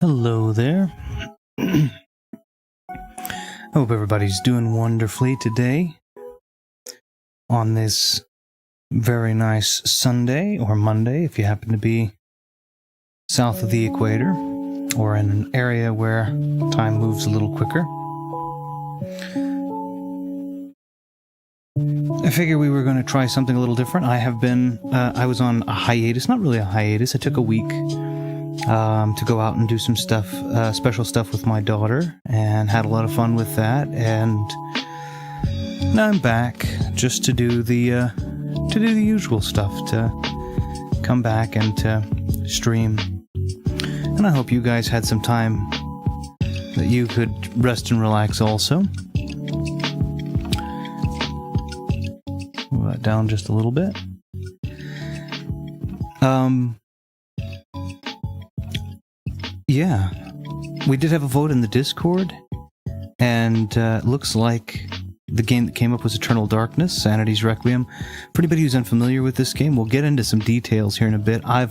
Hello there. Hope everybody's doing wonderfully today on this very nice Sunday or Monday if you happen to be south of the equator or in an area where time moves a little quicker. I figure we were going to try something a little different. I was on a hiatus, not really a hiatus. I took a week to go out and do some stuff, special stuff with my daughter, and had a lot of fun with that. And now I'm back just to do the usual stuff, to come back and to stream. And I hope you guys had some time that you could rest and relax also. Move that down just a little bit. Yeah, we did have a vote in the Discord, and looks like the game that came up was Eternal Darkness, Sanity's Requiem. For anybody who's unfamiliar with this game, we'll get into some details here in a bit. I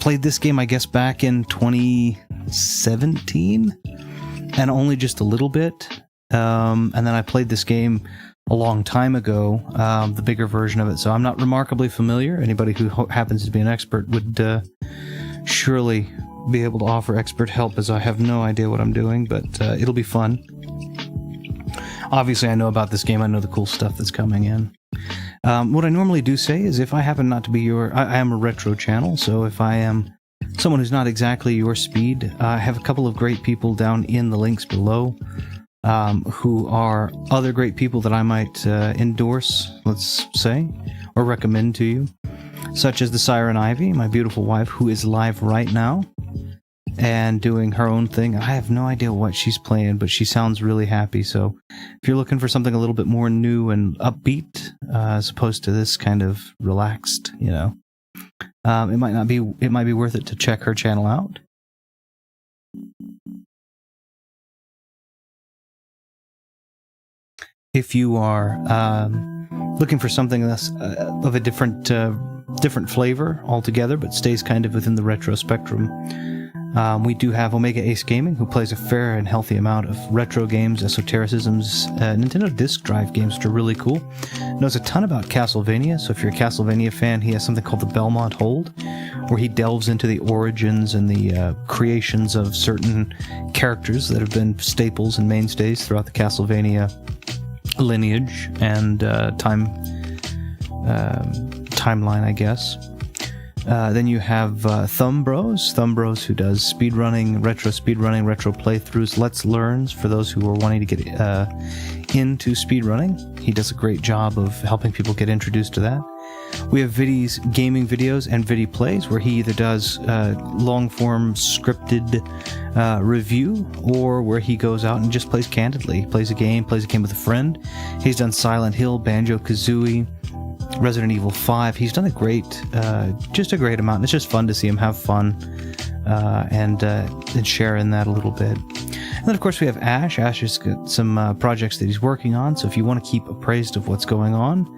played this game, I guess, back in 2017, and only just a little bit. And then I played this game a long time ago, the bigger version of it, so I'm not remarkably familiar. Anybody who happens to be an expert would surely be able to offer expert help, as I have no idea what I'm doing, but it'll be fun. Obviously, I know about this game. I know the cool stuff that's coming in. What I normally do say is, if I happen not to be I am a retro channel, so if I am someone who's not exactly your speed, I have a couple of great people down in the links below, who are other great people that I might endorse, let's say, or recommend to you, such as the Siren Ivy, my beautiful wife, who is live right now and doing her own thing. I have no idea what she's playing, but she sounds really happy. So if you're looking for something a little bit more new and upbeat, as opposed to this kind of relaxed, it might be worth it to check her channel out. If you are looking for something that's of a different flavor altogether, but stays kind of within the retro spectrum, we do have Omega Ace Gaming, who plays a fair and healthy amount of retro games, esotericisms, Nintendo Disc Drive games, which are really cool. Knows a ton about Castlevania, so if you're a Castlevania fan, he has something called the Belmont Hold, where he delves into the origins and the creations of certain characters that have been staples and mainstays throughout the Castlevania lineage and timeline, I guess. Then you have Thumb Bros, who does speedrunning, retro playthroughs, Let's Learns for those who are wanting to get into speedrunning. He does a great job of helping people get introduced to that. We have Viddy's gaming videos and Viddy Plays, where he either does long-form scripted review, or where he goes out and just plays candidly. He plays a game with a friend. He's done Silent Hill, Banjo-Kazooie, Resident Evil 5. He's done just a great amount. It's just fun to see him have fun and share in that a little bit. And then, of course, we have Ash. Ash has got some projects that he's working on, so if you want to keep appraised of what's going on,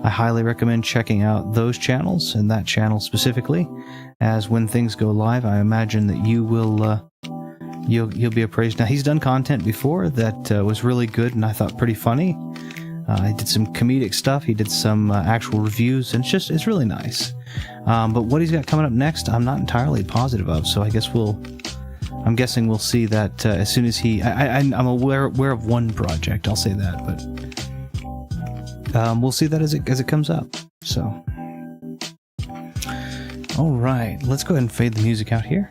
I highly recommend checking out those channels, and that channel specifically, as when things go live, I imagine that you will you'll be appraised. Now, he's done content before that was really good and I thought pretty funny. He did some comedic stuff. He did some actual reviews, and it's really nice. But what he's got coming up next, I'm not entirely positive of. So I guess I'm guessing we'll see that as soon as I'm aware of one project. I'll say that, but we'll see that as it comes up. So, all right, let's go ahead and fade the music out here.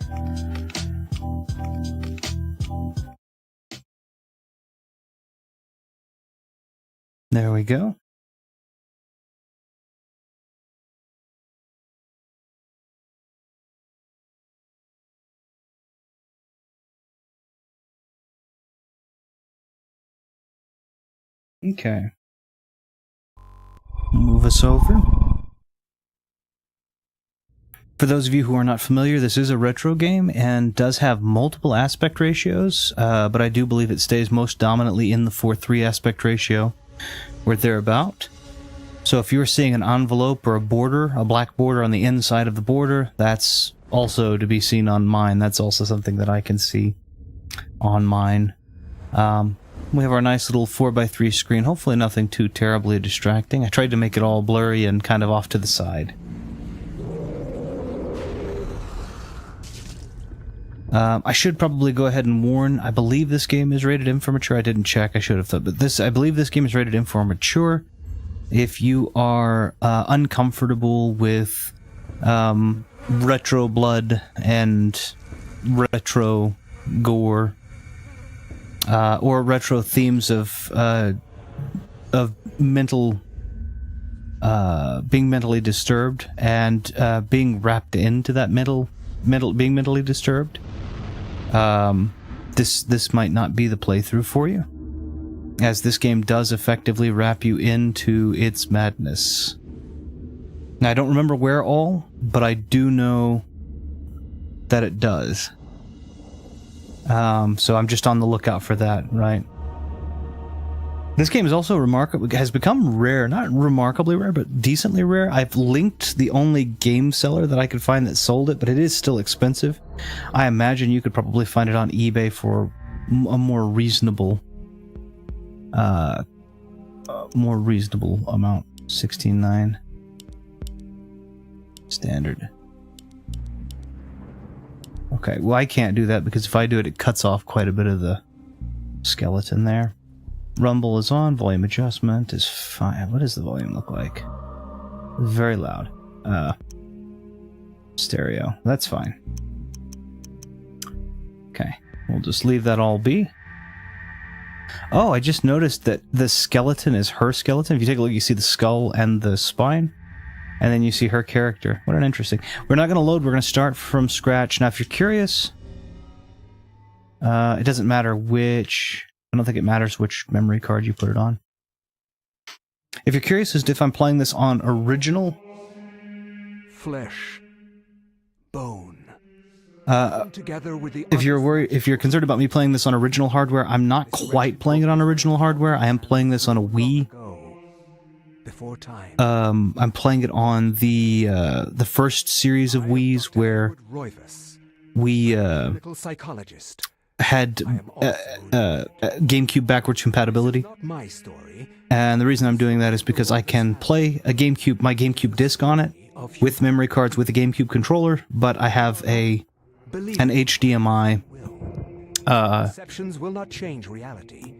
There we go. Okay. Move us over. For those of you who are not familiar, this is a retro game and does have multiple aspect ratios, but I do believe it stays most dominantly in the 4:3 aspect ratio, or thereabout. So if you're seeing an envelope or a border, a black border on the inside of the border, that's also to be seen on mine. That's also something that I can see on mine. We have our nice little 4x3 screen. Hopefully nothing too terribly distracting. I tried to make it all blurry and kind of off to the side. I should probably go ahead and warn, I believe this game is rated M for mature. I didn't check, I should have thought, but I believe this game is rated M for mature. If you are uncomfortable with retro blood and retro gore, or retro themes of mental, being mentally disturbed and being wrapped into that being mentally disturbed, this might not be the playthrough for you, as this game does effectively wrap you into its madness. Now, I don't remember where all, but I do know that it does. So I'm just on the lookout for that, right? This game is also has become rare, not remarkably rare, but decently rare. I've linked the only game seller that I could find that sold it, but it is still expensive. I imagine you could probably find it on eBay for a more reasonable amount. 16.9 standard. Okay, well, I can't do that because if I do it, it cuts off quite a bit of the skeleton there. Rumble is on, volume adjustment is fine. What does the volume look like? Very loud. Stereo, that's fine. Okay, we'll just leave that all be. Oh, I just noticed that the skeleton is her skeleton. If you take a look, you see the skull and the spine, and then you see her character. What an interesting... We're not going to load, we're going to start from scratch. Now, if you're curious, it doesn't matter which... I don't think it matters which memory card you put it on. If you're curious as to if I'm playing this on original... Flesh. Bone. If you're concerned about me playing this on original hardware, I'm not quite playing it on original hardware. I am playing this on a Wii. I'm playing it on the first series of Wiis where we had GameCube backwards compatibility. And the reason I'm doing that is because I can play my GameCube disc on it with memory cards with a GameCube controller, but I have an HDMI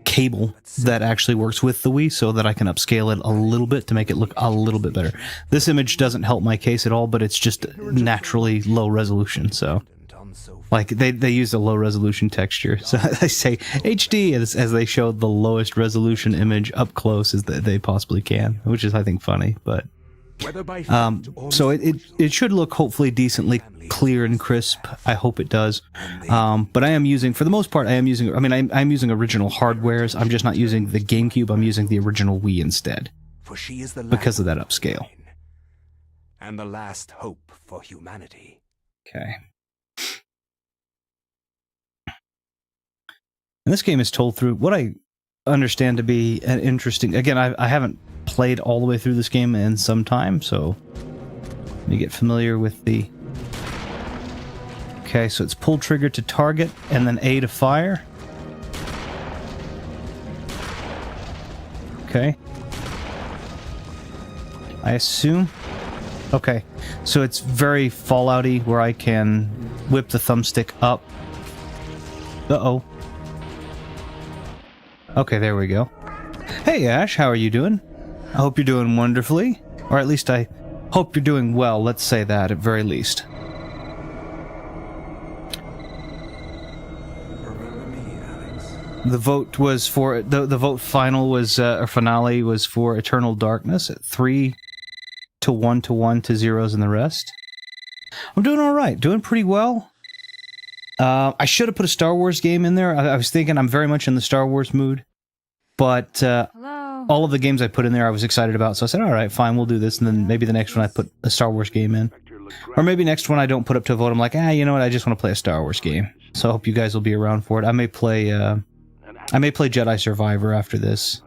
cable that actually works with the Wii, so that I can upscale it a little bit to make it look a little bit better. This image doesn't help my case at all, but it's just naturally low resolution, so... Like, they used a low resolution texture, so they say HD as they showed the lowest resolution image up close as they possibly can, which is, I think, funny, but... so it should look hopefully decently clear and crisp. I hope it does. But I am using, for the most part, I'm using original hardwares. I'm just not using the GameCube. I'm using the original Wii instead. For she is the because of that upscale. And the last hope for humanity. Okay. And this game is told through what I understand to be an interesting... Again, I haven't played all the way through this game in some time, so let me get familiar with the... Okay, so it's pull trigger to target, and then A to fire. Okay. I assume... Okay, so it's very Fallout-y, where I can whip the thumbstick up. Uh-oh. Okay, there we go. Hey, Ash, how are you doing? I hope you're doing wonderfully. Or at least I hope you're doing well, let's say that, at very least. The vote was for... The vote final was... or finale was for Eternal Darkness at 3 to 1 to 1 to zeros and the rest. I'm doing alright, doing pretty well. I should have put a Star Wars game in there. I was thinking I'm very much in the Star Wars mood. But all of the games I put in there I was excited about. So I said, alright, fine, we'll do this. And then maybe the next one I put a Star Wars game in. Or maybe next one I don't put up to a vote. I'm like, you know what, I just want to play a Star Wars game. So I hope you guys will be around for it. I may play Jedi Survivor after this.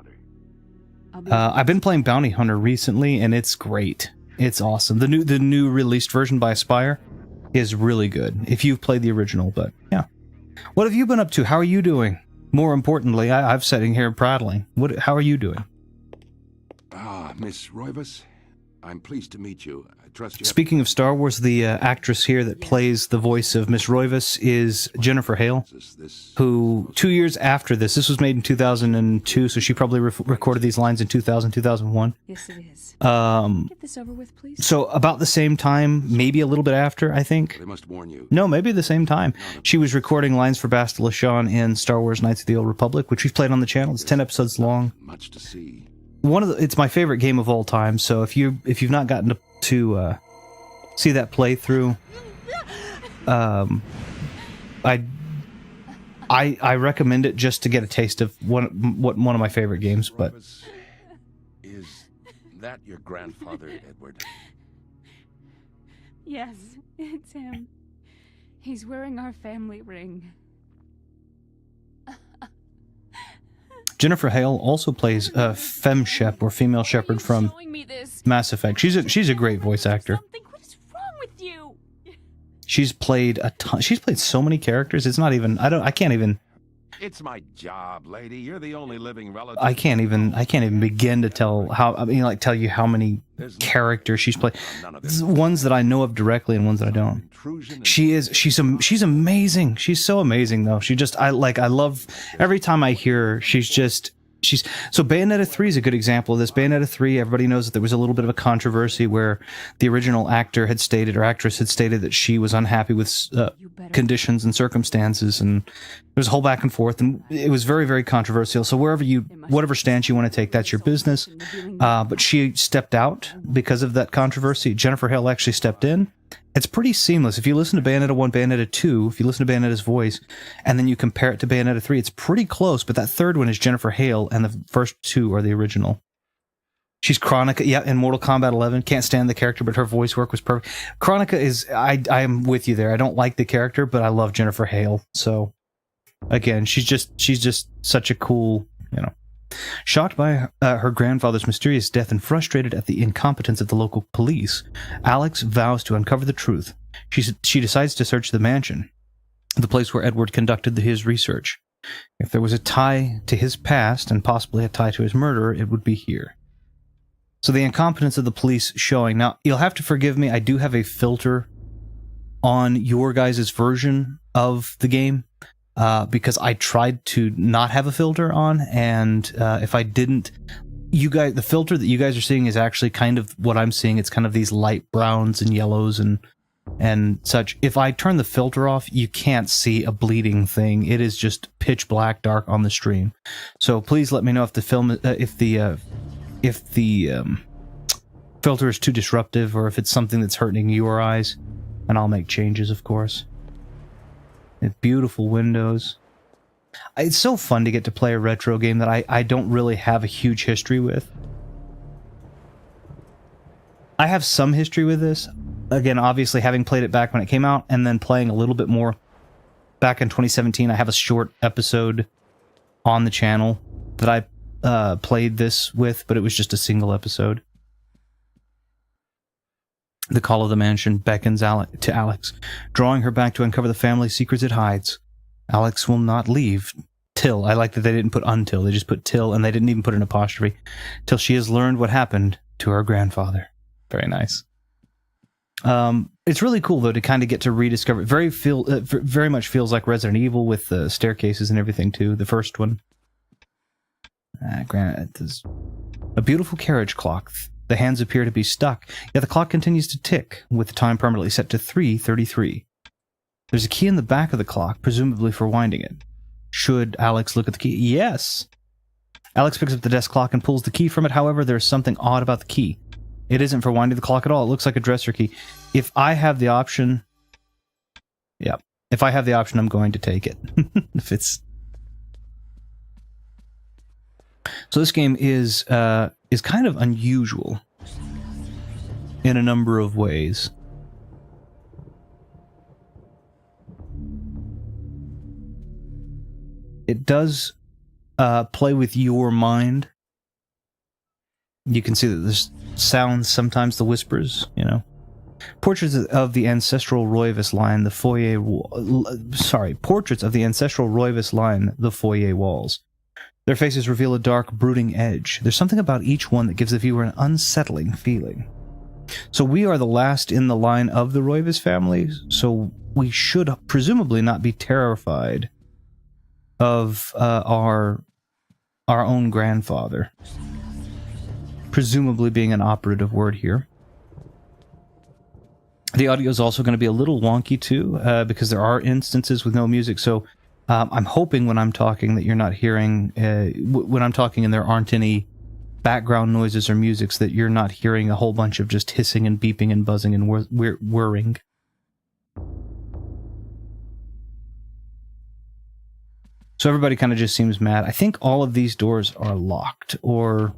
I've been playing Bounty Hunter recently, and it's great. It's awesome. The new released version by Aspyr is really good, if you've played the original, but yeah. What have you been up to? How are you doing? More importantly, I'm sitting here prattling. How are you doing? Ah, Miss Roivas, I'm pleased to meet you. I trust you. Speaking of Star Wars, the actress here that plays the voice of Miss Roivas is Jennifer Hale, who 2 years after this was made in 2002, so she probably recorded these lines in 2000, 2001. Yes, it is. Get this over with, please. So about the same time, maybe a little bit after, I think. They must warn you. No, maybe the same time. She was recording lines for Bastila Shan in Star Wars Knights of the Old Republic, which we've played on the channel. It's 10 episodes long. Much to see. It's my favorite game of all time, so if you've not gotten to see that playthrough, I recommend it just to get a taste of one of my favorite games. But is that your grandfather, Edward? Yes, it's him. He's wearing our family ring. Jennifer Hale also plays Femme Shep, or Female Shepherd, from Mass Effect. She's a great voice actor. What is wrong with you? She's played a ton. She's played so many characters. It's not even. I can't even. It's my job, lady. You're the only living relative. I can't even begin to tell tell you how many characters she's played. Ones that I know of directly and ones that I don't. She's amazing. She's so amazing though. I love every time I hear her. So Bayonetta 3 is a good example of this. Bayonetta 3, everybody knows that there was a little bit of a controversy where the original actor had stated, or actress had stated, that she was unhappy with conditions and circumstances, and there was a whole back and forth, and it was very, very controversial. So whatever stance you want to take, that's your business. But she stepped out because of that controversy. Jennifer Hale actually stepped in. It's pretty seamless. If you listen to Bayonetta 1, Bayonetta 2, if you listen to Bayonetta's voice, and then you compare it to Bayonetta 3, it's pretty close, but that third one is Jennifer Hale, and the first two are the original. She's Chronica, yeah, in Mortal Kombat 11. Can't stand the character, but her voice work was perfect. Chronica is, I am with you there. I don't like the character, but I love Jennifer Hale. So, again, she's just such a cool, Shocked by her grandfather's mysterious death and frustrated at the incompetence of the local police, Alex vows to uncover the truth. She decides to search the mansion, the place where Edward conducted his research. If there was a tie to his past, and possibly a tie to his murderer, it would be here. So the incompetence of the police showing. Now, you'll have to forgive me, I do have a filter on your guys' version of the game. Because I tried to not have a filter on, and if I didn't, the filter that you guys are seeing is actually kind of what I'm seeing. It's kind of these light browns and yellows and such. If I turn the filter off, you can't see a bleeding thing. It is just pitch black dark on the stream. So please let me know if the filter is too disruptive, or if it's something that's hurting your eyes, and I'll make changes, of course. Beautiful windows. It's so fun to get to play a retro game that I don't really have a huge history with. I have some history with this. Again, obviously having played it back when it came out, and then playing a little bit more back in 2017. I have a short episode on the channel that I played this with, but it was just a single episode. The call of the mansion beckons to Alex, drawing her back to uncover the family secrets it hides. Alex will not leave till, I like that they didn't put until, they just put till, and they didn't even put an apostrophe, till she has learned what happened to her grandfather. Very nice. It's really cool, though, to kind of get to rediscover it. Very much feels like Resident Evil with the staircases and everything, too, the first one. Granted, there's a beautiful carriage clock. The hands appear to be stuck, yet the clock continues to tick, with the time permanently set to 3:33. There's a key in the back of the clock, presumably for winding it. Should Alex look at the key? Yes! Alex picks up the desk clock and pulls the key from it. However, there's something odd about the key. It isn't for winding the clock at all. It looks like a dresser key. If I have the option... Yeah. If I have the option, I'm going to take it. If it's... So this game is kind of unusual in a number of ways. It does play with your mind You can see that there's sounds, sometimes the whispers, you know. Portraits of the ancestral Roivas line the foyer... Portraits of the ancestral Roivas line the foyer walls. Their faces reveal a dark, brooding edge. There's something about each one that gives the viewer an unsettling feeling. So we are the last in the line of the Roivas family, so we should presumably not be terrified of our own grandfather. Presumably being an operative word here. The audio is also going to be a little wonky too, because there are instances with no music, so I'm hoping when I'm talking that you're not hearing, when I'm talking and there aren't any background noises or musics, that you're not hearing a whole bunch of just hissing and beeping and buzzing and whirring. So everybody kind of just seems mad. I think all of these doors are locked, or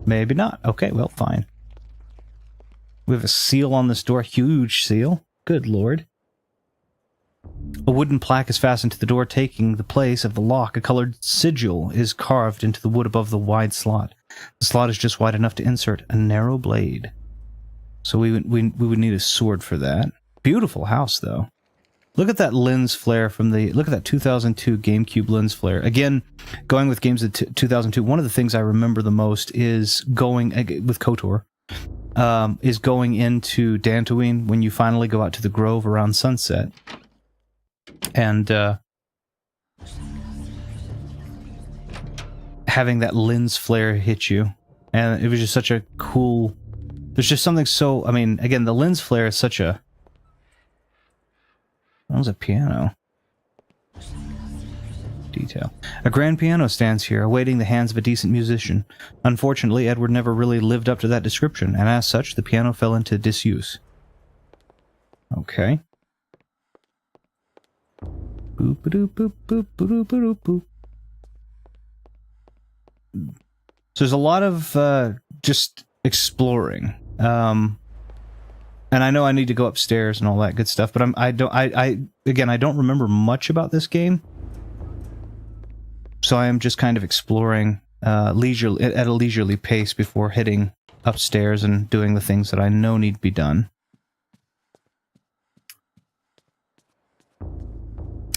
maybe not. Okay, well, fine. We have a seal on this door, huge seal. Good lord. A wooden plaque is fastened to the door, taking the place of the lock. A colored sigil is carved into the wood above the wide slot. The slot is just wide enough to insert a narrow blade. So we would need a sword for that. Beautiful house, though. Look at that lens flare from the... Look at that 2002 GameCube lens flare. Again, going with games of 2002, one of the things I remember the most is going... with KOTOR. Is going into Dantooine when you finally go out to the Grove around sunset. And having that lens flare hit you. And it was just such a cool... There's just something so... I mean, again, the lens flare is such a... That was a piano. Detail. A grand piano stands here, awaiting the hands of a decent musician. Unfortunately, Edward never really lived up to that description, and as such, the piano fell into disuse. Okay. Boop boop boop boop boop boop boop. So there's a lot of just exploring. And I know I need to go upstairs and all that good stuff, but I don't remember much about this game. So I am just kind of exploring at a leisurely pace before heading upstairs and doing the things that I know need to be done.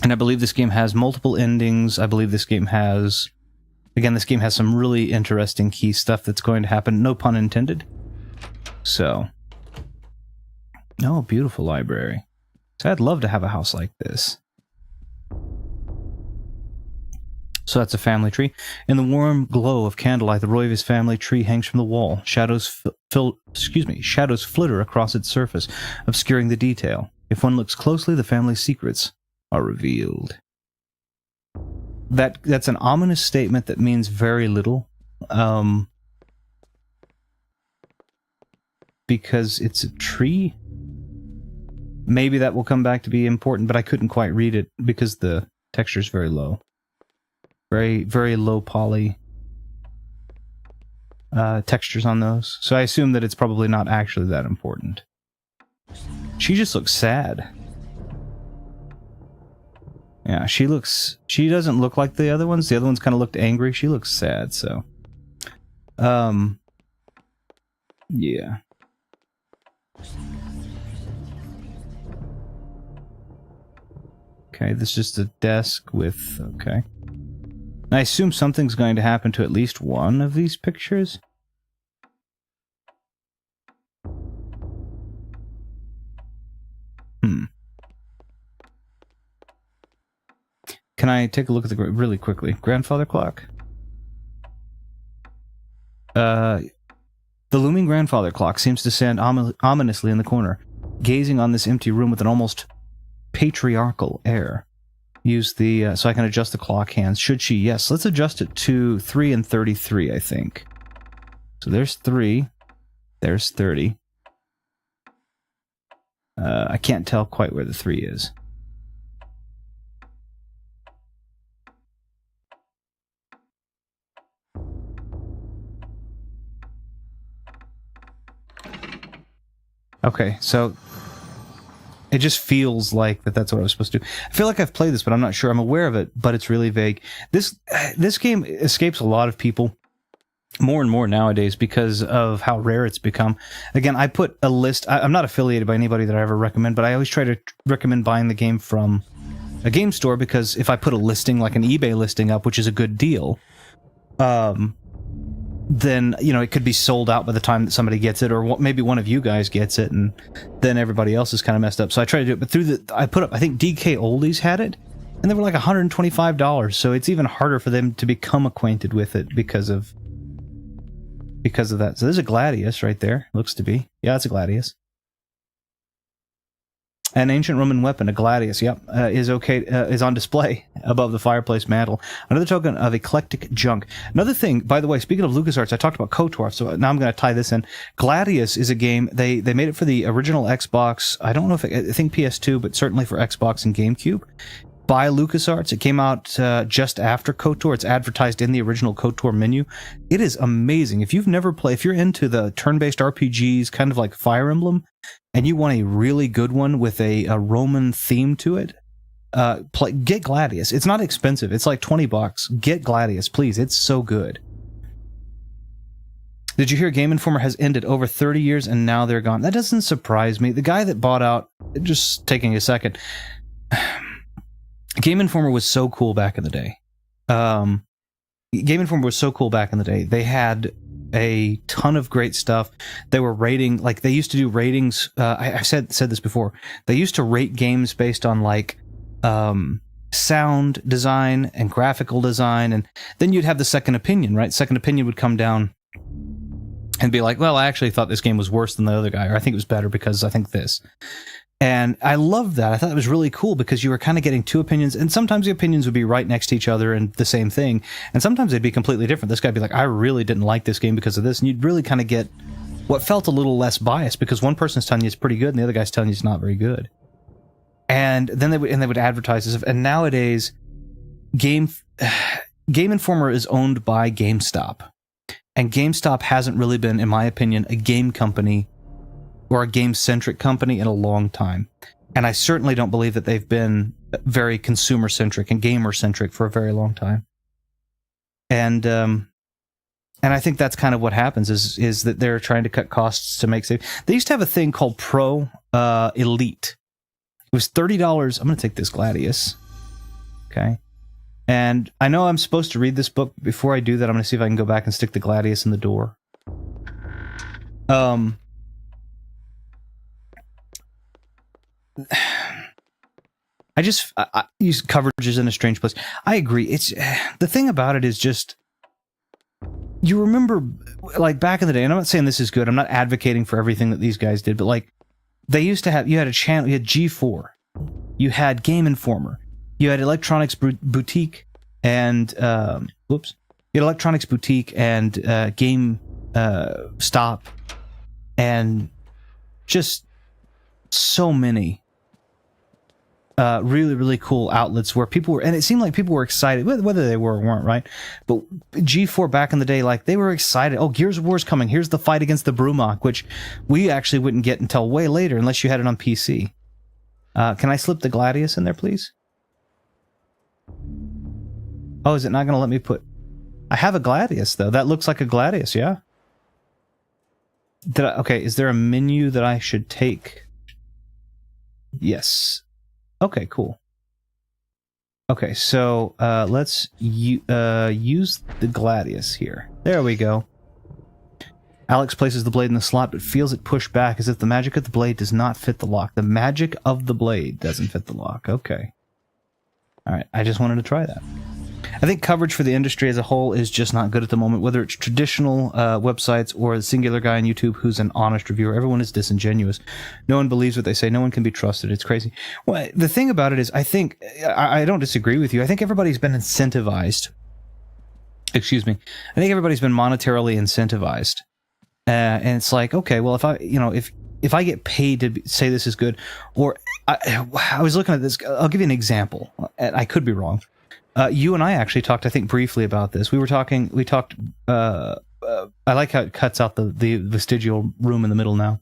And I believe this game has multiple endings. I believe this game has... Again, this game has some really interesting key stuff that's going to happen. No pun intended. So... Oh, beautiful library. So I'd love to have a house like this. So that's a family tree. In the warm glow of candlelight, the Roivas family tree hangs from the wall. Shadows flitter across its surface, obscuring the detail. If one looks closely, the family's secrets are revealed. That's an ominous statement that means very little. Because it's a tree. Maybe that will come back to be important, but I couldn't quite read it because the texture is very low. Very, very low poly textures on those. So I assume that it's probably not actually that important. She just looks sad. Yeah, she doesn't look like the other ones. The other ones kind of looked angry. She looks sad, so. Yeah. Okay, this is just a desk with... Okay. I assume something's going to happen to at least one of these pictures. Can I take a look at the... Really quickly. Grandfather clock? The looming grandfather clock seems to stand ominously in the corner, gazing on this empty room with an almost patriarchal air. Use the... so I can adjust the clock hands. Should she? Yes. Let's adjust it to 3 and 33, I think. So there's 3. There's 30. I can't tell quite where the 3 is. Okay, so it just feels like that's what I was supposed to do. I feel like I've played this, but I'm not sure. I'm aware of it, but it's really vague. This game escapes a lot of people more and more nowadays because of how rare it's become. Again, I put a list. I'm not affiliated by anybody that I ever recommend, but I always try to recommend buying the game from a game store, because if I put a listing, like an eBay listing up, which is a good deal, then, you know, it could be sold out by the time that somebody gets it, or maybe one of you guys gets it, and then everybody else is kind of messed up. So I try to do it, but I put up, I think DK Oldies had it, and they were like $125, so it's even harder for them to become acquainted with it because of that. So there's a Gladius right there, looks to be. Yeah, it's a Gladius. An ancient Roman weapon, a Gladius, yep, is on display above the fireplace mantle. Another token of eclectic junk. Another thing, by the way, speaking of LucasArts, I talked about KOTOR, so now I'm going to tie this in. Gladius is a game, they made it for the original Xbox, I don't know if, I think PS2, but certainly for Xbox and GameCube, by LucasArts. It came out just after KOTOR. It's advertised in the original KOTOR menu. It is amazing. If you've never played, if you're into the turn-based RPGs, kind of like Fire Emblem, and you want a really good one with a Roman theme to it, get Gladius. It's not expensive. It's like $20. Get Gladius, please. It's so good. Did you hear Game Informer has ended over 30 years and now they're gone? That doesn't surprise me. The guy that bought out, just taking a second, Game Informer was so cool back in the day. Game Informer was so cool back in the day. They had a ton of great stuff. They were rating, like they used to do ratings. I said this before. They used to rate games based on like sound design and graphical design, and then you'd have the second opinion, right? Second opinion would come down and be like, well, I actually thought this game was worse than the other guy, or I think it was better because I think this. And I loved that. I thought it was really cool because you were kind of getting two opinions, and sometimes the opinions would be right next to each other and the same thing, and sometimes they'd be completely different. This guy'd be like, I really didn't like this game because of this, and you'd really kind of get what felt a little less biased because one person's telling you it's pretty good and the other guy's telling you it's not very good. And then they would advertise this. And nowadays, Game Informer is owned by GameStop, and GameStop hasn't really been, in my opinion, a game company or a game-centric company in a long time. And I certainly don't believe that they've been very consumer-centric and gamer-centric for a very long time. And I think that's kind of what happens, is that they're trying to cut costs to make safe. They used to have a thing called Pro Elite. It was $30. I'm going to take this Gladius. Okay. And I know I'm supposed to read this book. Before I do that, I'm going to see if I can go back and stick the Gladius in the door. I use coverages in a strange place. I agree. It's the thing about it is just, you remember, like back in the day, and I'm not saying this is good, I'm not advocating for everything that these guys did, but like they used to have, you had a channel, you had G4, you had Game Informer, you had Electronics Boutique, and you had Electronics Boutique and Game Stop, and just so many really, really cool outlets where people were, and it seemed like people were excited, whether they were or weren't, right? But G4 back in the day, like, they were excited. Oh, Gears of War's coming. Here's the fight against the Brumach, which we actually wouldn't get until way later unless you had it on PC. Can I slip the Gladius in there, please? Oh, is it not going to let me put... I have a Gladius, though. That looks like a Gladius, yeah? Okay, is there a menu that I should take? Yes. Okay, cool. Okay, so let's use the Gladius here. There we go. Alex places the blade in the slot, but feels it push back as if the magic of the blade does not fit the lock. The magic of the blade doesn't fit the lock. Okay. All right, I just wanted to try that. I think coverage for the industry as a whole is just not good at the moment, whether it's traditional websites or the singular guy on YouTube who's an honest reviewer. Everyone is disingenuous. No one believes what they say. No one can be trusted. It's crazy. Well, the thing about it is, I think, I don't disagree with you. I think everybody's been incentivized. Excuse me. I think everybody's been monetarily incentivized. And it's like, okay, well, if I get paid to say this is good, or I was looking at this, I'll give you an example. I could be wrong. You and I actually talked, I think, briefly about this. We talked, I like how it cuts out the vestigial room in the middle now.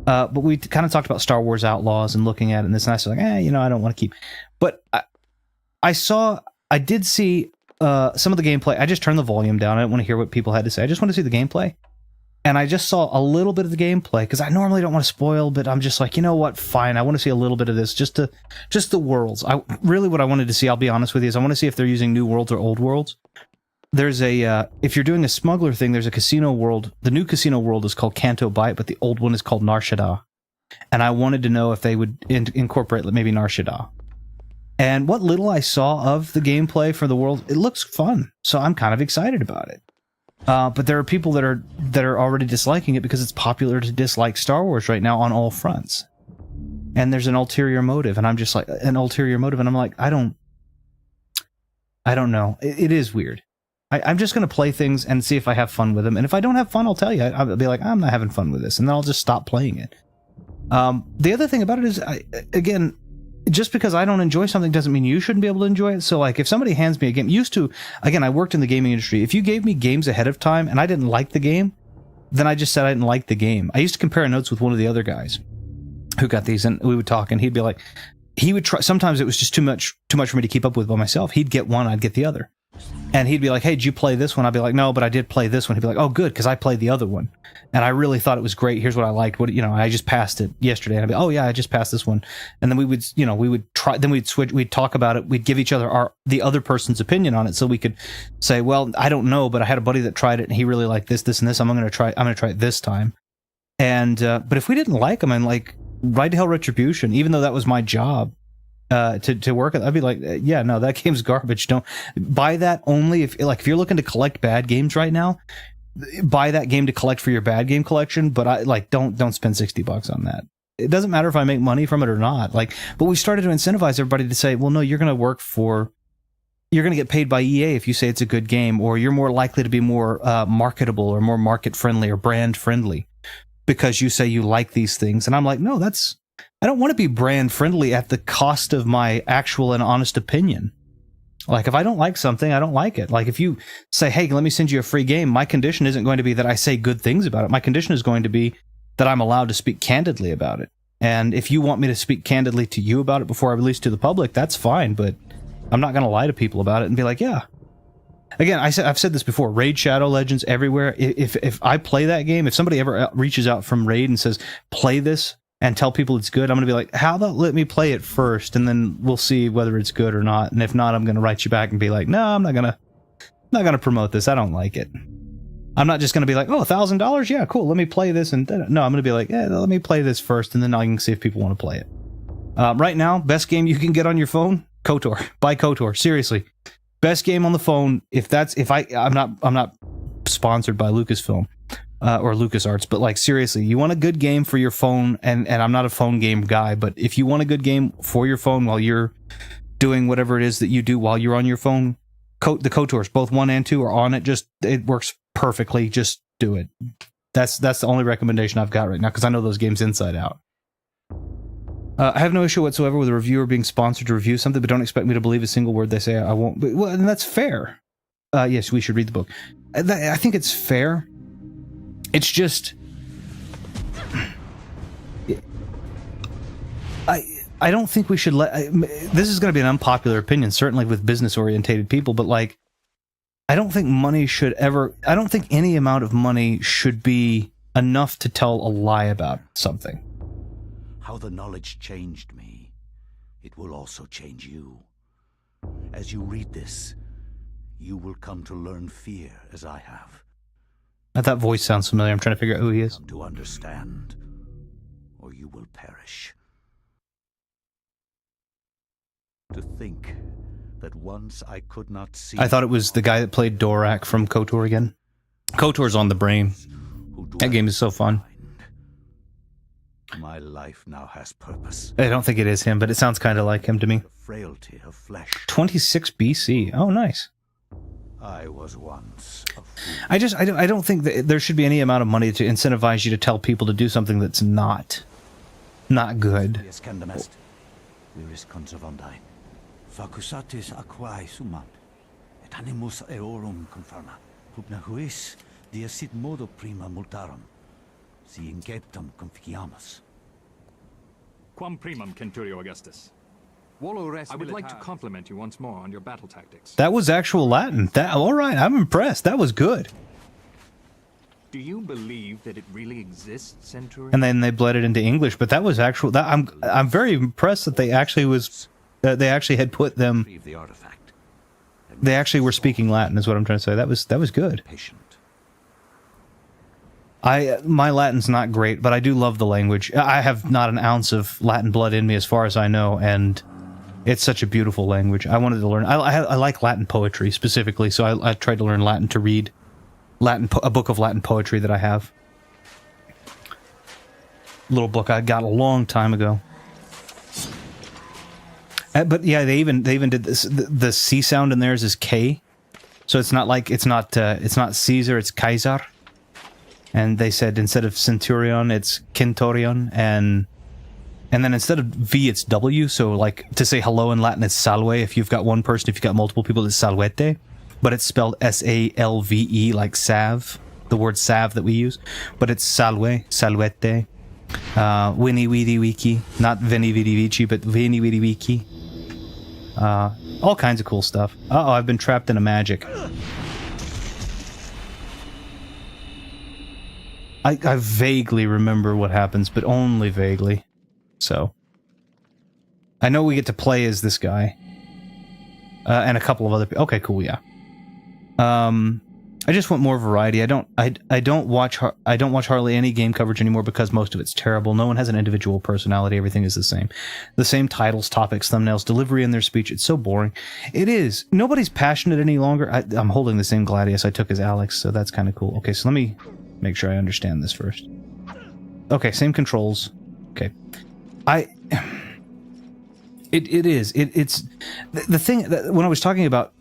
But we kind of talked about Star Wars Outlaws and looking at it, and this, and I was like, I don't want to keep. But I did see some of the gameplay. I just turned the volume down. I didn't want to hear what people had to say. I just want to see the gameplay. And I just saw a little bit of the gameplay because I normally don't want to spoil, but I'm just like, you know what? Fine. I want to see a little bit of this, just the worlds. What I wanted to see, I'll be honest with you, is I want to see if they're using new worlds or old worlds. There's if you're doing a smuggler thing, there's a casino world. The new casino world is called Canto Bight, but the old one is called Nar Shaddaa. And I wanted to know if they would incorporate maybe Nar Shaddaa. And what little I saw of the gameplay for the world, it looks fun. So I'm kind of excited about it. But there are people that are already disliking it because it's popular to dislike Star Wars right now on all fronts. And there's an ulterior motive, and I'm just like, and I'm like, I don't know. It is weird. I'm just going to play things and see if I have fun with them. And if I don't have fun, I'll tell you. I'll be like, I'm not having fun with this. And then I'll just stop playing it. The other thing about it is, again, just because I don't enjoy something doesn't mean you shouldn't be able to enjoy it. So, like, if somebody hands me a game, I worked in the gaming industry. If you gave me games ahead of time and I didn't like the game, then I just said I didn't like the game. I used to compare notes with one of the other guys who got these, and we would talk, and he'd be like, he would try. Sometimes it was just too much for me to keep up with by myself. He'd get one, I'd get the other. And he'd be like, hey, did you play this one? I'd be like, no, but I did play this one. He'd be like, oh, good, because I played the other one. And I really thought it was great. Here's what I liked. I just passed it yesterday. And I'd be, oh, yeah, I just passed this one. And then we would try, then we'd switch, we'd talk about it. We'd give each other the other person's opinion on it. So we could say, well, I don't know, but I had a buddy that tried it and he really liked this, and this. I'm going to try it this time. And, but if we didn't like them, and like Ride to Hell Retribution, even though that was my job, to work at, I'd be like, yeah, no, that game's garbage. Don't buy that. Only if you're looking to collect bad games right now, buy that game to collect for your bad game collection. But don't spend $60 on that. It doesn't matter if I make money from it or not. But we started to incentivize everybody to say, well, no, you're going to get paid by EA if you say it's a good game, or you're more likely to be more marketable or more market friendly or brand friendly because you say you like these things. And I'm like, no, I don't want to be brand friendly at the cost of my actual and honest opinion. Like, if I don't like something, I don't like it. Like, if you say, hey, let me send you a free game, my condition isn't going to be that I say good things about it. My condition is going to be that I'm allowed to speak candidly about it. And if you want me to speak candidly to you about it before I release it to the public, that's fine. But I'm not going to lie to people about it and be like, yeah. Again, I've said this before, Raid Shadow Legends everywhere. If I play that game, if somebody ever reaches out from Raid and says, play this, and tell people it's good, I'm going to be like, how about let me play it first, and then we'll see whether it's good or not. And if not, I'm going to write you back and be like, no, I'm not going to promote this. I don't like it. I'm not just going to be like, oh, $1,000? Yeah, cool. Let me play this. And no, I'm going to be like, yeah, let me play this first, and then I can see if people want to play it. Right now, best game you can get on your phone, KOTOR. Buy KOTOR. Seriously. Best game on the phone. I'm not sponsored by Lucasfilm. Or LucasArts, but like, seriously, you want a good game for your phone, and I'm not a phone game guy, but if you want a good game for your phone while you're doing whatever it is that you do while you're on your phone, the KOTORs, both 1 and 2 are on it. It works perfectly. Just do it. That's the only recommendation I've got right now, because I know those games inside out. I have no issue whatsoever with a reviewer being sponsored to review something, but don't expect me to believe a single word they say. I won't. Well, and that's fair. Yes, we should read the book. I think it's fair. It's just, I don't think we should this is going to be an unpopular opinion, certainly with business-orientated people, but like, I don't think any amount of money should be enough to tell a lie about something. How the knowledge changed me, it will also change you. As you read this, you will come to learn fear as I have. That voice sounds familiar. I'm trying to figure out who he is. To understand, or you will perish. To think that once I could not see... I thought it was the guy that played Dorak from KOTOR again. KOTOR's on the brain. That game is so fun. My life now has purpose. I don't think it is him, but it sounds kind of like him to me. The frailty of flesh. 26 BC. Oh, nice. I was once a fool. I don't think that there should be any amount of money to incentivize you to tell people to do something that's not good. Quam primum, Centurio Augustus. I would like to compliment you once more on your battle tactics. That was actual Latin. All right, I'm impressed. That was good. Do you believe that it really exists, Centurion? And then they bled it into English, but that was actual. I'm very impressed that they actually had put them. The artifact. They actually were speaking Latin, is what I'm trying to say. That was good. Patient. My Latin's not great, but I do love the language. I have not an ounce of Latin blood in me, as far as I know, and it's such a beautiful language. I wanted to learn. I like Latin poetry specifically, so I tried to learn Latin to read a book of Latin poetry that I have. Little book I got a long time ago. But yeah, they even did this. The C sound in theirs is K, so it's not Caesar, it's Kaiser. And they said instead of centurion, it's centurion, and then instead of V, it's W. So like to say hello in Latin, it's salve. If you've got one person, if you've got multiple people, it's salvete. But it's spelled S-A-L-V-E, like salve, the word salve that we use. But it's salve, salvete, winnie weedy wiki, not veni vidi vici, but veni vidi wiki. All kinds of cool stuff. Uh-oh, I've been trapped in a magic. I vaguely remember what happens, but only vaguely. So. I know we get to play as this guy. And a couple of other people. Okay, cool, yeah. I just want more variety. I don't watch hardly any game coverage anymore because most of it's terrible. No one has an individual personality. Everything is the same. The same titles, topics, thumbnails, delivery in their speech. It's so boring. It is. Nobody's passionate any longer. I'm holding the same Gladius I took as Alex, so that's kind of cool. Okay, so let me make sure I understand this first. Okay, same controls. Okay. It's the thing that when I was talking about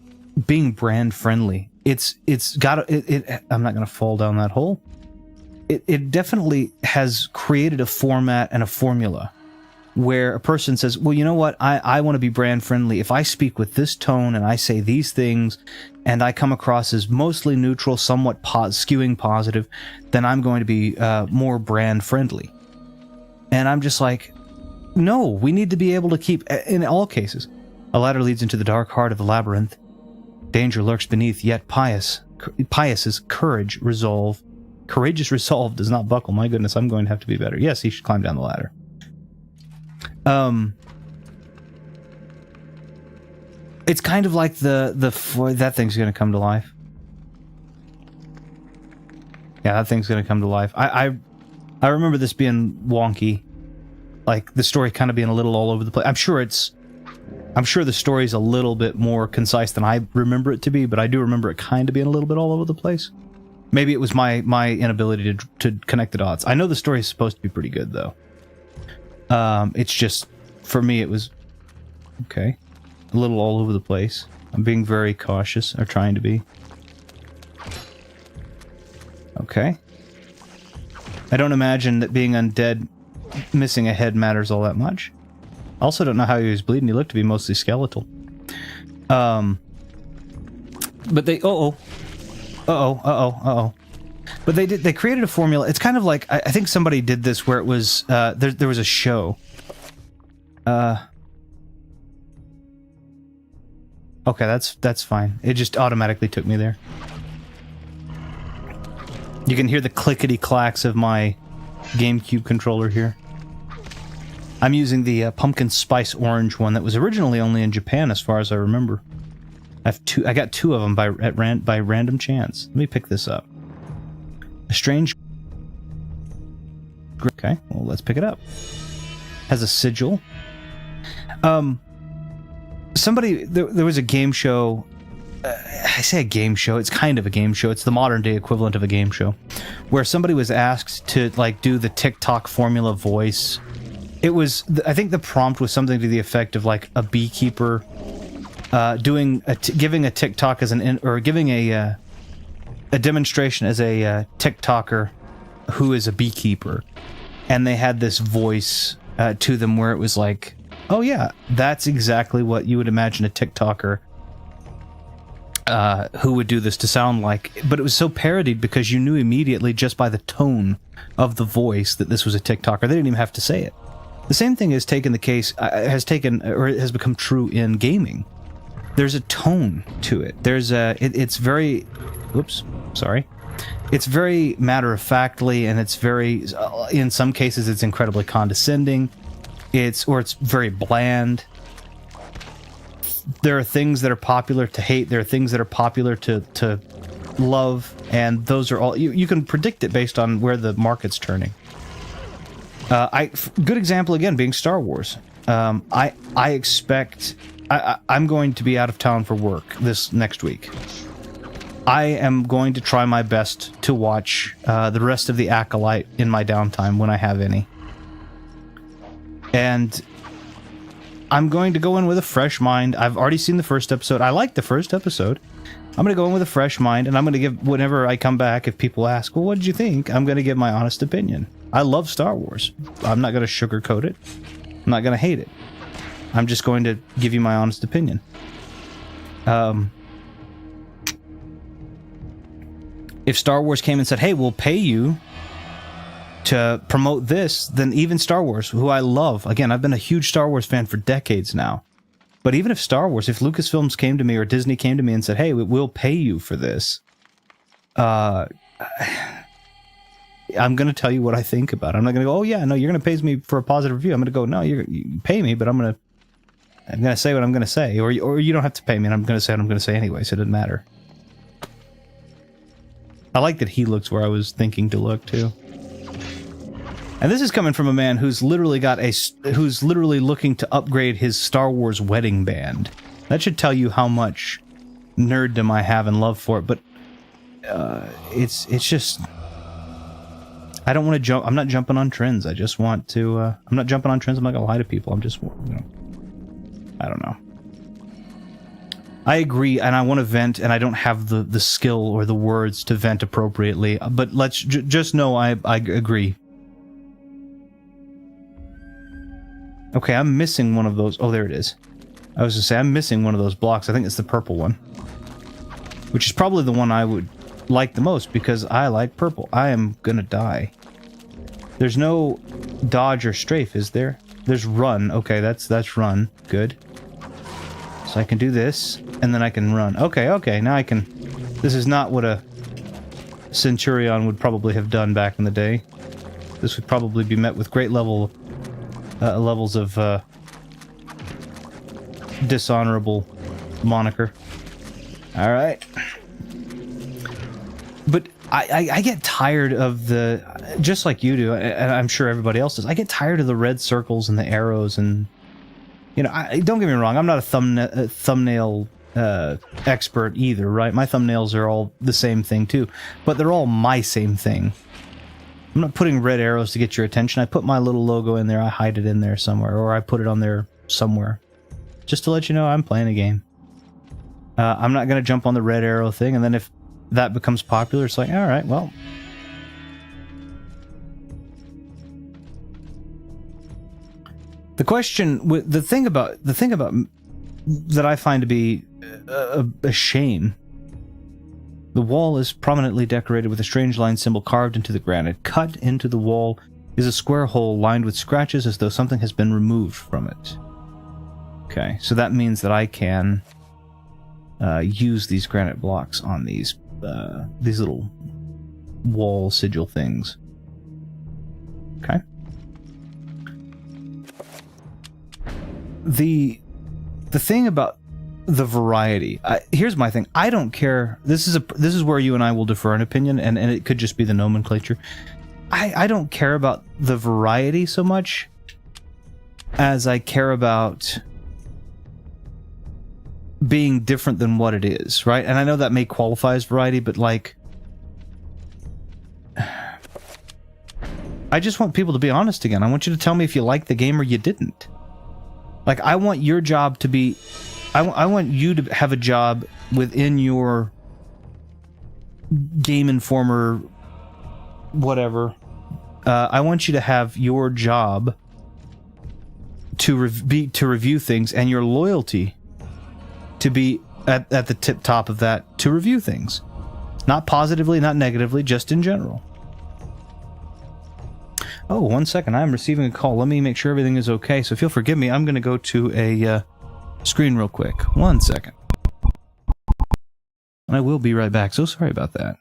being brand friendly, I'm not going to fall down that hole. It definitely has created a format and a formula where a person says, well, you know what? I want to be brand friendly. If I speak with this tone and I say these things and I come across as mostly neutral, somewhat skewing positive, then I'm going to be more brand friendly. And I'm just like, no, we need to be able to keep, in all cases, a ladder leads into the dark heart of the labyrinth. Danger lurks beneath, yet Pius's courageous resolve does not buckle. My goodness, I'm going to have to be better. Yes, he should climb down the ladder. It's kind of like that thing's going to come to life. Yeah, that thing's going to come to life. I remember this being wonky, like the story kind of being a little all over the place. I'm sure the story's a little bit more concise than I remember it to be, but I do remember it kind of being a little bit all over the place. Maybe it was my inability to connect the dots. I know the story is supposed to be pretty good, though. It's just, for me, it was, okay, a little all over the place. I'm being very cautious, or trying to be. Okay. I don't imagine that being undead, missing a head matters all that much. I also don't know how he was bleeding. He looked to be mostly skeletal. But they... But they created a formula. It's kind of like... I think somebody did this where it was... There was a show. Okay, that's fine. It just automatically took me there. You can hear the clickety-clacks of my GameCube controller here. I'm using the pumpkin spice orange one that was originally only in Japan, as far as I remember. I got two of them by random chance. Let me pick this up. A strange. Okay, well, let's pick it up. Has a sigil. Somebody there was a game show. I say a game show. It's kind of a game show. It's the modern day equivalent of a game show, where somebody was asked to like do the TikTok formula voice. It was, I think the prompt was something to the effect of like a beekeeper giving a TikTok as giving a demonstration as a TikToker who is a beekeeper, and they had this voice to them where it was like, oh yeah, that's exactly what you would imagine a TikToker who would do this to sound like. But it was so parodied because you knew immediately just by the tone of the voice that this was a TikToker. They didn't even have to say it. The same thing has taken the case, has become true in gaming. There's a tone to it. It's very, it's very matter-of-factly, and it's very, in some cases, it's incredibly condescending. It's very bland. There are things that are popular to hate. There are things that are popular to love, and those are all, you can predict it based on where the market's turning. Good example again being Star Wars. I expect I'm going to be out of town for work this next week. I am going to try my best to watch the rest of the Acolyte in my downtime when I have any. And I'm going to go in with a fresh mind. I've already seen the first episode. I liked the first episode. I'm going to go in with a fresh mind, and I'm going to give, whenever I come back, if people ask, well, what did you think? I'm going to give my honest opinion. I love Star Wars. I'm not going to sugarcoat it. I'm not going to hate it. I'm just going to give you my honest opinion. If Star Wars came and said, hey, we'll pay you to promote this, then even Star Wars, who I love, again, I've been a huge Star Wars fan for decades now, but even if Lucasfilms came to me or Disney came to me and said, hey, we'll pay you for this, I'm going to tell you what I think about it. I'm not going to go, oh yeah, no, you're going to pay me for a positive review. I'm going to go, no, you pay me, but I'm going to say what I'm going to say, or you don't have to pay me, and I'm going to say what I'm going to say anyway, so it doesn't matter. I like that he looks where I was thinking to look too. And this is coming from a man who's literally looking to upgrade his Star Wars wedding band. That should tell you how much nerddom I have and love for it. But it's just, I don't want to jump. I'm not jumping on trends. I just want to. I'm not jumping on trends. I'm not gonna lie to people. I'm just, I don't know. I agree, and I want to vent, and I don't have the skill or the words to vent appropriately. But let's just know I agree. Okay, I'm missing one of those. Oh, there it is. I was going to say, I'm missing one of those blocks. I think it's the purple one. Which is probably the one I would like the most, because I like purple. I am going to die. There's no dodge or strafe, is there? There's run. Okay, that's run. Good. So I can do this, and then I can run. Okay, now I can... This is not what a Centurion would probably have done back in the day. This would probably be met with great levels of dishonorable moniker. All right, but I get tired of the, just like you do, and I'm sure everybody else does. I get tired of the red circles and the arrows, and don't get me wrong. I'm not a thumbnail expert either, right? My thumbnails are all the same thing too, but they're all my same thing. I'm not putting red arrows to get your attention. I put my little logo in there. I hide it in there somewhere, or I put it on there somewhere, just to let you know I'm playing a game. I'm not going to jump on the red arrow thing, and then if that becomes popular, it's like, all right, well. The thing about that I find to be a shame. The wall is prominently decorated with a strange line symbol carved into the granite. Cut into the wall is a square hole lined with scratches as though something has been removed from it. Okay, so that means that I can use these granite blocks on these little wall sigil things. Okay. The thing about the variety, here's my thing. I don't care. This is where you and I will defer an opinion, and it could just be the nomenclature. I don't care about the variety so much as I care about being different than what it is, right? And I know that may qualify as variety, but like, I just want people to be honest again. I want you to tell me if you liked the game or you didn't. Like, I want your job to be... I want you to have a job within your Game Informer, whatever. I want you to have your job to review things, and your loyalty to be at the tip top of that to review things. Not positively, not negatively, just in general. Oh, 1 second. I'm receiving a call. Let me make sure everything is okay. So if you'll forgive me, I'm going to go to a screen real quick. 1 second. And I will be right back. So sorry about that.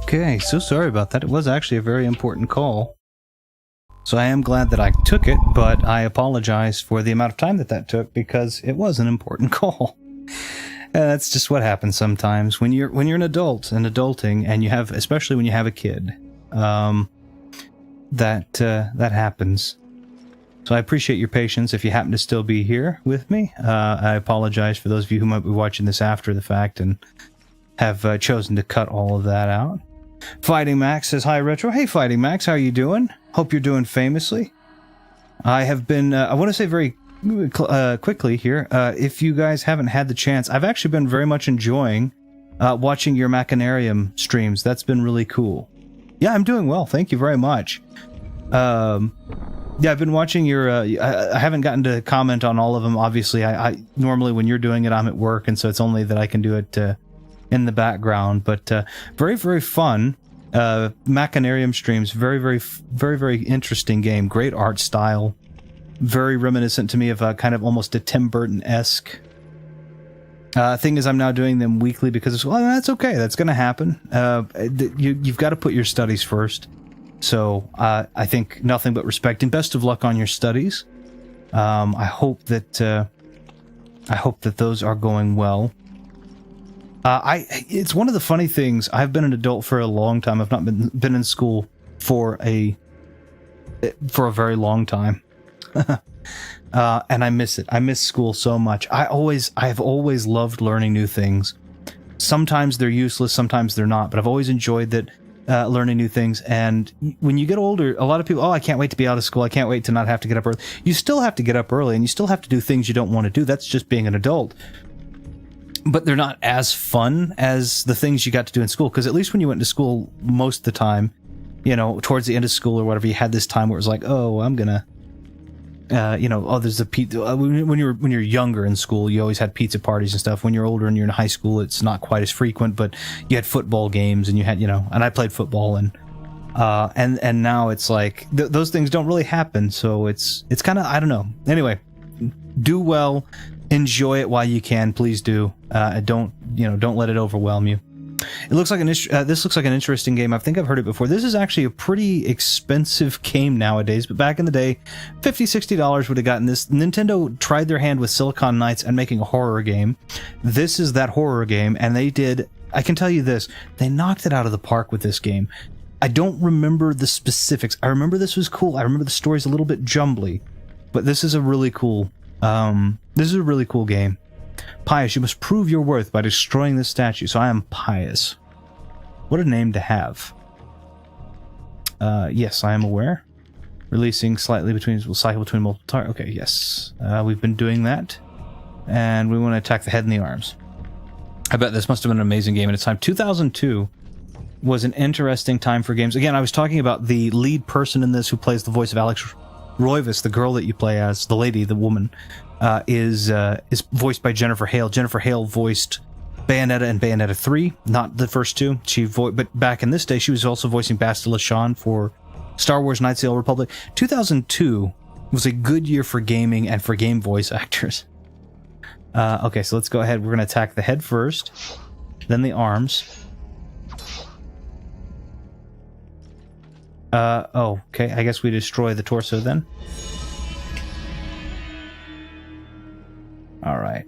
Okay, so sorry about that. It was actually a very important call. So I am glad that I took it, but I apologize for the amount of time that took because it was an important call. That's just what happens sometimes when you're an adult and adulting, and you have, especially when you have a kid. That happens. So I appreciate your patience if you happen to still be here with me. I apologize for those of you who might be watching this after the fact and have chosen to cut all of that out. Fighting Max says, hi, Retro. Hey, Fighting Max, how are you doing? Hope you're doing famously. I have been, I want to say very quickly here, if you guys haven't had the chance, I've actually been very much enjoying watching your Machinarium streams. That's been really cool. Yeah, I'm doing well. Thank you very much. Yeah, I've been watching your, I haven't gotten to comment on all of them. Obviously, I normally when you're doing it, I'm at work, and so it's only that I can do it in the background, but very, very fun. Machinarium streams, very interesting game. Great art style. Very reminiscent to me of a kind of almost a Tim Burton-esque. Thing is, I'm now doing them weekly because, well, that's okay. That's going to happen. You've got to put your studies first. So I think nothing but respect and best of luck on your studies. I hope that those are going well. It's one of the funny things. I've been an adult for a long time. I've not been in school for a very long time. And I miss it. I miss school so much. I've always loved learning new things. Sometimes they're useless, sometimes they're not, but I've always enjoyed that, learning new things. And when you get older, a lot of people, I can't wait to be out of school. I can't wait to not have to get up early. You still have to get up early, and you still have to do things you don't want to do. That's just being an adult. But they're not as fun as the things you got to do in school, because at least when you went to school most of the time, towards the end of school or whatever, you had this time where it was like, oh, I'm gonna, there's a pizza. When you're younger in school, you always had pizza parties and stuff. When you're older and you're in high school, it's not quite as frequent, but you had football games, and you had, and I played football, and now it's like those things don't really happen. So it's kind of, I don't know. Anyway, do well. Enjoy it while you can, please do. Don't let it overwhelm you. It looks like this looks like an interesting game. I think I've heard it before. This is actually a pretty expensive game nowadays, but back in the day, $50-$60 would have gotten this. Nintendo tried their hand with Silicon Knights and making a horror game. This is that horror game, and they did, I can tell you this, they knocked it out of the park with this game. I don't remember the specifics. I remember this was cool. I remember the story's a little bit jumbly, but this is a really cool game. Pious, you must prove your worth by destroying this statue. So I am Pious. What a name to have. Yes, I am aware. Releasing slightly will cycle between multiple targets. Okay, yes. We've been doing that. And we want to attack the head and the arms. I bet this must have been an amazing game at its time. 2002 was an interesting time for games. Again, I was talking about the lead person in this who plays the voice of Alex Roivas, the girl that you play as, the lady, the woman, is voiced by Jennifer Hale. Jennifer Hale voiced Bayonetta and Bayonetta 3, not the first two. But back in this day, she was also voicing Bastila Shan for Star Wars Knights of the Old Republic. 2002 was a good year for gaming and for game voice actors. Okay, so let's go ahead. We're going to attack the head first, then the arms. Okay, I guess we destroy the torso then. Alright.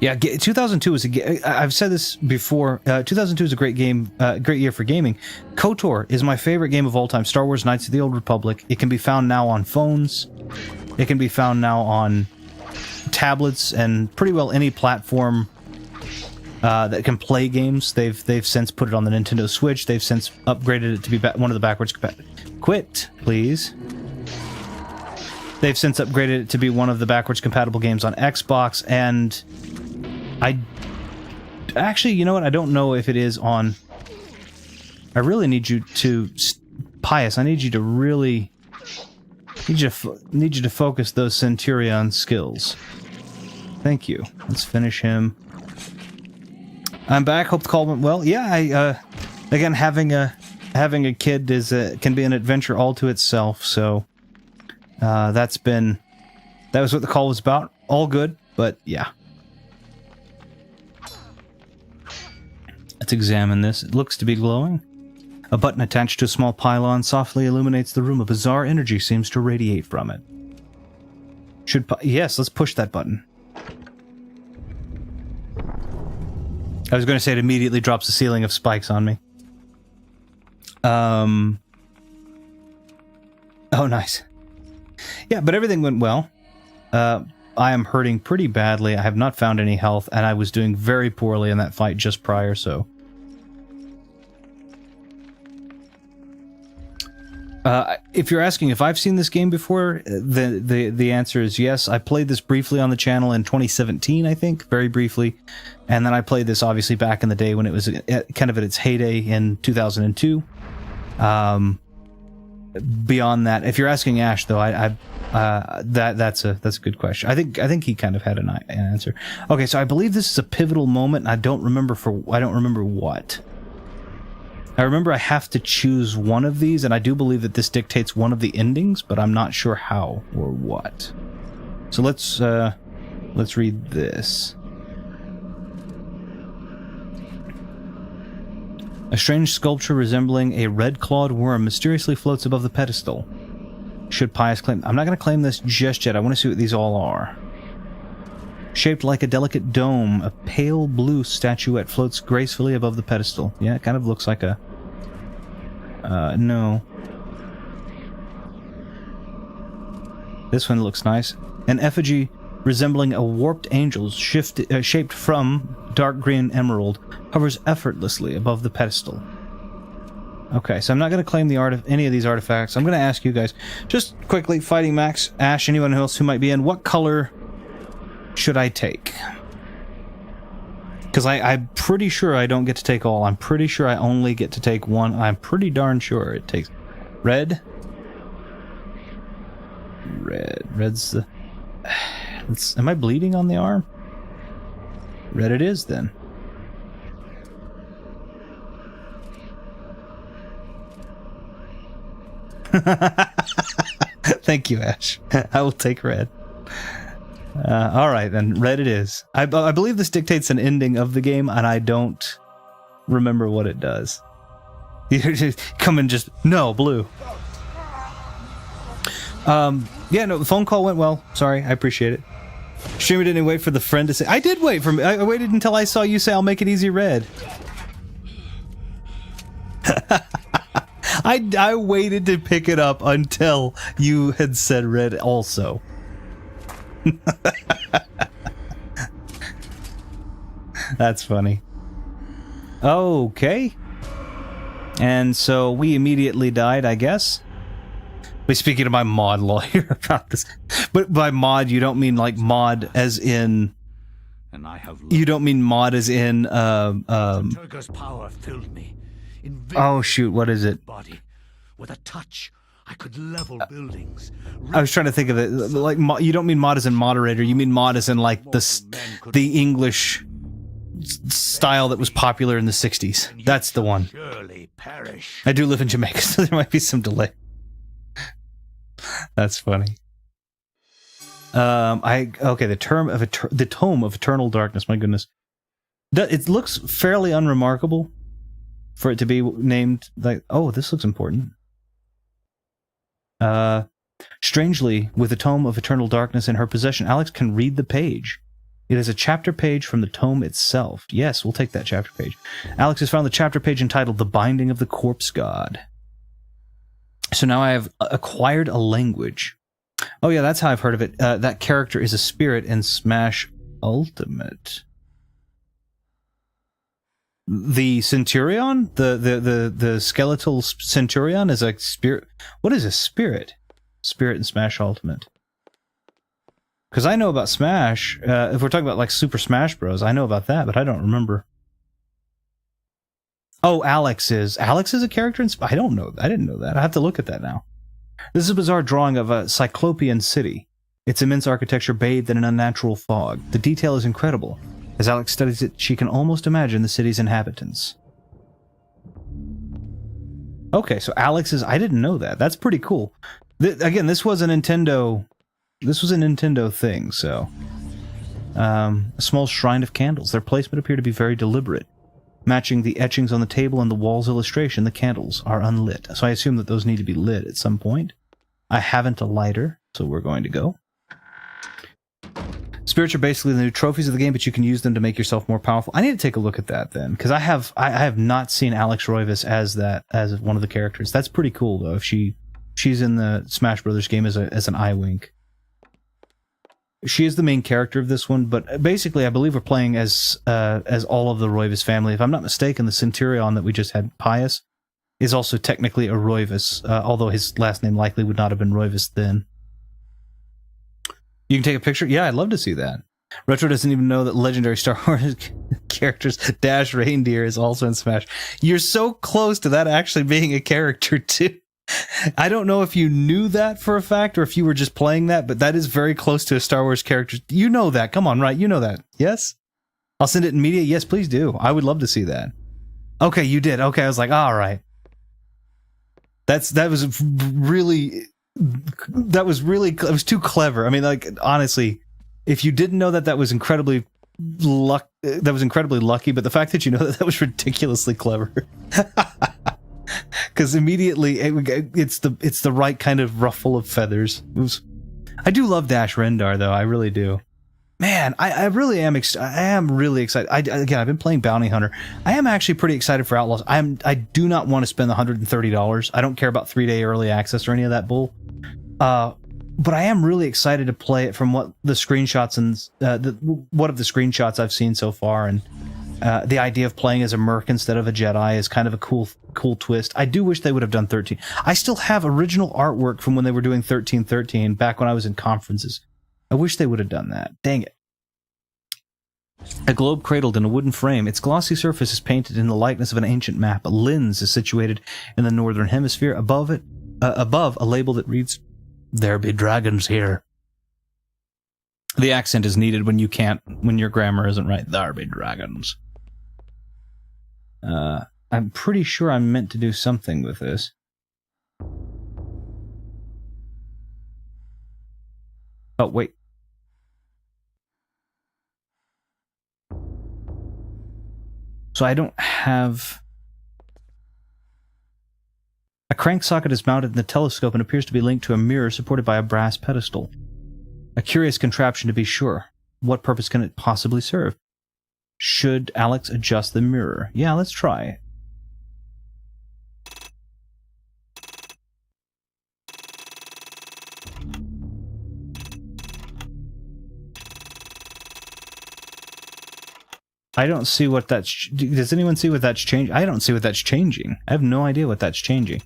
Yeah, 2002 was I've said this before, 2002 is a great game, great year for gaming. KOTOR is my favorite game of all time, Star Wars Knights of the Old Republic. It can be found now on phones. It can be found now on tablets and pretty well any platform that can play games. They've since put it on the Nintendo Switch. They've since upgraded it to be one of the backwards Quit, please. They've since upgraded it to be one of the backwards compatible games on Xbox, and actually, you know what? I don't know if it is on. I really need you to, Pious. I need you to really need you to focus those Centurion skills. Thank you. Let's finish him. I'm back. Hope the call went well. Yeah, again, having a kid can be an adventure all to itself. So that was what the call was about. All good, but yeah, it's examine this. It looks to be glowing. A button attached to a small pylon softly illuminates the room. A bizarre energy seems to radiate from it. Yes, let's push that button. I was going to say it immediately drops a ceiling of spikes on me. Oh, nice. Yeah, but everything went well. I am hurting pretty badly. I have not found any health, and I was doing very poorly in that fight just prior, so... if you're asking if I've seen this game before, the answer is yes. I played this briefly on the channel in 2017, I think, very briefly. And then I played this, obviously, back in the day when it was kind of at its heyday in 2002. Beyond that, if you're asking Ash, though, that's a good question. I think he kind of had an answer. Okay, so I believe this is a pivotal moment. And I don't remember what. I remember I have to choose one of these, and I do believe that this dictates one of the endings, but I'm not sure how or what. So let's read this. A strange sculpture resembling a red-clawed worm mysteriously floats above the pedestal. Should pious claim... I'm not going to claim this just yet. I want to see what these all are. Shaped like a delicate dome, a pale blue statuette floats gracefully above the pedestal. Yeah, it kind of looks like a... no. This one looks nice. An effigy resembling a warped angel shaped from dark green emerald hovers effortlessly above the pedestal. Okay, so I'm not going to claim any of these artifacts. I'm going to ask you guys, just quickly, Fighting Max, Ash, anyone else who might be in, what color should I take? Because I'm pretty sure I don't get to take all. I'm pretty sure I only get to take one. I'm pretty darn sure it takes... Red? Red. Red's the... Am I bleeding on the arm? Red it is, then. Thank you, Ash. I will take red. Alright, then. Red it is. I believe this dictates an ending of the game, and I don't remember what it does. You just come and just... No, blue. Yeah, no, the phone call went well. Sorry, I appreciate it. Streamer didn't wait for the friend to say... I did wait for me. I waited until I saw you say, I'll make it easy red. I waited to pick it up until you had said red also. That's funny. Okay. And so we immediately died, I guess. But speaking to my mod lawyer about this, but by mod you don't mean like mod as in. And I have. You don't mean mod as in. Turgor's power filled me. Oh shoot! What is it? Body, with a touch, I could level buildings. I was trying to think of it like you don't mean mod as in moderator. You mean mod as in like the English style that was popular in the 60s. That's the one. Surely perish. I do live in Jamaica, so there might be some delay. That's funny. Okay, the Tome of Eternal Darkness. My goodness, it looks fairly unremarkable for it to be named like. Oh, this looks important. Strangely, with the Tome of Eternal Darkness in her possession, Alex can read the page. It is a chapter page from the tome itself. Yes, we'll take that chapter page. Alex has found the chapter page entitled "The Binding of the Corpse God." So now I have acquired a language. Oh yeah, that's how I've heard of it. That character is a spirit in Smash Ultimate. The Centurion? The skeletal Centurion is a spirit. What is a spirit? Spirit in Smash Ultimate. Because I know about Smash. If we're talking about like Super Smash Bros., I know about that, but I don't remember. Oh, Alex is a character in... I don't know. I didn't know that. I have to look at that now. This is a bizarre drawing of a Cyclopean city. Its immense architecture bathed in an unnatural fog. The detail is incredible. As Alex studies it, she can almost imagine the city's inhabitants. Okay, so Alex is... I didn't know that. That's pretty cool. Again, this was a Nintendo... This was a Nintendo thing, so... a small shrine of candles. Their placement appeared to be very deliberate. matching the etchings on the table and the wall's illustration. The candles are unlit, so I assume that those need to be lit at some point. I haven't a lighter, so we're going to go. Spirits are basically the new trophies of the game, but you can use them to make yourself more powerful. I need to take a look at that then, because I have not seen Alex Roivas as one of the characters. That's pretty cool though. If she's in the Smash Brothers game as an eye wink. She is the main character of this one, but basically I believe we're playing as all of the Roivas family. If I'm not mistaken, the Centurion that we just had, Pius, is also technically a Roivas, although his last name likely would not have been Roivas then. You can take a picture? Yeah, I'd love to see that. Retro doesn't even know that legendary Star Wars characters Dash Reindeer is also in Smash. You're so close to that actually being a character, too. I don't know if you knew that for a fact or if you were just playing that, but that is very close to a Star Wars character. You know that. Come on, right? You know that. Yes? I'll send it in media. Yes, please do. I would love to see that. Okay, you did. Okay, I was like, all right. That was really... it was too clever. I mean, like, honestly, if you didn't know that, that was incredibly lucky, but the fact that you know that was ridiculously clever. Because immediately it's the right kind of ruffle of feathers. I do love Dash Rendar though, I really do. Man, I really am. I am really excited. Again, I've been playing Bounty Hunter. I am actually pretty excited for Outlaws. I do not want to spend the $130. I don't care about 3-day early access or any of that bull. But I am really excited to play it from what the screenshots and what of the screenshots I've seen so far, and the idea of playing as a merc instead of a Jedi is kind of a cool twist. I do wish they would have done 13. I still have original artwork from when they were doing 1313 back when I was in conferences. I wish they would have done that. Dang it. A globe cradled in a wooden frame. Its glossy surface is painted in the likeness of an ancient map. A lens is situated in the northern hemisphere. Above a label that reads, "There be dragons here." The accent is needed when your grammar isn't right. There be dragons. I'm pretty sure I'm meant to do something with this. Oh, wait. So I don't have... A crank socket is mounted in the telescope and appears to be linked to a mirror supported by a brass pedestal. A curious contraption, to be sure. What purpose can it possibly serve? Should Alex adjust the mirror? Yeah, let's try. I don't see what that's... Does anyone see what that's changing? I don't see what that's changing. I have no idea what that's changing.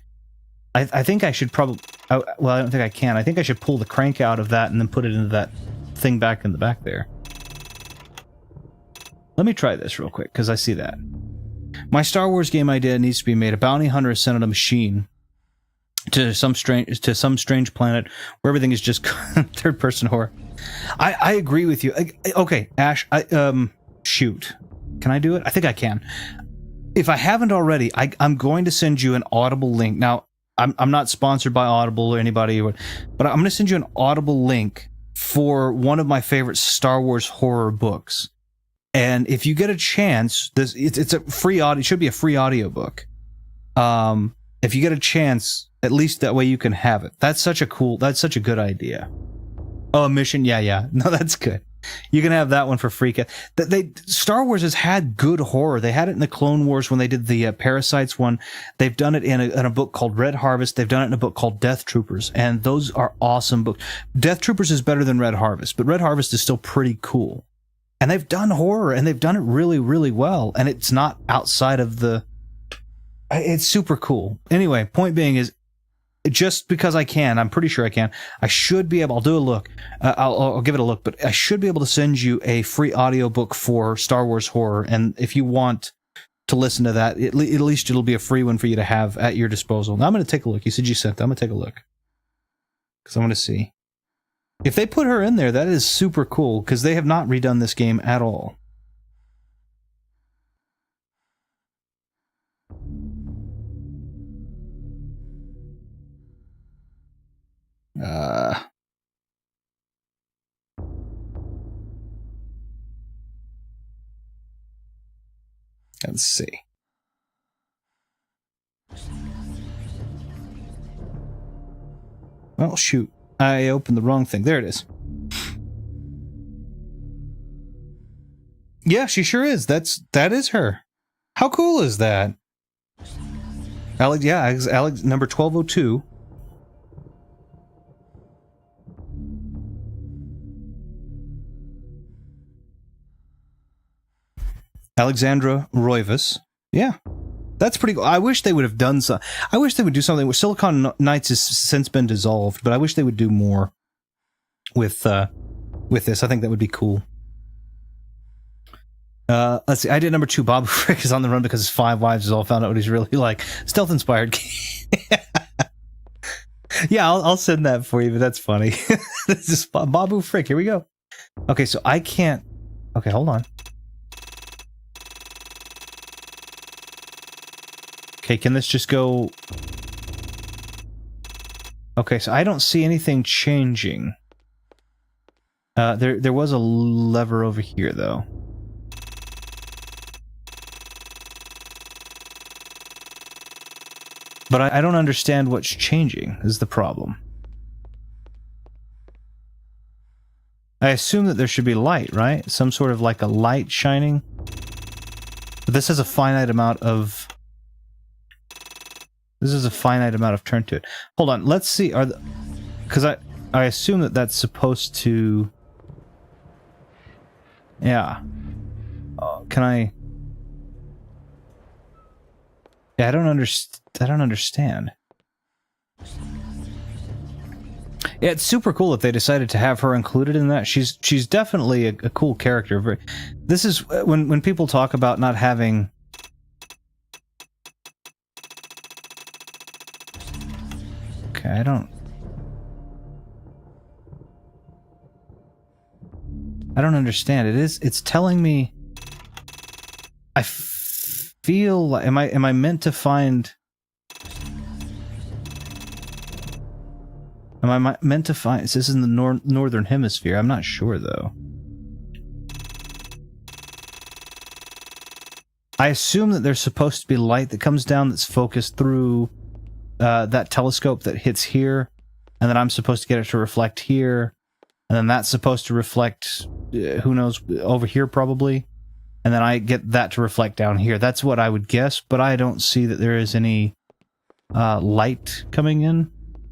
I think I should probably... Oh, well, I don't think I can. I think I should pull the crank out of that and then put it into that thing back in the back there. Let me try this real quick, because I see that. My Star Wars game idea needs to be made. A bounty hunter is sent on a machine to some strange planet where everything is just third-person horror. I agree with you. Okay, Ash, shoot. Can I do it? I think I can. If I haven't already, I'm going to send you an Audible link. Now, I'm not sponsored by Audible or anybody, but I'm going to send you an Audible link for one of my favorite Star Wars horror books. And if you get a chance, it's a free audio. It should be a free audiobook. If you get a chance, at least that way you can have it. That's such a good idea. Oh, a mission? Yeah. No, that's good. You can have that one for free. Star Wars has had good horror. They had it in the Clone Wars when they did the Parasites one. They've done it in a book called Red Harvest. They've done it in a book called Death Troopers, and those are awesome books. Death Troopers is better than Red Harvest, but Red Harvest is still pretty cool. And they've done horror, and they've done it really, really well, and it's not outside of the... It's super cool. Anyway, point being is, just because I can, I'm pretty sure I can, I should be able... I'll do a look. I'll give it a look, but I should be able to send you a free audiobook for Star Wars horror, and if you want to listen to that, at least it'll be a free one for you to have at your disposal. Now I'm going to take a look. You said you sent that. I'm going to take a look. Because I want to see. If they put her in there, that is super cool, because they have not redone this game at all. Let's see. Well, shoot. I opened the wrong thing. There it is. Yeah, she sure is. That is her. How cool is that? Alex, yeah, Alex, number 1202. Alexandra Roivas. Yeah. That's pretty cool. I wish they would have done some. I wish they would do something with Silicon Knights has since been dissolved, but I wish they would do more with this. I think that would be cool. Let's see. I did number 2. Bob Frick is on the run because his 5 wives has all found out what he's really like. Stealth inspired. Yeah, I'll send that for you, but that's funny. This is Babu Frick. Here we go. Okay, so I can't. Okay, hold on. Okay, can this just go... Okay, so I don't see anything changing. There was a lever over here, though. But I don't understand what's changing, is the problem. I assume that there should be light, right? Some sort of like a light shining. But this has a finite amount of... This is a finite amount of turn to it. Hold on, let's see. Because I assume that that's supposed to... Yeah. Can I... Yeah, I don't understand. Yeah, it's super cool that they decided to have her included in that. She's definitely a cool character. This is when people talk about not having... Okay, I don't understand. It's telling me... I feel like... Am I meant to find... Am I meant to find... This is in the northern hemisphere. I'm not sure, though. I assume that there's supposed to be light that comes down that's focused through that telescope that hits here, and then I'm supposed to get it to reflect here, and then that's supposed to reflect, who knows, over here probably, and then I get that to reflect down here. That's what I would guess, but I don't see that there is any light coming in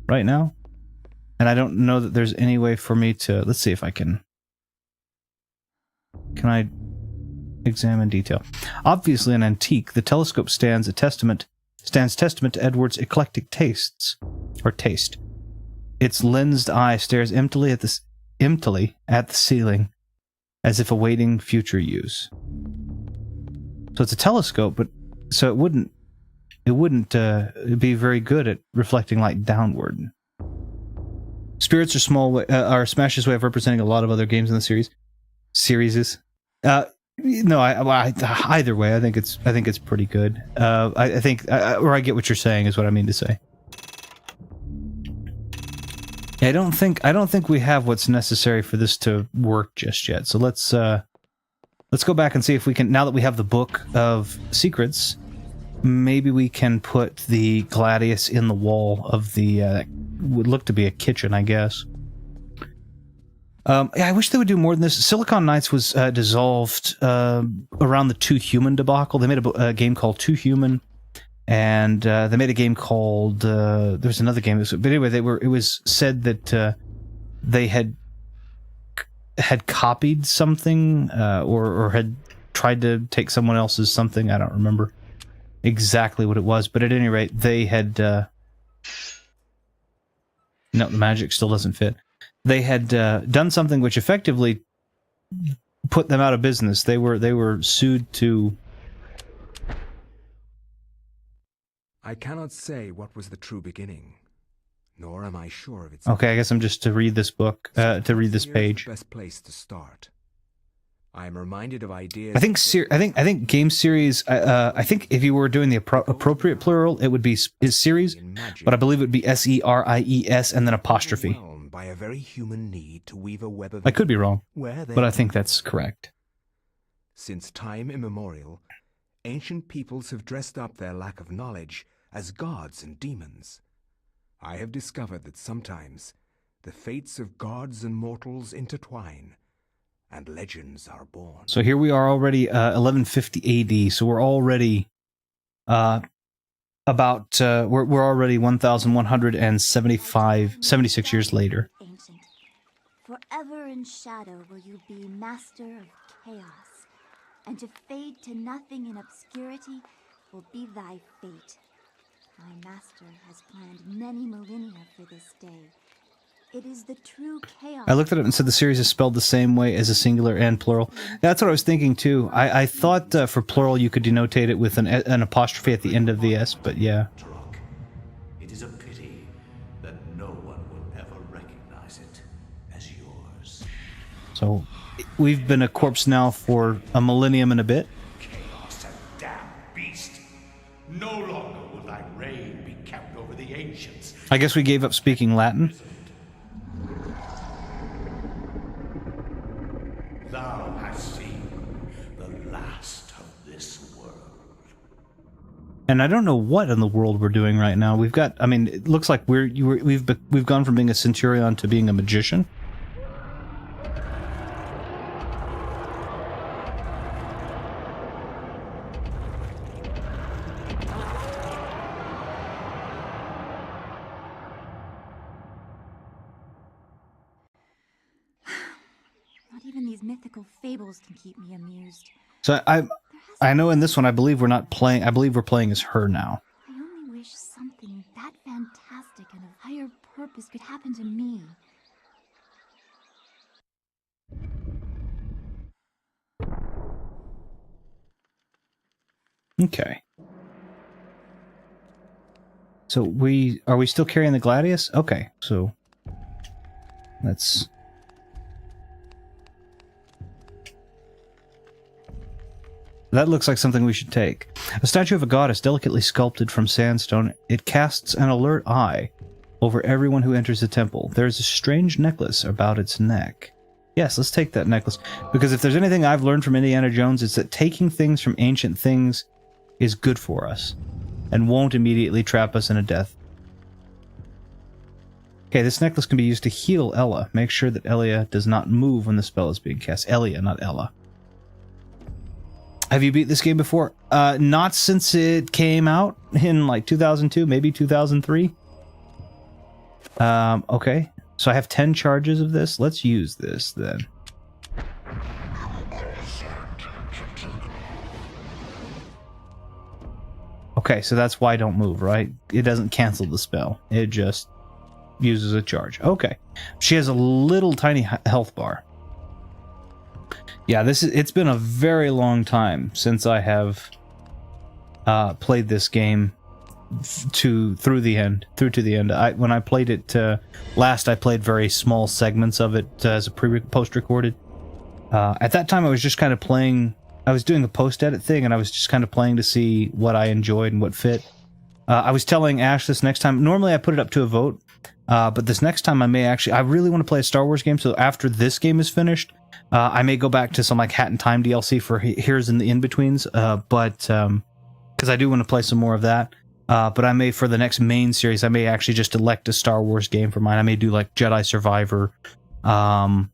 right now. And I don't know that there's any way for me to... Let's see if I can... Can I examine detail? Obviously an antique, the telescope stands testament to Edward's eclectic tastes. Or taste. Its lensed eye stares emptily at the ceiling, as if awaiting future use. So it's a telescope, but... So it wouldn't be very good at reflecting light downward. Spirits are Smash's way of representing a lot of other games in the series. No, either way, I think it's pretty good. I think, or I get what you're saying is what I mean to say. I don't think we have what's necessary for this to work just yet. So let's go back and see if we can. Now that we have the Book of Secrets, maybe we can put the Gladius in the wall of the. Would look to be a kitchen, I guess. Yeah, I wish they would do more than this. Silicon Knights was dissolved around the Too Human debacle. They made a game called Too Human, and they made a game called there was another game. But anyway, it was said that they had copied something or had tried to take someone else's something. I don't remember exactly what it was, but at any rate, they had. No, the magic still doesn't fit. They had done something which effectively put them out of business. They were sued to... I cannot say what was the true beginning, nor am I sure of its... Okay, I guess I'm just to read this book, to read this page. The best place to start. I am reminded of ideas... I think game series... I think if you were doing the appropriate plural, it would be series, but I believe it would be S-E-R-I-E-S and then apostrophe. By a very human need to weave a web of... I could be wrong, but I think that's correct. Since time immemorial, Ancient peoples have dressed up their lack of knowledge as gods and demons. I have discovered that sometimes the fates of gods and mortals intertwine, and legends are born. So here we are already 1150 AD. So we're already we're already 1,176 years later. Ancient, forever in shadow will you be master of chaos, and to fade to nothing in obscurity will be thy fate. My master has planned many millennia for this day. It is the true chaos. I looked at it and said the series is spelled the same way as a singular and plural. That's what I was thinking too. I thought for plural you could denotate it with an apostrophe at the end of the S, but yeah. It is a pity that no one will ever recognize it as yours. So we've been a corpse now for a millennium and a bit. Chaos and damn beast! No longer will thy reign be kept over the ancients. I guess we gave up speaking Latin. Thou hast seen the last of this world. And I don't know what in the world we're doing right now. We've got, I mean, it looks like we've gone from being a centurion to being a magician. Not even these mythical fables can keep me amused. So I know in this one I believe we're not playing. I believe we're playing as her now. I only wish something that fantastic and of higher purpose could happen to me. Okay. So are we still carrying the Gladius? Okay, so let's. That looks like something we should take. A statue of a goddess delicately sculpted from sandstone. It casts an alert eye over everyone who enters the temple. There is a strange necklace about its neck. Yes, let's take that necklace. Because if there's anything I've learned from Indiana Jones, it's that taking things from ancient things is good for us. And won't immediately trap us in a death. Okay, this necklace can be used to heal Ella. Make sure that Elia does not move when the spell is being cast. Elia, not Ella. Have you beat this game before? Not since it came out in like 2002, maybe 2003. Okay. So I have 10 charges of this. Let's use this then. Okay, so that's why I don't move, right? It doesn't cancel the spell. It just uses a charge. Okay. She has a little tiny health bar. Yeah, it's been a very long time since I have played this game through to the end. When I played it last, I played very small segments of it as a post-recorded. At that time, I was just kind of playing. I was doing a post-edit thing, and I was just kind of playing to see what I enjoyed and what fit. I was telling Ash this next time. Normally, I put it up to a vote, but this next time, I really want to play a Star Wars game. So after this game is finished, I may go back to some like Hat in Time DLC for Here's in the In-Betweens, but because I do want to play some more of that. But I may, for the next main series, I may actually just elect a Star Wars game for mine. I may do like Jedi Survivor. I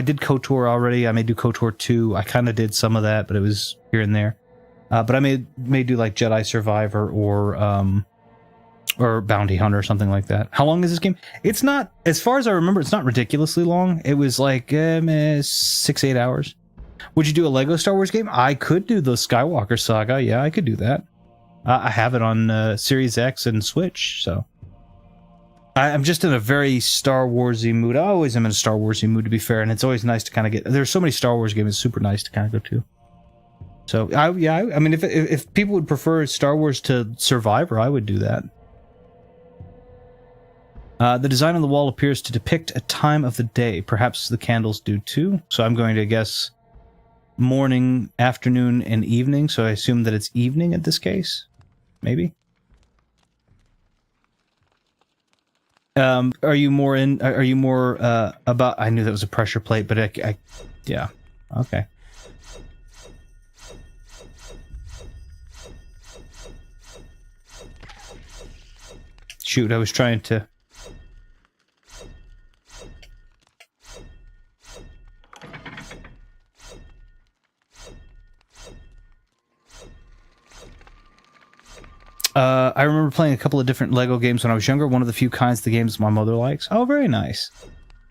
did KOTOR already. I may do KOTOR 2. I kind of did some of that, but it was here and there. But I may do like Jedi Survivor or Bounty Hunter or something like that. How long is this game? It's not, as far as I remember, it's not ridiculously long. It was like 6-8 hours. Would you do a Lego Star Wars game? I could do the Skywalker Saga. Yeah, I could do that. I have it on Series X and Switch, so. I'm just in a very Star Warsy mood. I always am in a Star Warsy mood, to be fair, and it's always nice to kind of get. There's so many Star Wars games, it's super nice to kind of go to. So, I mean, if people would prefer Star Wars to Survivor, I would do that. The design on the wall appears to depict a time of the day. Perhaps the candles do too. So I'm going to guess morning, afternoon, and evening. So I assume that it's evening in this case. Maybe. Are you more about? I knew that was a pressure plate, but yeah, okay. Shoot, I was trying to... I remember playing a couple of different Lego games when I was younger. One of the few kinds of games my mother likes. Oh, very nice.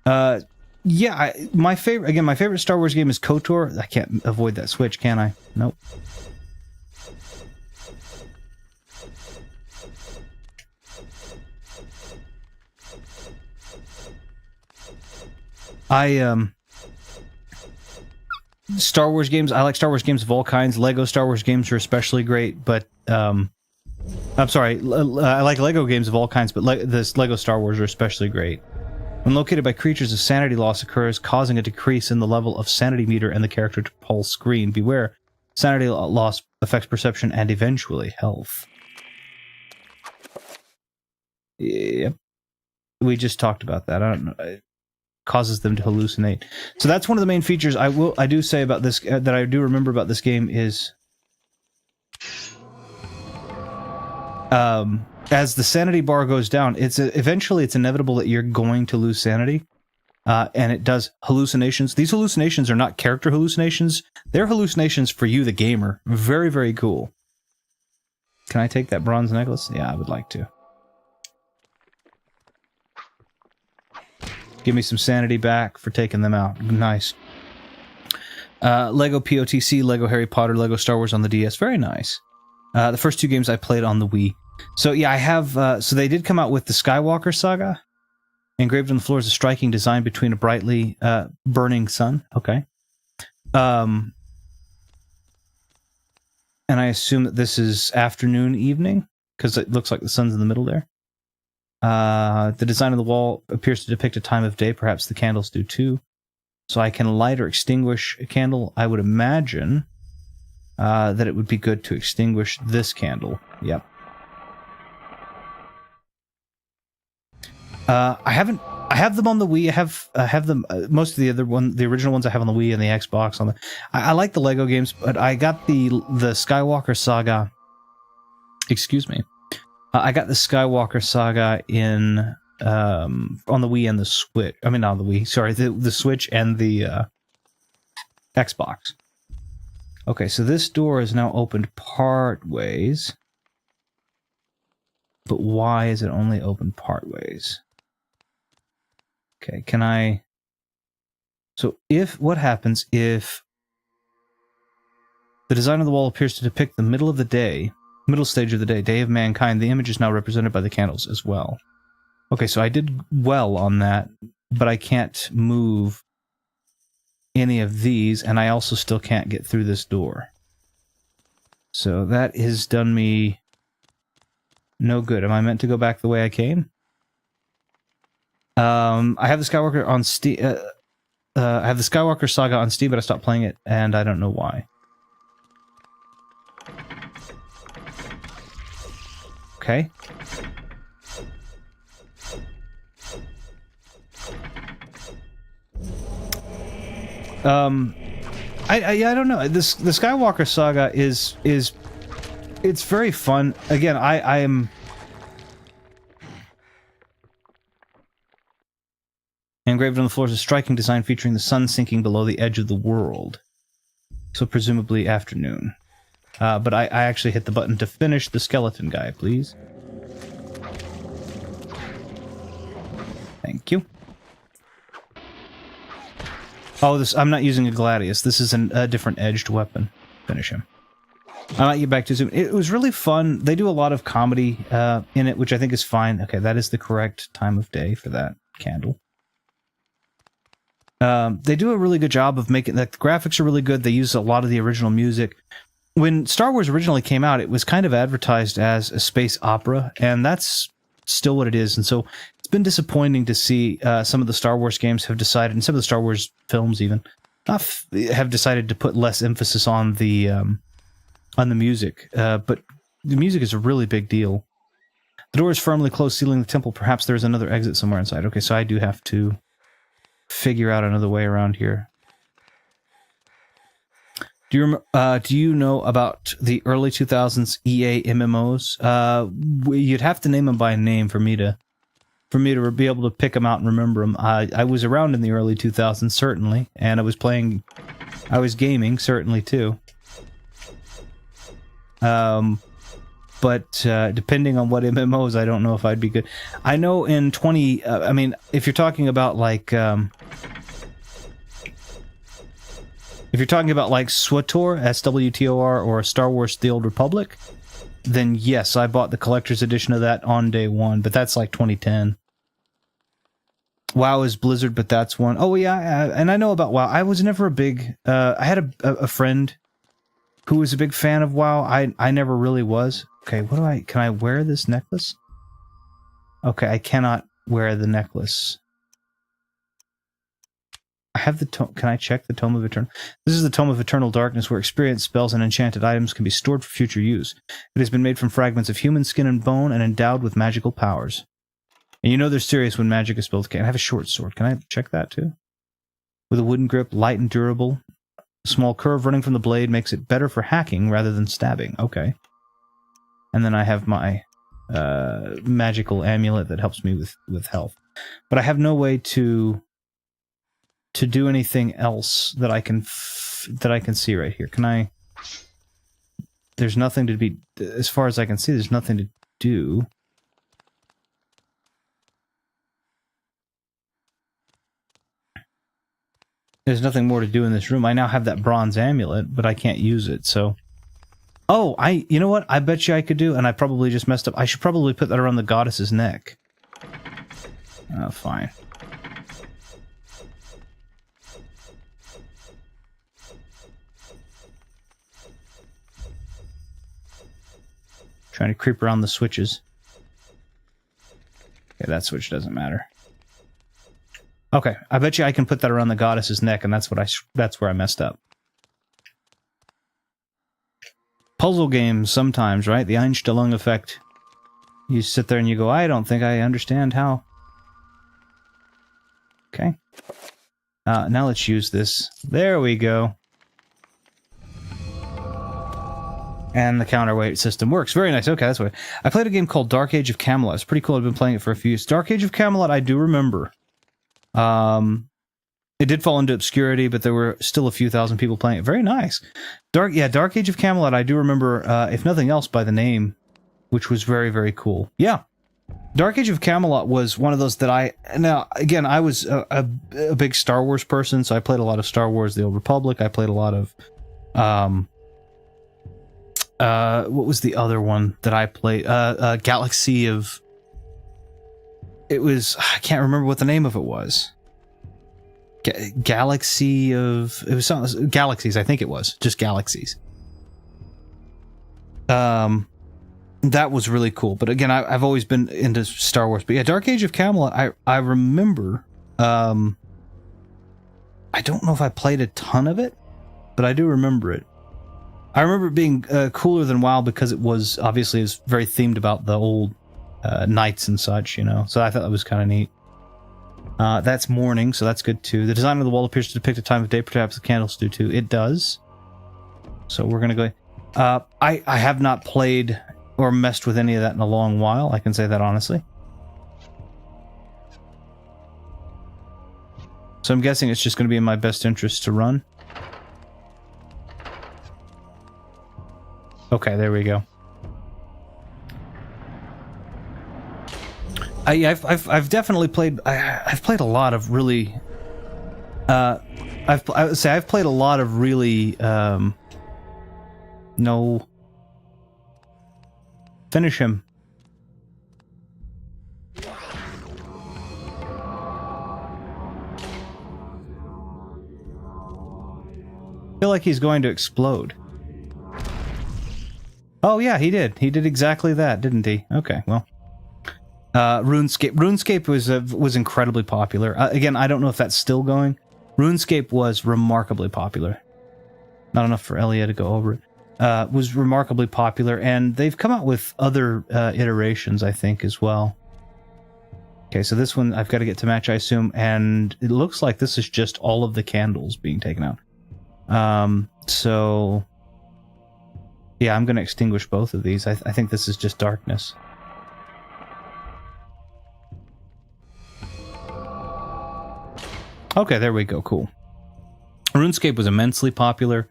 Yeah, my favorite Star Wars game is KOTOR. I can't avoid that switch, can I? Nope. Star Wars games, I like Star Wars games of all kinds. Lego Star Wars games are especially great, but, I'm sorry, I like Lego games of all kinds, but this Lego Star Wars are especially great. When located by creatures, a sanity loss occurs, causing a decrease in the level of sanity meter and the character to pulse screen. Beware, sanity loss affects perception and eventually health. Yep. We just talked about that. I don't know. It causes them to hallucinate. So that's one of the main features I do say about this, that I do remember about this game is... as the sanity bar goes down, eventually it's inevitable that you're going to lose sanity, and it does hallucinations. These hallucinations are not character hallucinations; they're hallucinations for you, the gamer. Very, very cool. Can I take that bronze necklace? Yeah, I would like to. Give me some sanity back for taking them out. Nice. Lego POTC, Lego Harry Potter, Lego Star Wars on the DS. Very nice. The first two games I played on the Wii. So yeah, I have, so they did come out with the Skywalker Saga. Engraved on the floor is a striking design between a brightly burning sun. Okay. And I assume that this is afternoon, evening, because it looks like the sun's in the middle there. The design of the wall appears to depict a time of day. Perhaps the candles do too. So I can light or extinguish a candle. I would imagine that it would be good to extinguish this candle. Yep. I have them on the Wii. I have them, most of the original ones I have on the Wii and the Xbox. I like the Lego games, but I got the Skywalker Saga. Excuse me. I got the Skywalker Saga in on the Wii and the Switch. I mean, not the Wii. Sorry, the Switch and the Xbox. Okay, so this door is now opened part ways. But why is it only open part ways? Okay, can I... So what happens if the design of the wall appears to depict the middle stage of the day, day of mankind, the image is now represented by the candles as well. Okay, so I did well on that, but I can't move any of these, and I also still can't get through this door. So that has done me no good. Am I meant to go back the way I came? I have the Skywalker on Steam. I have the Skywalker Saga on Steam, but I stopped playing it, and I don't know why. Okay. I don't know. The Skywalker Saga is it's very fun. Again, I am... Engraved on the floor is a striking design featuring the sun sinking below the edge of the world. So presumably afternoon. But I actually hit the button to finish the skeleton guy, please. Thank you. Oh, I'm not using a Gladius. This is a different edged weapon. Finish him. I might get back to Zoom. It was really fun. They do a lot of comedy in it, which I think is fine. Okay, that is the correct time of day for that candle. They do a really good job of making... The graphics are really good. They use a lot of the original music. When Star Wars originally came out, it was kind of advertised as a space opera, and that's still what it is. And so it's been disappointing to see some of the Star Wars games have decided, and some of the Star Wars films even, have decided to put less emphasis on the music. But the music is a really big deal. The door is firmly closed, sealing the temple. Perhaps there's another exit somewhere inside. Okay, so I do have to figure out another way around here. Do you know about the early 2000s EA MMOs? You'd have to name them by name for me to be able to pick them out and remember them. I was around in the early 2000s, certainly, and I was gaming, certainly, too. But depending on what MMOs, I don't know if I'd be good. I know in if you're talking about like SWTOR, SWTOR, or Star Wars The Old Republic, then yes, I bought the collector's edition of that on day one, but that's like 2010. WoW is Blizzard, but that's one. Oh yeah, and I know about WoW. I was never a big... I had a friend who was a big fan of WoW. I never really was. Okay, can I wear this necklace? Okay, I cannot wear the necklace. I have the tome. Can I check the Tome of Eternal? This is the Tome of Eternal Darkness, where experienced spells and enchanted items can be stored for future use. It has been made from fragments of human skin and bone and endowed with magical powers. And you know they're serious when magic is spelled. Okay, I have a short sword. Can I check that too? With a wooden grip, light and durable. A small curve running from the blade makes it better for hacking rather than stabbing. Okay. And then I have my magical amulet that helps me with health. But I have no way to do anything else that I can see right here. Can I? There's nothing to be, as far as I can see, there's nothing to do. There's nothing more to do in this room. I now have that bronze amulet, but I can't use it, so... Oh, you know what? I bet you I could do, and I probably just messed up. I should probably put that around the goddess's neck. Oh, fine. Trying to creep around the switches. Okay, that switch doesn't matter. Okay, I bet you I can put that around the goddess's neck, and that's where I messed up. Puzzle games sometimes, right? The Einstellung effect. You sit there and you go, I don't think I understand how. Okay. Now let's use this. There we go. And the counterweight system works. Very nice. Okay, that's what I played a game called Dark Age of Camelot. It's pretty cool. I've been playing it for a few years. Dark Age of Camelot, I do remember. It did fall into obscurity, but there were still a few thousand people playing it. Very nice. Dark Age of Camelot, I do remember, if nothing else, by the name, which was very, very cool. Yeah. Dark Age of Camelot was one of those that now, again, I was a big Star Wars person, so I played a lot of Star Wars The Old Republic. I played a lot of, what was the other one that I played? Galaxy of... It was... I can't remember what the name of it was. Galaxy of... It was something... Galaxies, I think it was. Just Galaxies. That was really cool. But again, I've always been into Star Wars. But yeah, Dark Age of Camelot, I remember... I don't know if I played a ton of it, but I do remember it. I remember it being cooler than WoW because it was, obviously, it's very themed about the old knights and such, you know. So I thought that was kind of neat. That's morning, so that's good too. The design of the wall appears to depict a time of day, perhaps the candles do too. It does. So we're going to go... I have not played or messed with any of that in a long while, I can say that honestly. So I'm guessing it's just going to be in my best interest to run. Okay, there we go. I've definitely played. I've played a lot of really. I would say I've played a lot of really. No. Finish him. I feel like he's going to explode. Oh yeah, he did. He did exactly that, didn't he? Okay, well. RuneScape. RuneScape was incredibly popular. Again, I don't know if that's still going. RuneScape was remarkably popular. Not enough for Elia to go over it. Was remarkably popular, and they've come out with other iterations, I think, as well. Okay, so this one I've got to get to match, I assume, and it looks like this is just all of the candles being taken out. So yeah, I'm going to extinguish both of these. I think this is just darkness. Okay, there we go. Cool. RuneScape was immensely popular.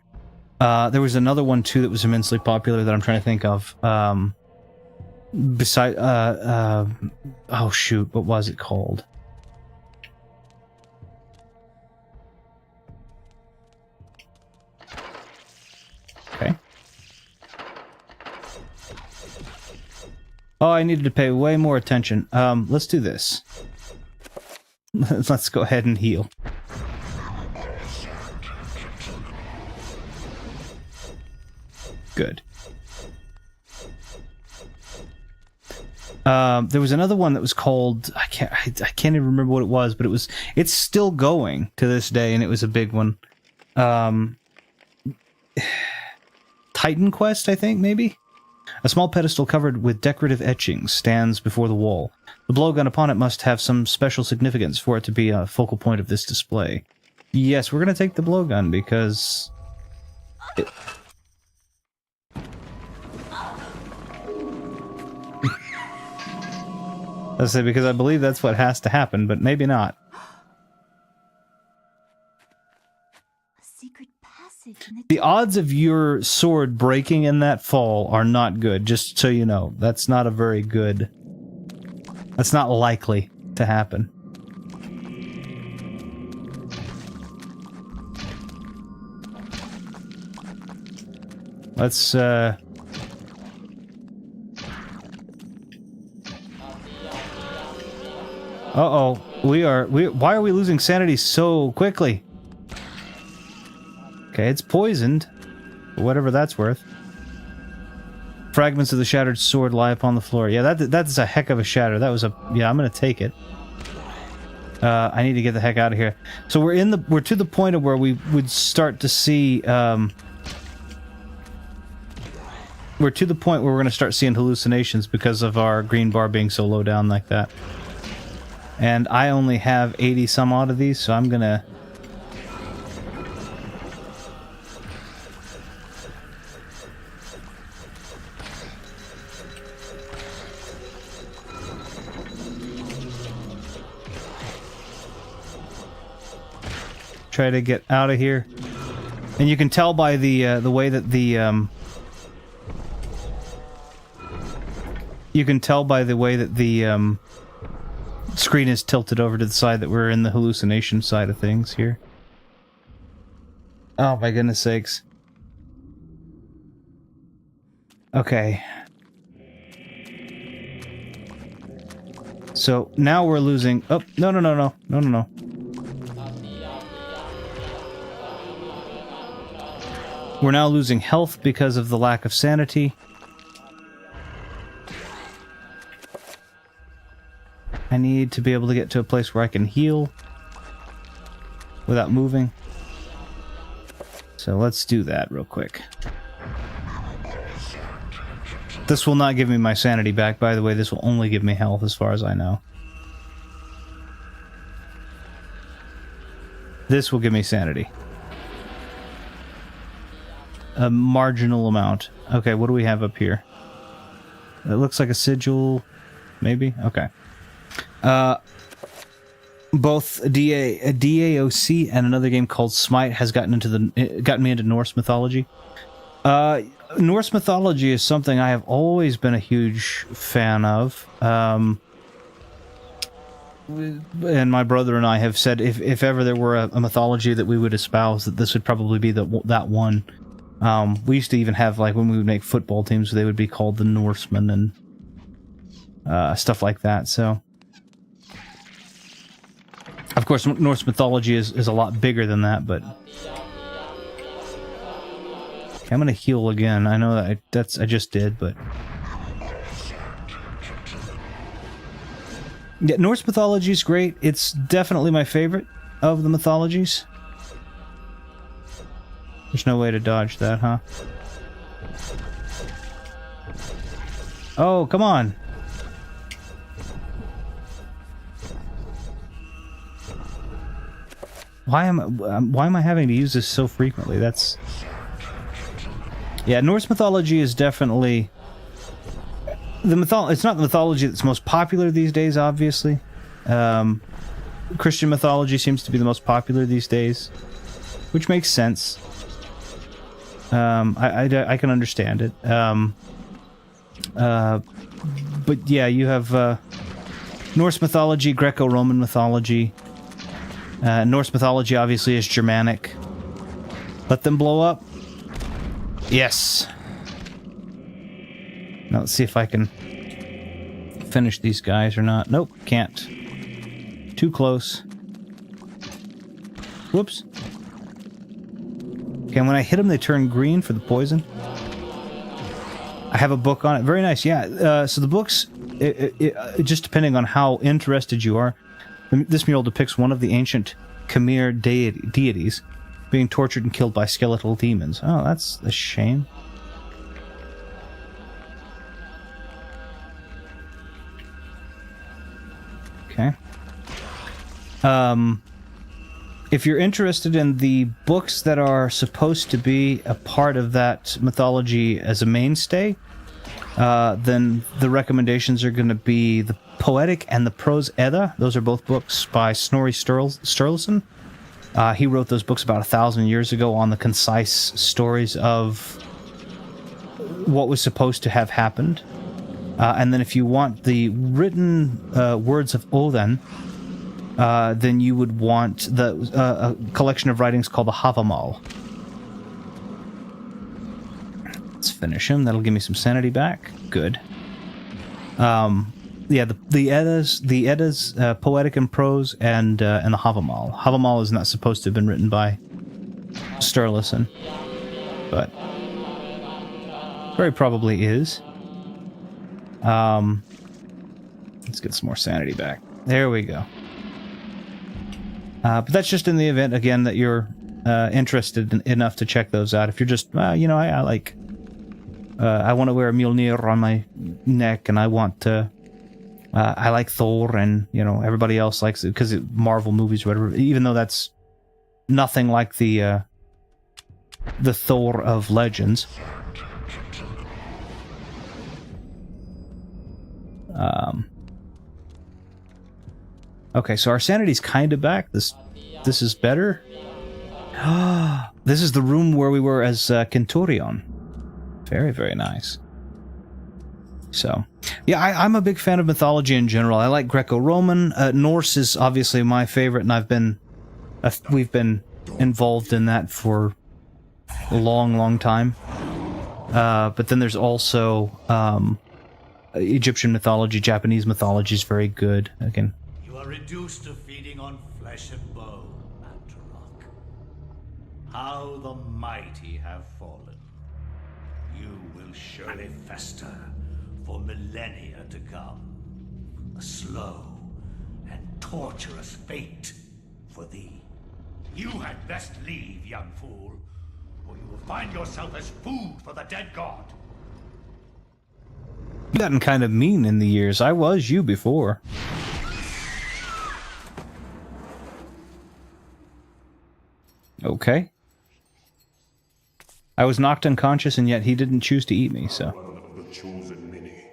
There was another one too that was immensely popular that I'm trying to think of. Oh shoot, what was it called? Okay. Oh, I needed to pay way more attention. Let's do this. Let's go ahead and heal. Good. There was another one that was called, I can't even remember what it was, but it's still going to this day, and it was a big one. Titan Quest, I think, maybe? A small pedestal covered with decorative etchings stands before the wall. The blowgun upon it must have some special significance for it to be a focal point of this display. Yes, we're going to take the blowgun because... I say because I believe that's what has to happen, but maybe not. A secret passage in The odds of your sword breaking in that fall are not good, just so you know. That's not a very good... That's not likely to happen. Let's, Uh-oh. Why are we losing sanity so quickly? Okay, it's poisoned. Whatever that's worth. Fragments of the shattered sword lie upon the floor. Yeah, that's a heck of a shatter. That was a... Yeah, I'm gonna take it. I need to get the heck out of here. So we're to the point of where we would start to see... We're to the point where we're gonna start seeing hallucinations because of our green bar being so low down like that. And I only have 80 some odd of these, so I'm gonna... try to get out of here. And you can tell by the way that the you can tell by the way that the screen is tilted over to the side that we're in the hallucination side of things here. Oh my goodness sakes. Okay. So now we're losing... Oh, no. We're now losing health because of the lack of sanity. I need to be able to get to a place where I can heal without moving. So let's do that real quick. This will not give me my sanity back, by the way. This will only give me health as far as I know. This will give me sanity. A marginal amount. Okay, what do we have up here? It looks like a sigil, maybe? Okay. Both DAOC and another game called Smite has gotten me into Norse mythology. Norse mythology is something I have always been a huge fan of. And my brother and I have said if ever there were a mythology that we would espouse, that this would probably be that one. We used to even have, like, when we would make football teams, they would be called the Norsemen and stuff like that, so... Of course, Norse mythology is a lot bigger than that, but... Okay, I'm gonna heal again. I know that I just did, but... Yeah, Norse mythology is great. It's definitely my favorite of the mythologies. There's no way to dodge that, huh? Oh, come on! Why am I having to use this so frequently? That's... Yeah, Norse mythology is definitely... It's not the mythology that's most popular these days, obviously. Christian mythology seems to be the most popular these days, which makes sense. I can understand it. But yeah, you have Norse mythology, Greco-Roman mythology. Norse mythology obviously is Germanic. Let them blow up. Yes. Now let's see if I can finish these guys or not. Nope, can't. Too close. Whoops. Okay, when I hit them, they turn green for the poison. I have a book on it. Very nice, yeah. So the books, just depending on how interested you are, this mural depicts one of the ancient Khmer deities being tortured and killed by skeletal demons. Oh, that's a shame. Okay. If you're interested in the books that are supposed to be a part of that mythology as a mainstay, then the recommendations are going to be the Poetic and the Prose Edda. Those are both books by Snorri Sturluson. He wrote those books about 1,000 years ago on the concise stories of what was supposed to have happened. And then if you want the written words of Odin, then you would want a collection of writings called the Havamal. Let's finish him. That'll give me some sanity back. Good. Yeah, the Eddas, Poetic and Prose, and the Havamal. Havamal is not supposed to have been written by Sturluson, but very probably is. Let's get some more sanity back. There we go. But that's just in the event, again, that you're interested enough to check those out. If you're just, you know, I like... I want to wear a Mjolnir on my neck, and I want to... I like Thor, and, you know, everybody else likes it, because Marvel movies or whatever, even though that's nothing like the Thor of Legends. Okay, so our sanity's kind of back. This is better. This is the room where we were as Kenturion. Very, very nice. So, yeah, I'm a big fan of mythology in general. I like Greco-Roman. Norse is obviously my favorite, and we've been involved in that for a long, long time. But then there's also Egyptian mythology, Japanese mythology is very good. Again, You are reduced to feeding on flesh and bone, Mantarok. How the mighty have fallen. You will surely fester for millennia to come. A slow and torturous fate for thee. You had best leave, young fool, or you will find yourself as food for the dead god. you've gotten kind of mean in the years. I was you before. Okay. I was knocked unconscious, and yet he didn't choose to eat me, so... One of the chosen many,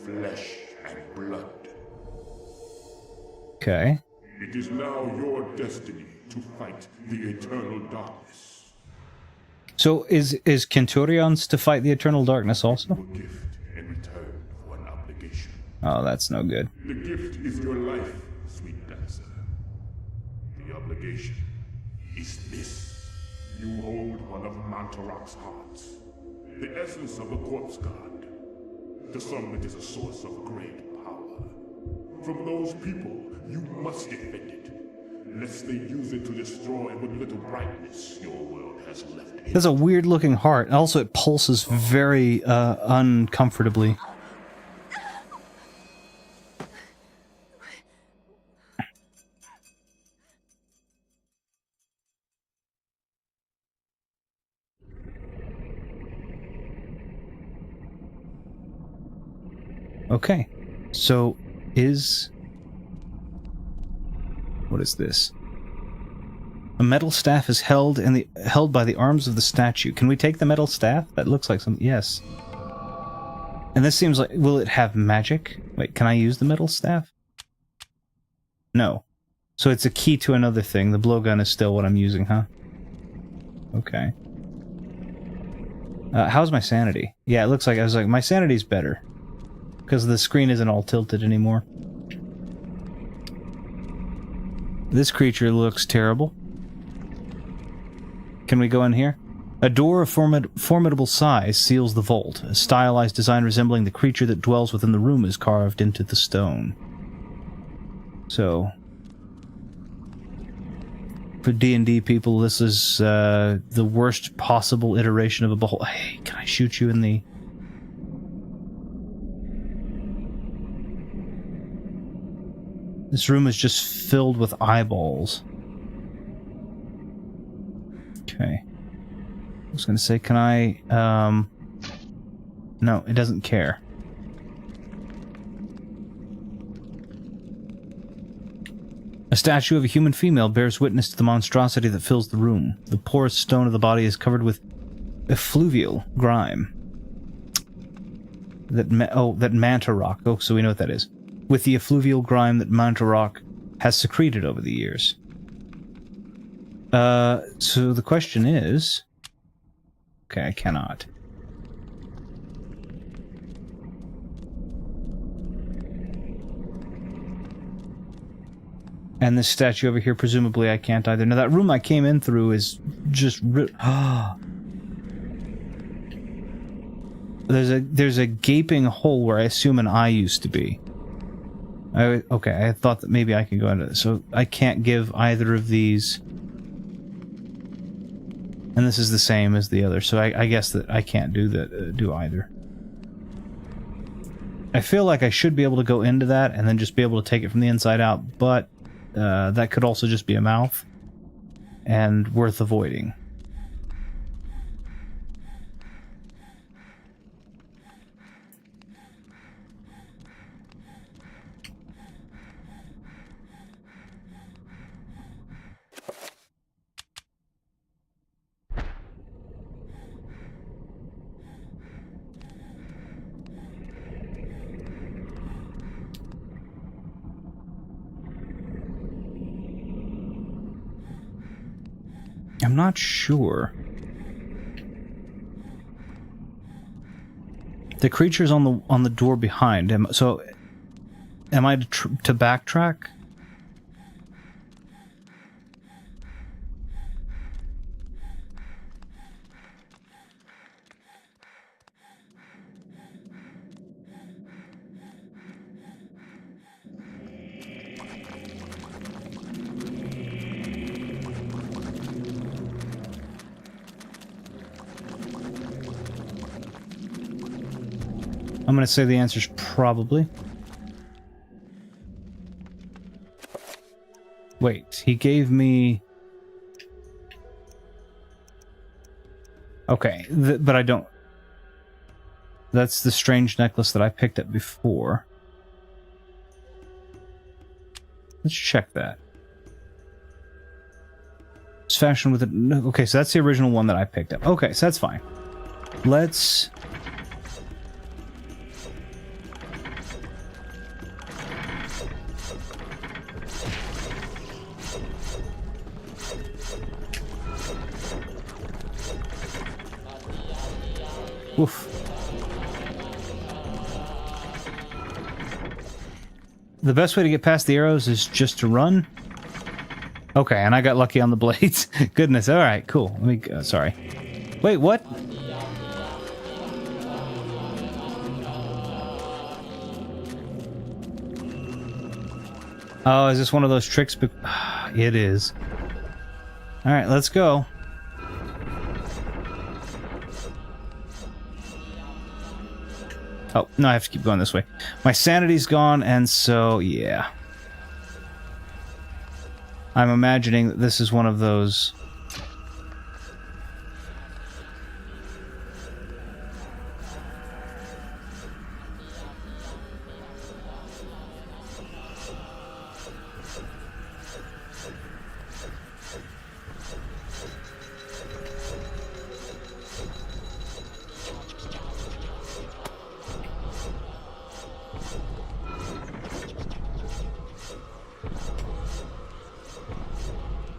flesh and blood. Okay. It is now your destiny to fight the eternal darkness. So is Kenturion's to fight the Eternal Darkness also? A gift in return for an obligation. Oh, that's no good. The gift is your life, sweet dancer. The obligation is this. You hold one of Mantarok's hearts, the essence of a corpse god. To some, it is a source of great power. From those people, you must defend it, lest they use it to destroy what little brightness your world has left. That's a weird-looking heart. Also, it pulses very uncomfortably. Okay, so what is this? A metal staff is held by the arms of the statue. Can we take the metal staff? That looks like some... Yes. And this seems like... Will it have magic? Wait, can I use the metal staff? No. So it's a key to another thing. The blowgun is still what I'm using, huh? Okay. How's my sanity? Yeah, it looks like... I was like, my sanity's better. Because the screen isn't all tilted anymore. This creature looks terrible. Can we go in here? A door of formidable size seals the vault. A stylized design resembling the creature that dwells within the room is carved into the stone. So... For D&D people, this is the worst possible iteration of a behold. Hey, can I shoot you in the... This room is just filled with eyeballs. Okay. I was going to say, can I... No, it doesn't care. A statue of a human female bears witness to the monstrosity that fills the room. The porous stone of the body is covered with effluvial grime. That manta rock. Oh, so we know what that is. With the effluvial grime that manta rock has secreted over the years. So the question is... Okay, I cannot. And this statue over here, presumably I can't either. Now, that room I came in through is just... There's a gaping hole where I assume an eye used to be. Okay, I thought that maybe I could go into this. So I can't give either of these. And this is the same as the other, so I guess that I can't do either. I feel like I should be able to go into that and then just be able to take it from the inside out, but that could also just be a mouth and worth avoiding. I'm not sure. The creature's on the door behind him. So, am I to backtrack? I'm going to say the answer's probably. Wait, he gave me... Okay, but I don't... That's the strange necklace that I picked up before. Let's check that. It's fashioned with a... Okay, so that's the original one that I picked up. Okay, so that's fine. Let's... Oof. The best way to get past the arrows is just to run? Okay, and I got lucky on the blades. Goodness, alright, cool. Let me... sorry. Wait, what? Oh, is this one of those tricks? It is. Alright, let's go. Oh, no, I have to keep going this way. My sanity's gone, and so, yeah. I'm imagining that this is one of those...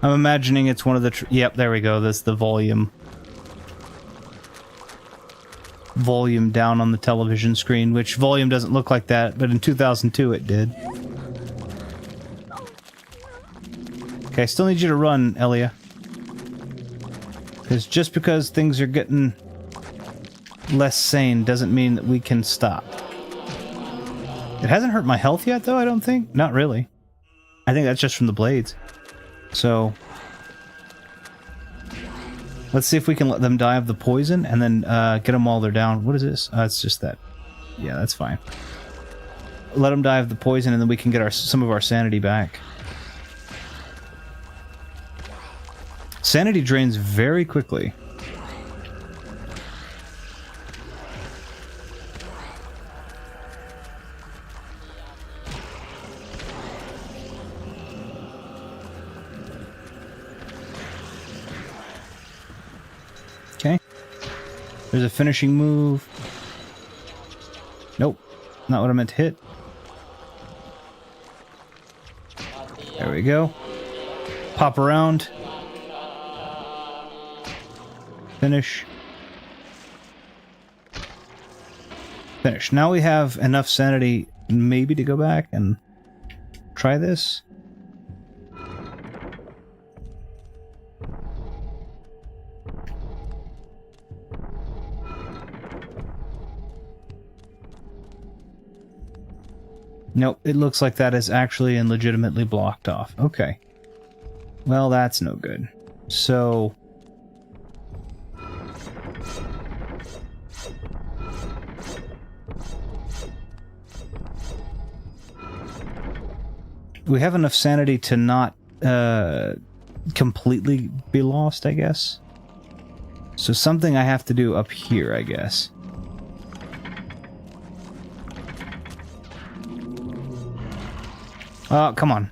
I'm imagining it's one of the... Yep, there we go. That's the volume. Volume down on the television screen, which volume doesn't look like that, but in 2002 it did. Okay, I still need you to run, Elia. Because just because things are getting less sane doesn't mean that we can stop. It hasn't hurt my health yet, though, I don't think. Not really. I think that's just from the blades. So... let's see if we can let them die of the poison, and then get them while they're down. What is this? It's just that. Yeah, that's fine. Let them die of the poison, and then we can get some of our sanity back. Sanity drains very quickly. Okay. There's a finishing move. Nope. Not what I meant to hit. There we go. Pop around. Finish. Finish. Now we have enough sanity maybe to go back and try this. Nope, it looks like that is actually and legitimately blocked off. Okay. Well, that's no good. So... we have enough sanity to not completely be lost, I guess. So something I have to do up here, I guess. Oh, come on.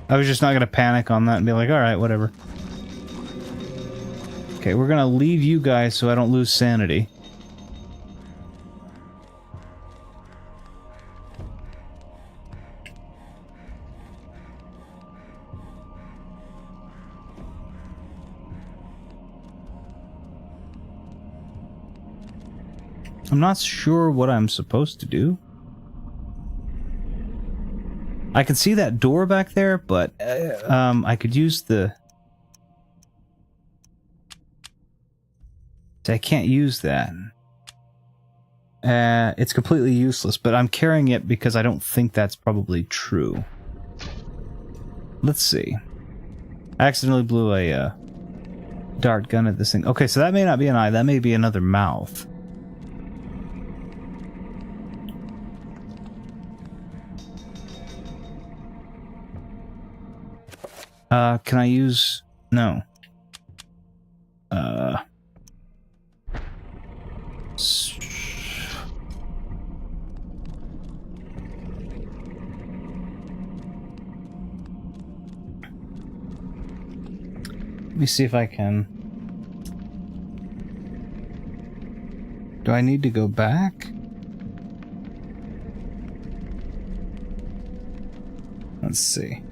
I was just not going to panic on that and be like, alright, whatever. Okay, we're going to leave you guys so I don't lose sanity. I'm not sure what I'm supposed to do. I can see that door back there, but I could use the... I can't use that. It's completely useless, but I'm carrying it because I don't think that's probably true. Let's see. I accidentally blew a dart gun at this thing. Okay, so that may not be an eye. That may be another mouth. Can I use... no. Let me see if I can... do I need to go back? Let's see.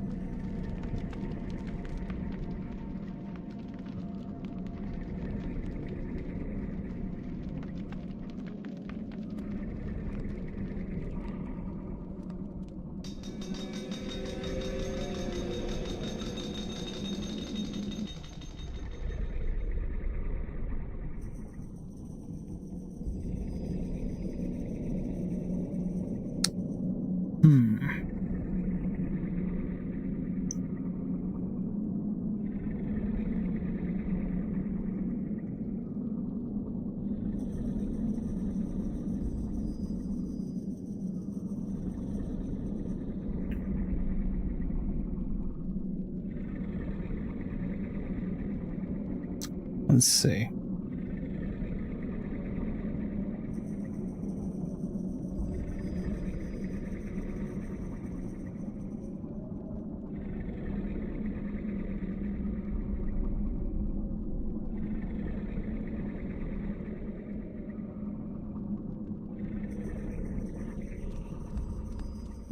Let's see.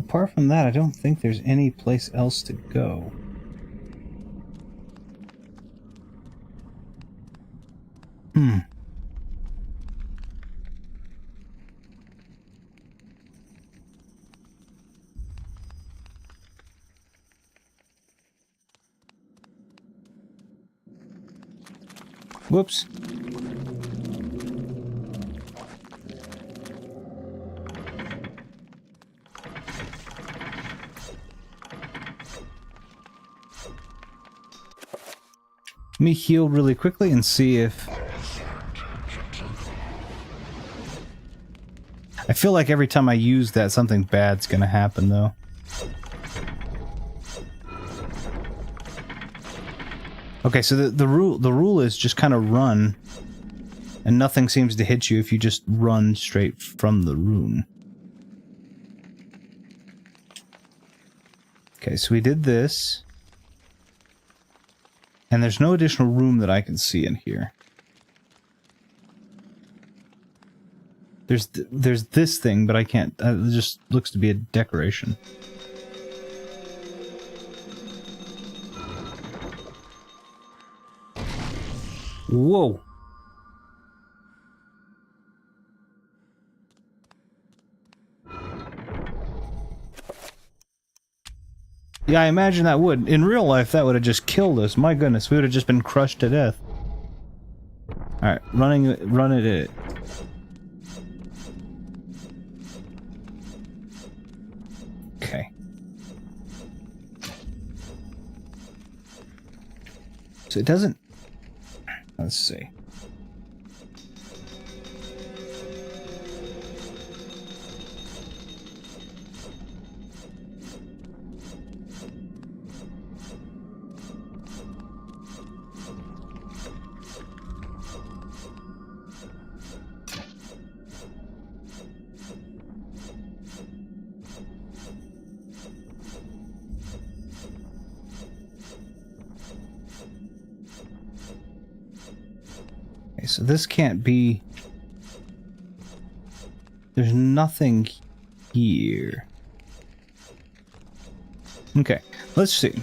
apart from that, I don't think there's any place else to go. Whoops. Let me heal really quickly and see if... I feel like every time I use that, something bad's gonna happen, though. Okay, so the rule is just kind of run, and nothing seems to hit you if you just run straight from the room. Okay, so we did this. And there's no additional room that I can see in here. There's this thing, but I can't... it just looks to be a decoration. Whoa! Yeah, I imagine that would. In real life, that would have just killed us. My goodness, we would have just been crushed to death. Alright, run at it. Okay. So it doesn't... Let's see. So this can't be... There's nothing here. Okay, let's see.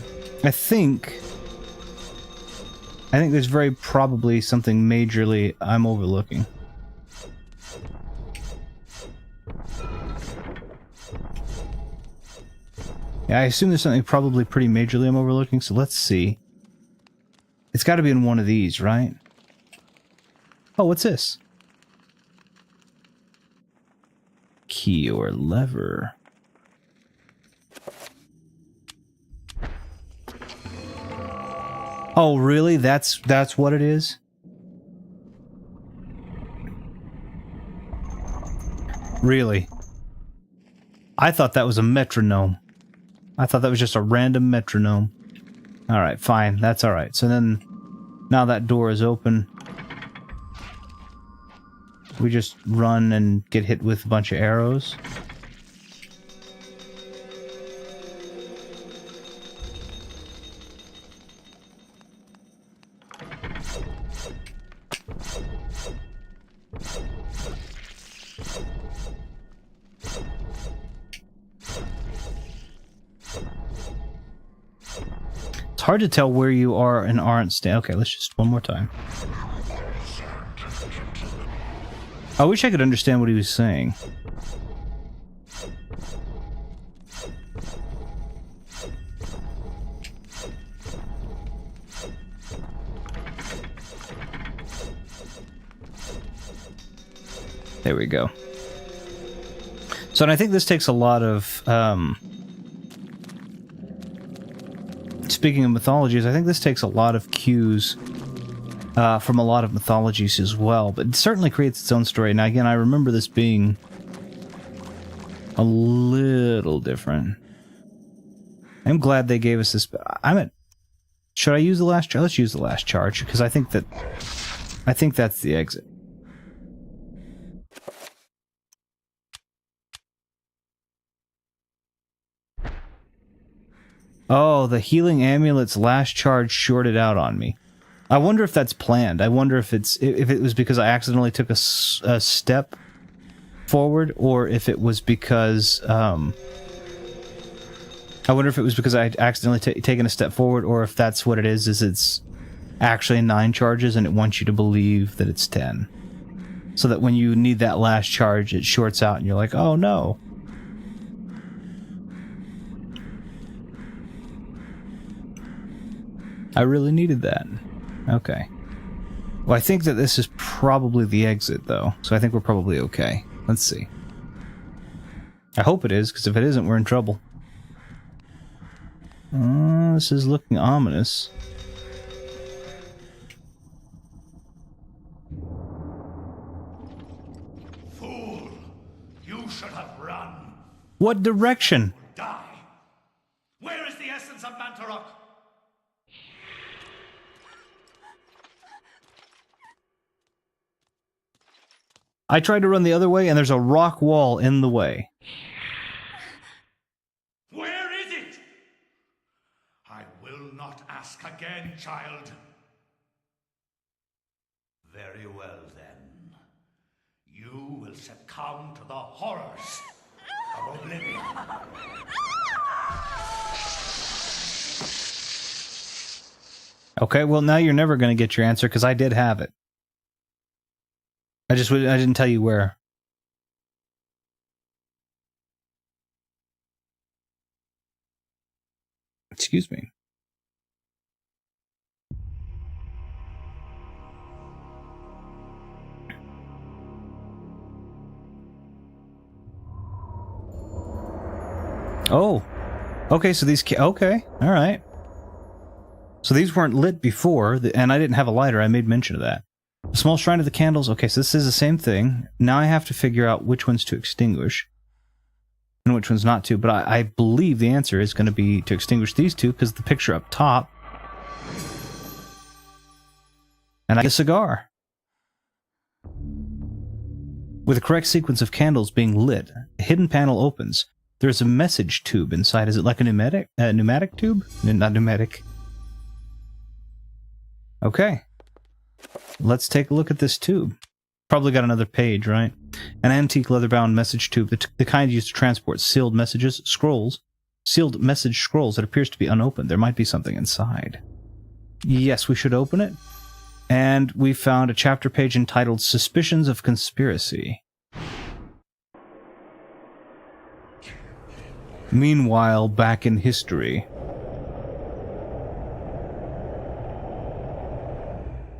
I think there's very probably something majorly I'm overlooking. Yeah, I assume there's something probably pretty majorly I'm overlooking, so let's see. It's got to be in one of these, right? Oh, what's this? Key or lever. Oh, really? That's what it is? Really? I thought that was a metronome. I thought that was just a random metronome. Alright, fine. That's alright. So then, now that door is open. We just run and get hit with a bunch of arrows. It's hard to tell where you are and aren't standing. Okay, let's just one more time. I wish I could understand what he was saying. There we go. So, and I think this takes a lot of, speaking of mythologies, I think this takes a lot of cues from a lot of mythologies as well, but it certainly creates its own story. Now, again, I remember this being a little different. I'm glad they gave us this. Should I use the last charge? Let's use the last charge, because I think that's the exit. Oh, the healing amulet's last charge shorted out on me. I wonder if that's planned. I wonder if it was because I accidentally took a step forward, or if it was because I wonder if it was because I had accidentally taken a step forward, or if that's what it is it's actually 9 charges and it wants you to believe that it's 10. So that when you need that last charge, it shorts out and you're like, oh no. I really needed that. Okay. Well, I think that this is probably the exit, though. So I think we're probably okay. Let's see. I hope it is, because if it isn't, we're in trouble. This is looking ominous. Fool! You should have run. What direction? Die. Where is the essence of Mantarok? I tried to run the other way, and there's a rock wall in the way. Where is it? I will not ask again, child. Very well, then. You will succumb to the horrors of oblivion. Okay, well, now you're never going to get your answer, because I did have it. I didn't tell you where. Excuse me. Oh. Okay, so these... Okay, alright. So these weren't lit before, and I didn't have a lighter, I made mention of that. A small shrine of the candles. Okay, so this is the same thing. Now I have to figure out which ones to extinguish and which ones not to, but I believe the answer is going to be to extinguish these two, because the picture up top. And I get a cigar. With the correct sequence of candles being lit, a hidden panel opens. There's a message tube inside. Is it like a pneumatic tube? Not pneumatic. Okay. Let's take a look at this tube. Probably got another page, right? An antique leather-bound message tube, the kind used to transport sealed messages, sealed message scrolls that appears to be unopened. There might be something inside. Yes, we should open it. And we found a chapter page entitled Suspicions of Conspiracy. Meanwhile, back in history.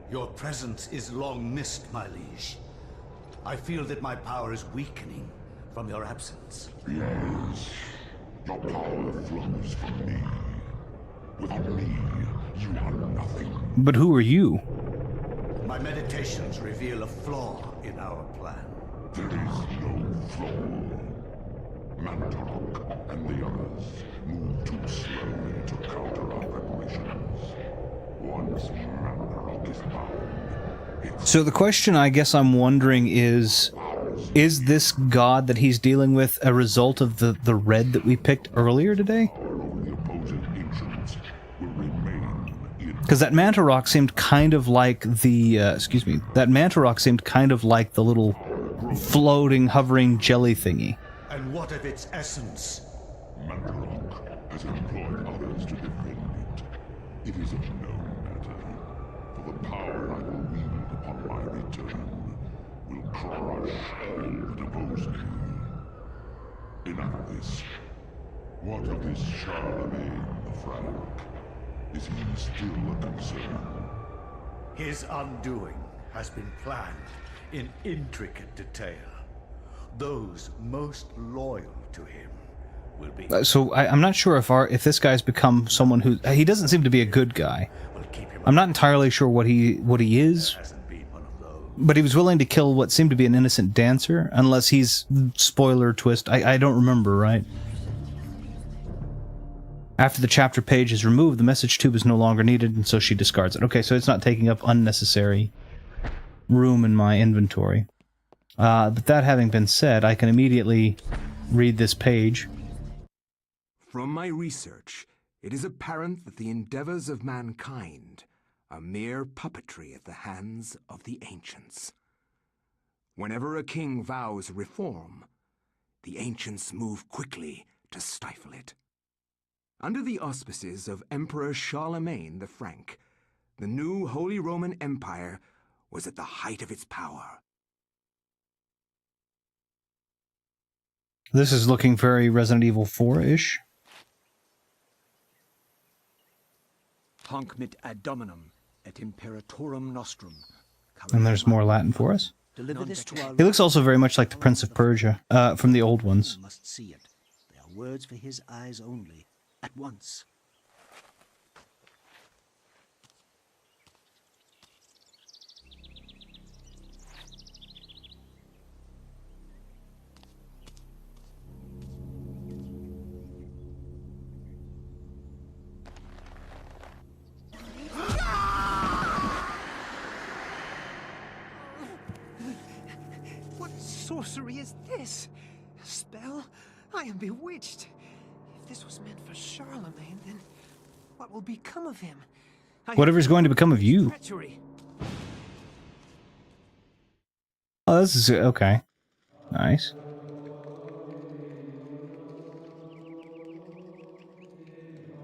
Your presence is long missed, my liege. I feel that my power is weakening from your absence. Yes, your power flows from me. Without me, you are nothing. But who are you? My meditations reveal a flaw in our plan. There is no flaw. Mantarok and the others move too slowly to counter our preparations. Once Mantarok is bound, So the question I guess I'm wondering is this god that he's dealing with a result of the red that we picked earlier today? the opposing ancients will remain in. Because that Mantarok seemed kind of like the, that Mantarok seemed kind of like the little floating, hovering jelly thingy. And what of its essence? Mantarok has employed others to defend it. It is a known matter, for the power I will wield upon my return will crush all that oppose me. Enough of this. What of this Charlemagne the Frank? Is he still a concern? His undoing has been planned in intricate detail. Those most loyal to him will be... So I'm not sure if this guy's become someone who... He doesn't seem to be a good guy. I'm not entirely sure what he is, but he was willing to kill what seemed to be an innocent dancer, unless he's... Spoiler twist, I don't remember, right? After the chapter page is removed, the message tube is no longer needed, and so she discards it. Okay, so it's not taking up unnecessary room in my inventory. But that having been said, I can immediately read this page. From my research, it is apparent that the endeavors of mankind are mere puppetry at the hands of the ancients. Whenever a king vows reform, the ancients move quickly to stifle it. Under the auspices of Emperor Charlemagne the Frank, the new Holy Roman Empire was at the height of its power. This is looking very Resident Evil 4-ish. Hanc mit ad dominum et imperatorum nostrum. And there's more Latin for us. Deliver this to our He looks also very much like the Prince of Persia, from the old ones. Must see it. They are words for his eyes only. At once. What sorcery is this? A spell? I am bewitched. If this was meant for Charlemagne, then what will become of him? Whatever's going to become of you. Treachery. Oh, this is okay. Nice.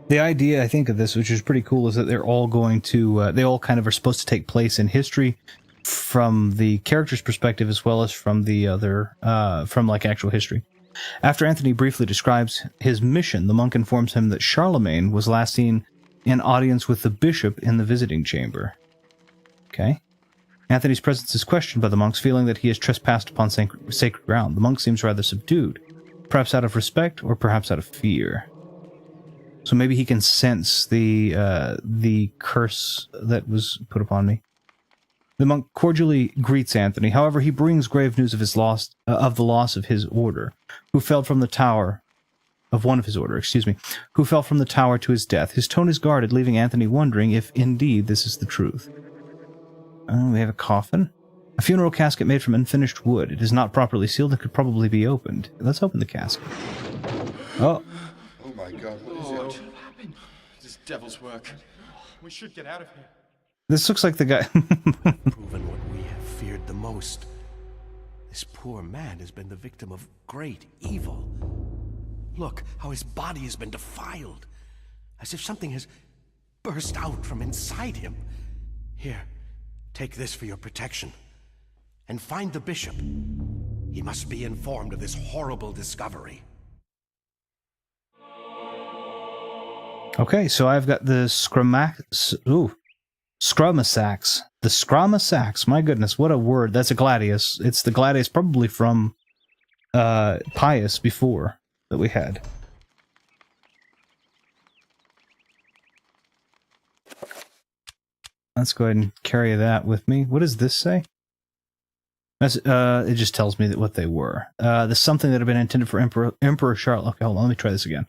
The idea, I think, of this, which is pretty cool, is that they're all going to, they all kind of are supposed to take place in history from the character's perspective as well as from the other, from like actual history. After Anthony briefly describes his mission, the monk informs him that Charlemagne was last seen in audience with the bishop in the visiting chamber. Okay. Anthony's presence is questioned by the monks, feeling that he has trespassed upon sacred ground. The monk seems rather subdued, perhaps out of respect or perhaps out of fear. So maybe he can sense the curse that was put upon me. The monk cordially greets Anthony. However, he brings grave news of his the loss of his order, who fell from the tower of one of his order, who fell from the tower to his death. His tone is guarded, leaving Anthony wondering if indeed this is the truth. We have a coffin. A funeral casket made from unfinished wood. It is not properly sealed and could probably be opened. Let's open the casket. Oh. Oh my God, what is it? This devil's work. We should get out of here. This looks like the guy. Proven what we have feared the most. This poor man has been the victim of great evil. Look how his body has been defiled, as if something has burst out from inside him. Here, take this for your protection. And find the bishop. He must be informed of this horrible discovery. Okay, so I've got the Scrumasax. The Scrumasax. My goodness, what a word. That's a gladius. It's the gladius probably from Pius before that we had. Let's go ahead and carry that with me. What does this say? It just tells me that what they were. There's something that had been intended for Emperor Charles. Okay, hold on, let me try this again.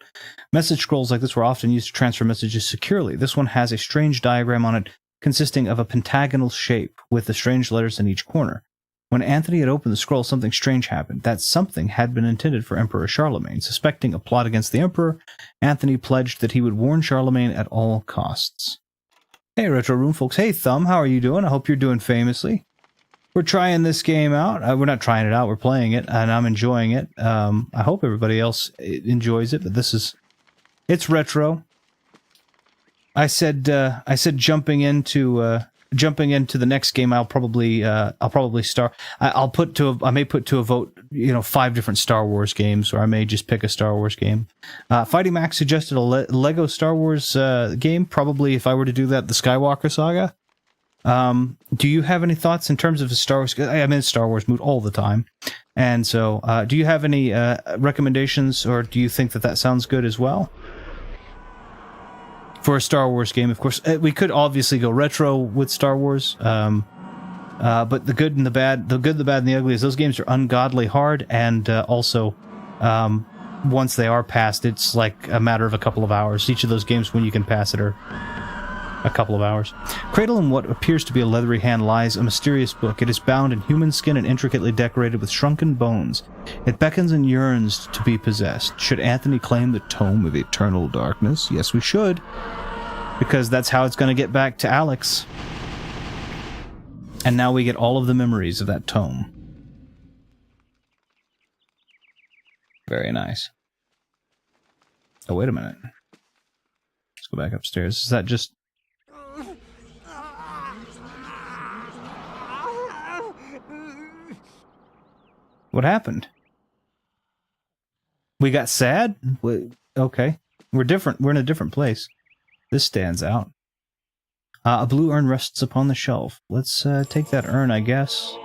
Message scrolls like this were often used to transfer messages securely. This one has a strange diagram on it consisting of a pentagonal shape with the strange letters in each corner. When Anthony had opened the scroll, something strange happened. That something had been intended for Emperor Charlemagne. Suspecting a plot against the Emperor, Anthony pledged that he would warn Charlemagne at all costs. Hey, Retro Room folks. Hey, Thumb, how are you doing? I hope you're doing famously. We're trying this game out. We're not trying it out. We're playing it, and I'm enjoying it. I hope everybody else enjoys it, but it's retro. I said jumping into the next game. I'll probably start. I may put to a vote, 5 different Star Wars games, or I may just pick a Star Wars game. Fighting Max suggested a Lego Star Wars game. Probably, if I were to do that, the Skywalker Saga. Do you have any thoughts in terms of the Star Wars? I'm in Star Wars mood all the time. And so, do you have any recommendations, or do you think that sounds good as well? For a Star Wars game, of course. We could obviously go retro with Star Wars. But the good, the bad, and the ugly is those games are ungodly hard, and also, once they are passed, it's like a matter of a couple of hours. Each of those games, when you can pass it, are a couple of hours. Cradled in what appears to be a leathery hand lies a mysterious book. It is bound in human skin and intricately decorated with shrunken bones. It beckons and yearns to be possessed. Should Anthony claim the Tome of Eternal Darkness? Yes, we should. Because that's how it's going to get back to Alex. And now we get all of the memories of that tome. Very nice. Oh, wait a minute. go back upstairs. Is that just... What happened? We got sad? Okay. We're different. We're in a different place. This stands out. A blue urn rests upon the shelf. Let's take that urn, I guess.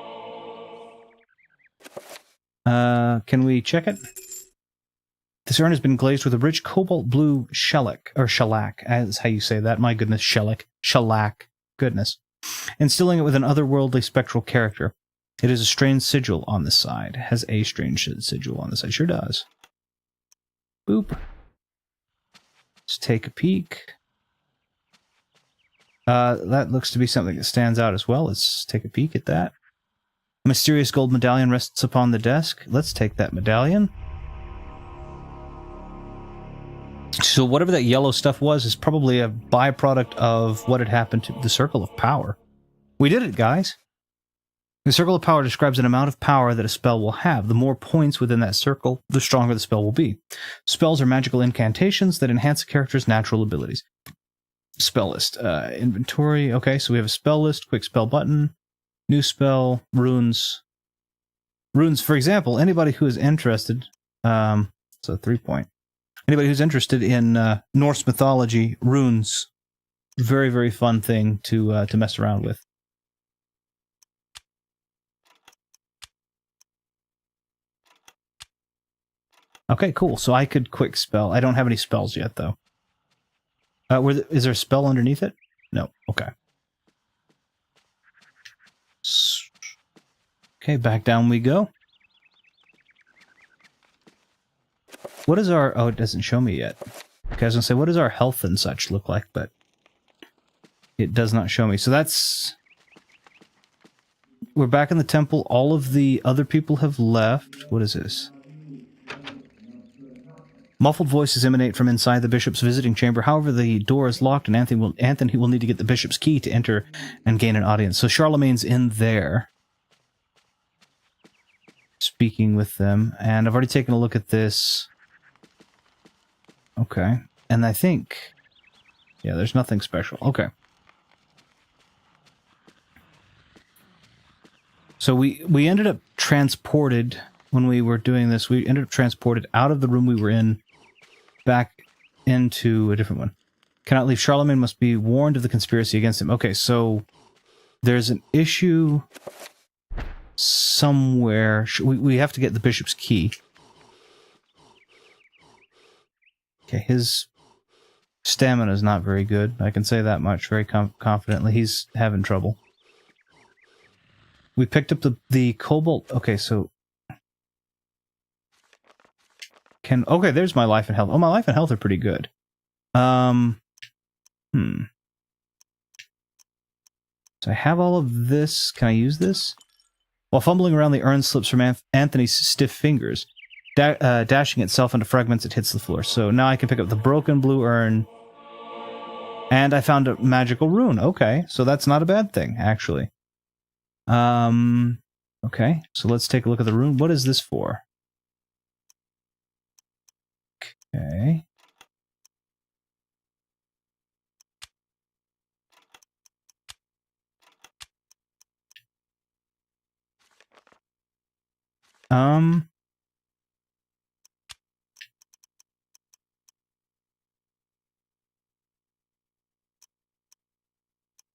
Can we check it? This urn has been glazed with a rich cobalt blue shellac, or shellac, as how you say that. My goodness, shellac. Goodness. Instilling it with an otherworldly spectral character. It has a strange sigil on the side. Has a strange sigil on the side. Sure does. Boop. Let's take a peek. That looks to be something that stands out as well. Let's take a peek at that. A mysterious gold medallion rests upon the desk. Let's take that medallion. So whatever that yellow stuff was is probably a byproduct of what had happened to the Circle of Power. We did it, guys. The Circle of Power describes an amount of power that a spell will have. The more points within that circle, the stronger the spell will be. Spells are magical incantations that enhance a character's natural abilities. Spell list. Inventory. Okay, so we have a spell list, quick spell button, new spell, runes. Runes, for example, anybody who is interested, so 3-point. Anybody who's interested in Norse mythology, runes, very, very fun thing to mess around with. Okay, cool. So I could quick spell. I don't have any spells yet, though. Is there a spell underneath it? No. Okay. Okay, back down we go. What is our... Oh, it doesn't show me yet. Okay, I was going to say, what does our health and such look like? But it does not show me. So that's... We're back in the temple. All of the other people have left. What is this? Muffled voices emanate from inside the bishop's visiting chamber. However, the door is locked, and Anthony will need to get the bishop's key to enter and gain an audience. So Charlemagne's in there, speaking with them. And I've already taken a look at this. Okay. And I think... Yeah, there's nothing special. Okay. So we ended up transported, when we were doing this, we ended up transported out of the room we were in, back into a different one. Cannot leave. Charlemagne must be warned of the conspiracy against him. Okay, so there's an issue somewhere. We have to get the bishop's key. Okay, his stamina is not very good. I can say that much very confidently. He's having trouble. We picked up the cobalt. Okay, so... Okay, there's my life and health. Oh, my life and health are pretty good. So I have all of this. Can I use this? While fumbling around, the urn slips from Anthony's stiff fingers. Dashing itself into fragments, it hits the floor. So now I can pick up the broken blue urn. And I found a magical rune. Okay, so that's not a bad thing, actually. Okay, so let's take a look at the rune. What is this for? Okay.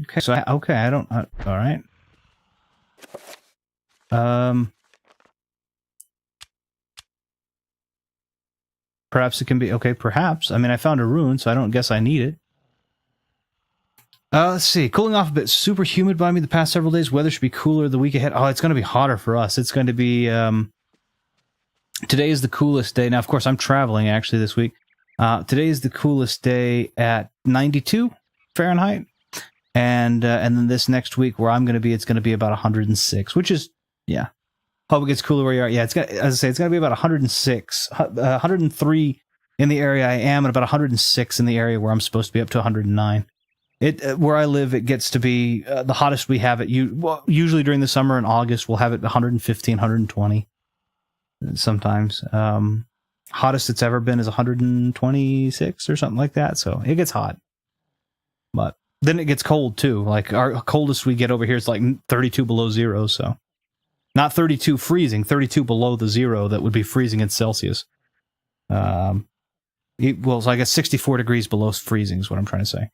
Okay, so I don't... all right. Perhaps it can be... Okay, perhaps. I mean, I found a rune, so I don't guess I need it. Let's see. Cooling off a bit. Super humid by me the past several days. Weather should be cooler the week ahead. Oh, it's going to be hotter for us. It's going to be... Today is the coolest day. Now, of course, I'm traveling, actually, this week. Today is the coolest day at 92 Fahrenheit. And then this next week, where I'm going to be, it's going to be about 106, which is, yeah. Hope it gets cooler where you are. Yeah, it's gonna, as I say, it's going to be about 106, 103 in the area I am, and about 106 in the area where I'm supposed to be, up to 109. Where I live, it gets to be the hottest we have it. Usually during the summer in August, we'll have it 115, 120. Sometimes. Hottest it's ever been is 126 or something like that. So it gets hot. But then it gets cold too. Like our coldest we get over here is like 32 below zero. So not 32 freezing, 32 below the zero that would be freezing in Celsius. So I guess 64 degrees below freezing is what I'm trying to say.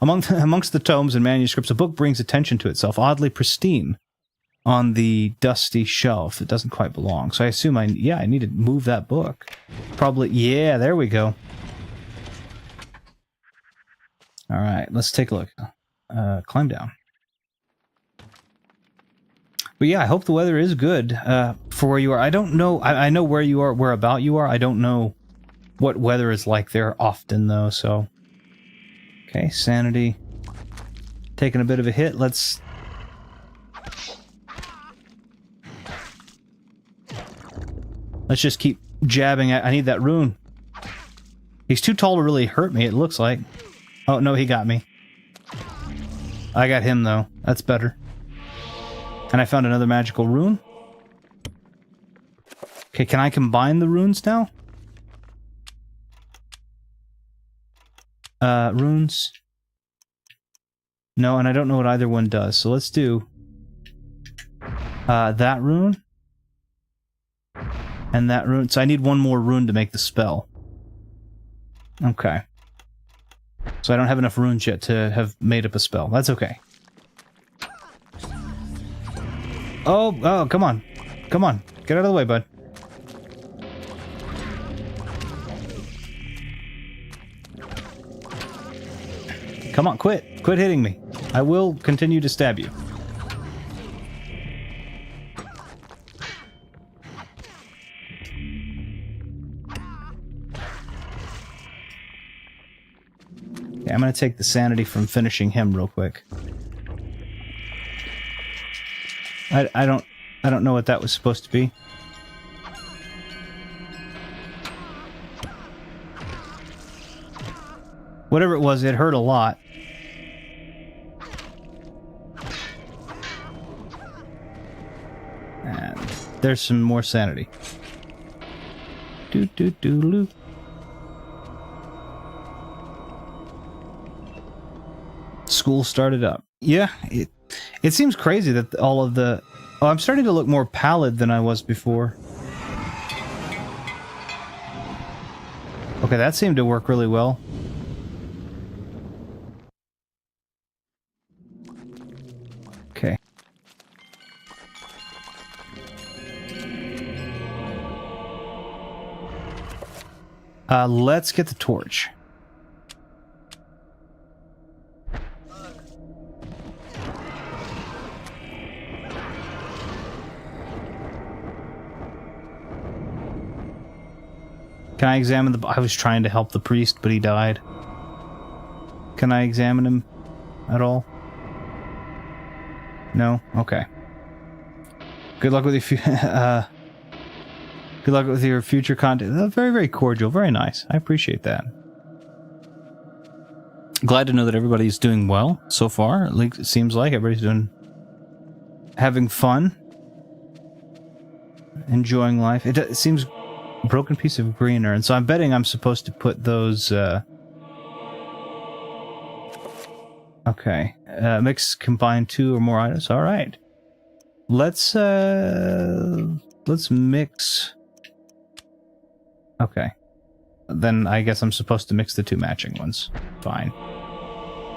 Amongst the tomes and manuscripts, a book brings attention to itself, oddly pristine, on the dusty shelf. It doesn't quite belong. So I assume I need to move that book. Probably, yeah, there we go. All right, let's take a look. Climb down. But yeah, I hope the weather is good for where you are. I don't know. I know where you are, where about you are. I don't know what weather is like there often, though, so... Okay, Sanity. Taking a bit of a hit. Let's just keep jabbing. I need that rune. He's too tall to really hurt me, it looks like. Oh, no, he got me. I got him, though. That's better. And I found another magical rune. Okay, can I combine the runes now? Runes. No, and I don't know what either one does, so let's do that rune and that rune. So I need one more rune to make the spell. Okay. So I don't have enough runes yet to have made up a spell. That's okay. Oh, come on. Come on. Get out of the way, bud. Come on, quit. Quit hitting me. I will continue to stab you. Okay, I'm going to take the sanity from finishing him real quick. I don't know what that was supposed to be. Whatever it was, it hurt a lot. And there's some more sanity. Do-do-do-loo. School started up. Yeah, it seems crazy that all of the... Oh, I'm starting to look more pallid than I was before. Okay, that seemed to work really well. Okay. Let's get the torch. Can I examine the... I was trying to help the priest, but he died. Can I examine him at all? No? Okay. Good luck with your good luck with your future content. Very, very cordial. Very nice. I appreciate that. Glad to know that everybody's doing well so far. At least it seems like everybody's having fun. Enjoying life. It seems... Broken piece of greener, and so I'm betting I'm supposed to put those okay. Mix, combine 2 or more items. All right. Let's mix. Okay. Then I guess I'm supposed to mix the 2 matching ones. Fine.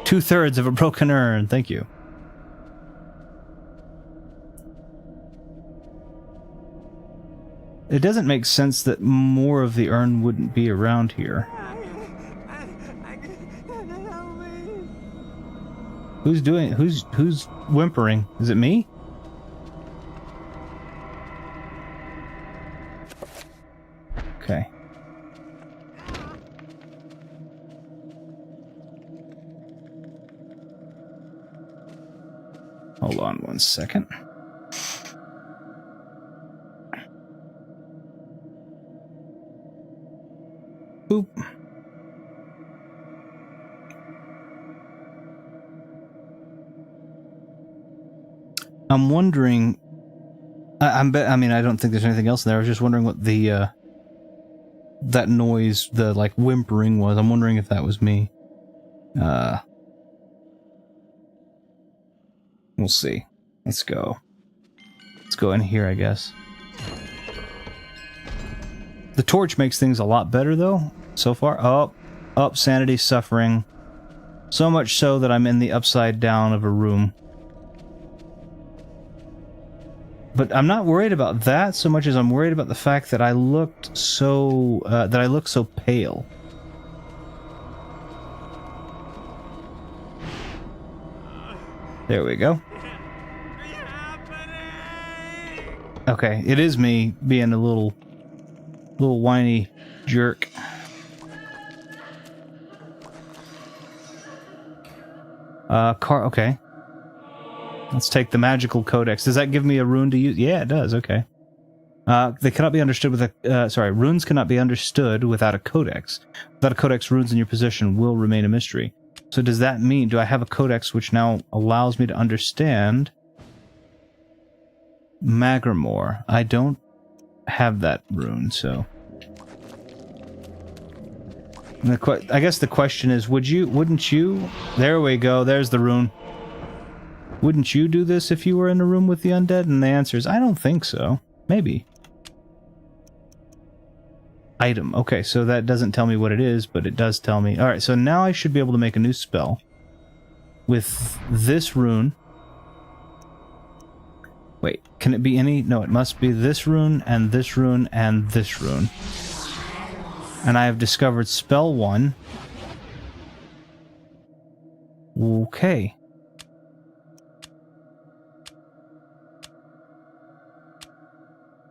2/3 of a broken urn. Thank you. It doesn't make sense that more of the urn wouldn't be around here. Who's whimpering? Is it me? Okay. Hold on 1 second. Boop. I'm wondering... I mean, I don't think there's anything else in there. I was just wondering what the, that noise, the, like, whimpering was. I'm wondering if that was me. We'll see. Let's go. Let's go in here, I guess. The torch makes things a lot better, though, so far. Oh, sanity suffering. So much so that I'm in the upside down of a room. But I'm not worried about that so much as I'm worried about the fact that I looked so so pale. There we go. Okay, it is me being a little whiny jerk. Okay. Let's take the magical codex. Does that give me a rune to use? Yeah, it does. Okay. They cannot be understood with a... runes cannot be understood without a codex. Without a codex, runes in your possession will remain a mystery. So does that mean... Do I have a codex which now allows me to understand... Magrimore? I don't have that rune, so... I guess the question is, wouldn't you... There we go, there's the rune. Wouldn't you do this if you were in a room with the undead? And the answer is, I don't think so. Maybe. Item. Okay, so that doesn't tell me what it is, but it does tell me... Alright, so now I should be able to make a new spell. With this rune. Wait, can it be any... No, it must be this rune, and this rune, and this rune. And I have discovered spell 1. Okay.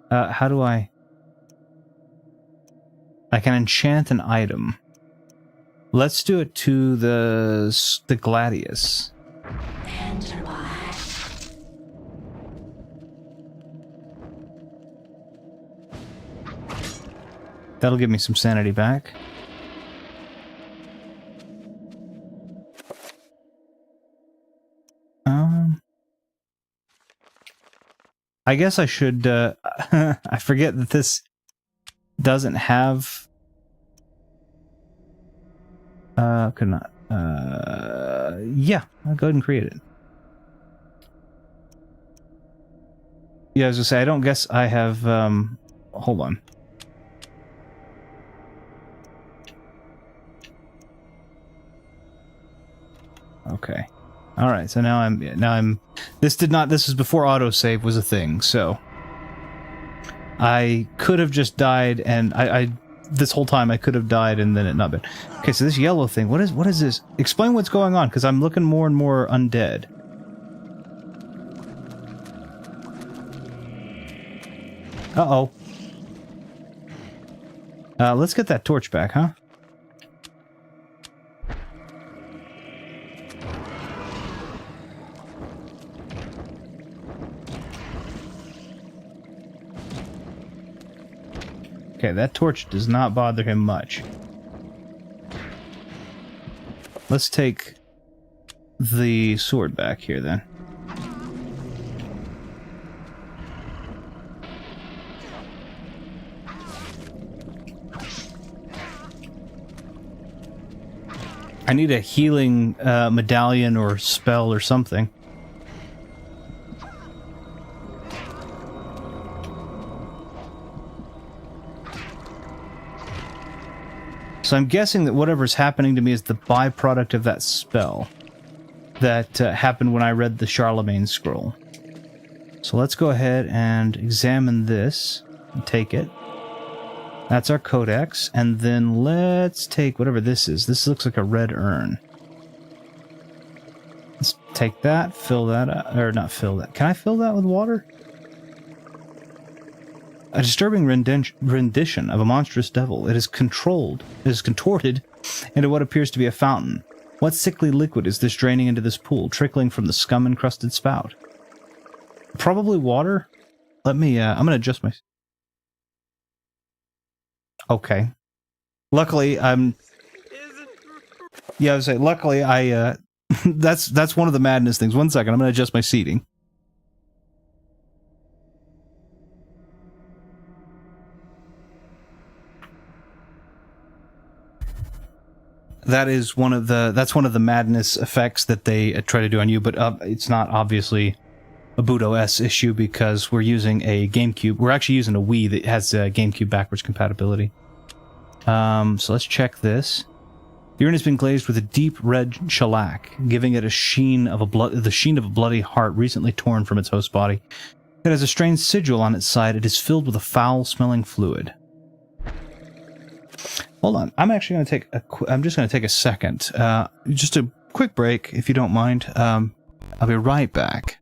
How do I can enchant an item. Let's do it to the Gladius. That'll give me some sanity back. I guess I should, I forget that this doesn't have... could not, yeah, I'll go ahead and create it. Yeah, I was gonna say, I don't guess I have, hold on. Okay. Alright, so now I'm... This was before autosave was a thing, so... I could have just died, and this whole time I could have died and then it not been... Okay, so this yellow thing, what is this? Explain what's going on, because I'm looking more and more undead. Uh-oh. Let's get that torch back, huh? Okay, that torch does not bother him much. Let's take the sword back here, then. I need a healing medallion or spell or something. So I'm guessing that whatever's happening to me is the byproduct of that spell that happened when I read the Charlemagne scroll. So let's go ahead and examine this and take it. That's our codex, and then let's take whatever this is. This looks like a red urn. Let's take that, fill that up, or not fill that. Can I fill that with water? A disturbing rendition of a monstrous devil. It is contorted into what appears to be a fountain. What sickly liquid is this draining into this pool, trickling from the scum-encrusted spout? Probably water? Let me, I'm gonna adjust my... Okay. Luckily, Yeah, I was saying, luckily, that's one of the madness things. 1 second, I'm gonna adjust my seating. that is one of the madness effects that they try to do on you, but it's not obviously a Budo S issue because we're using a GameCube. We're actually using a Wii that has GameCube backwards compatibility. So let's check this. The urn has been glazed with a deep red shellac, giving it the sheen of a bloody heart recently torn from its host body. It has a strange sigil on its side. It is filled with a foul-smelling fluid. Hold on. I'm actually going to take I'm just going to take a second. Just a quick break, if you don't mind. I'll be right back.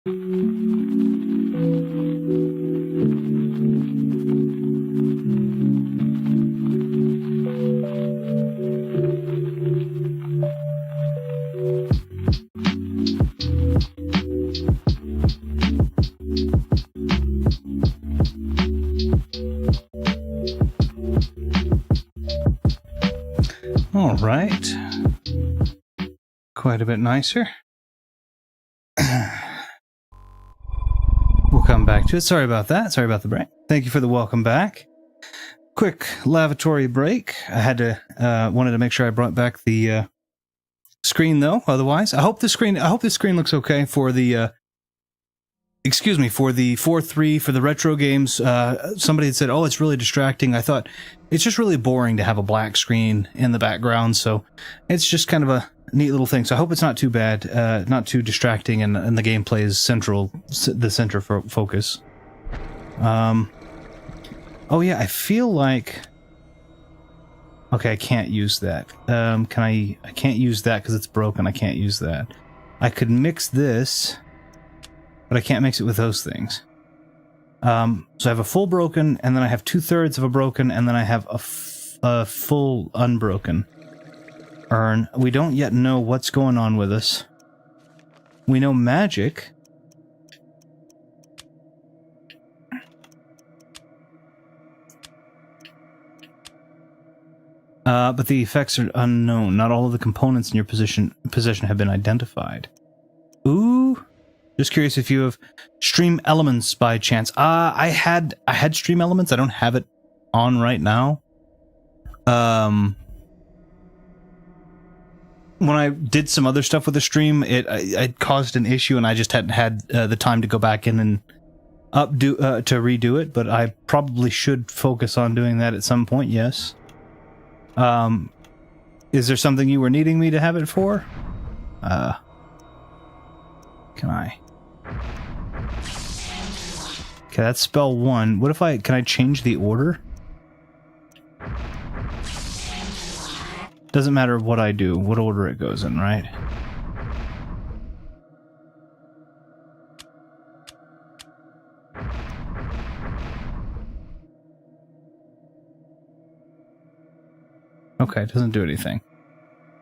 All right. Quite a bit nicer. We'll come back to it. Sorry about that. Sorry about the break. Thank you for the welcome back. Quick lavatory break. I had to wanted to make sure I brought back the screen though. Otherwise, I hope the screen looks okay for the excuse me, for the 4.3 for the retro games. Somebody had said, "Oh, it's really distracting." I thought it's just really boring to have a black screen in the background, so it's just kind of a neat little thing. So I hope it's not too bad, not too distracting, and the gameplay is the center for focus. Oh yeah, I feel like. Okay, I can't use that. I can't use that because it's broken. I can't use that. I could mix this, but I can't mix it with those things. So I have a full broken, and then I have 2/3 of a broken, and then I have a full unbroken urn. We don't yet know what's going on with us. We know magic. But the effects are unknown. Not all of the components in your possession have been identified. Ooh. Just curious if you have stream elements by chance. I had stream elements. I don't have it on right now. When I did some other stuff with the stream, it caused an issue, and I just hadn't had the time to go back in and to redo it. But I probably should focus on doing that at some point. Yes. Is there something you were needing me to have it for? Can I? Okay, that's spell 1. What if can I change the order? Doesn't matter what I do, what order it goes in, right? Okay, it doesn't do anything.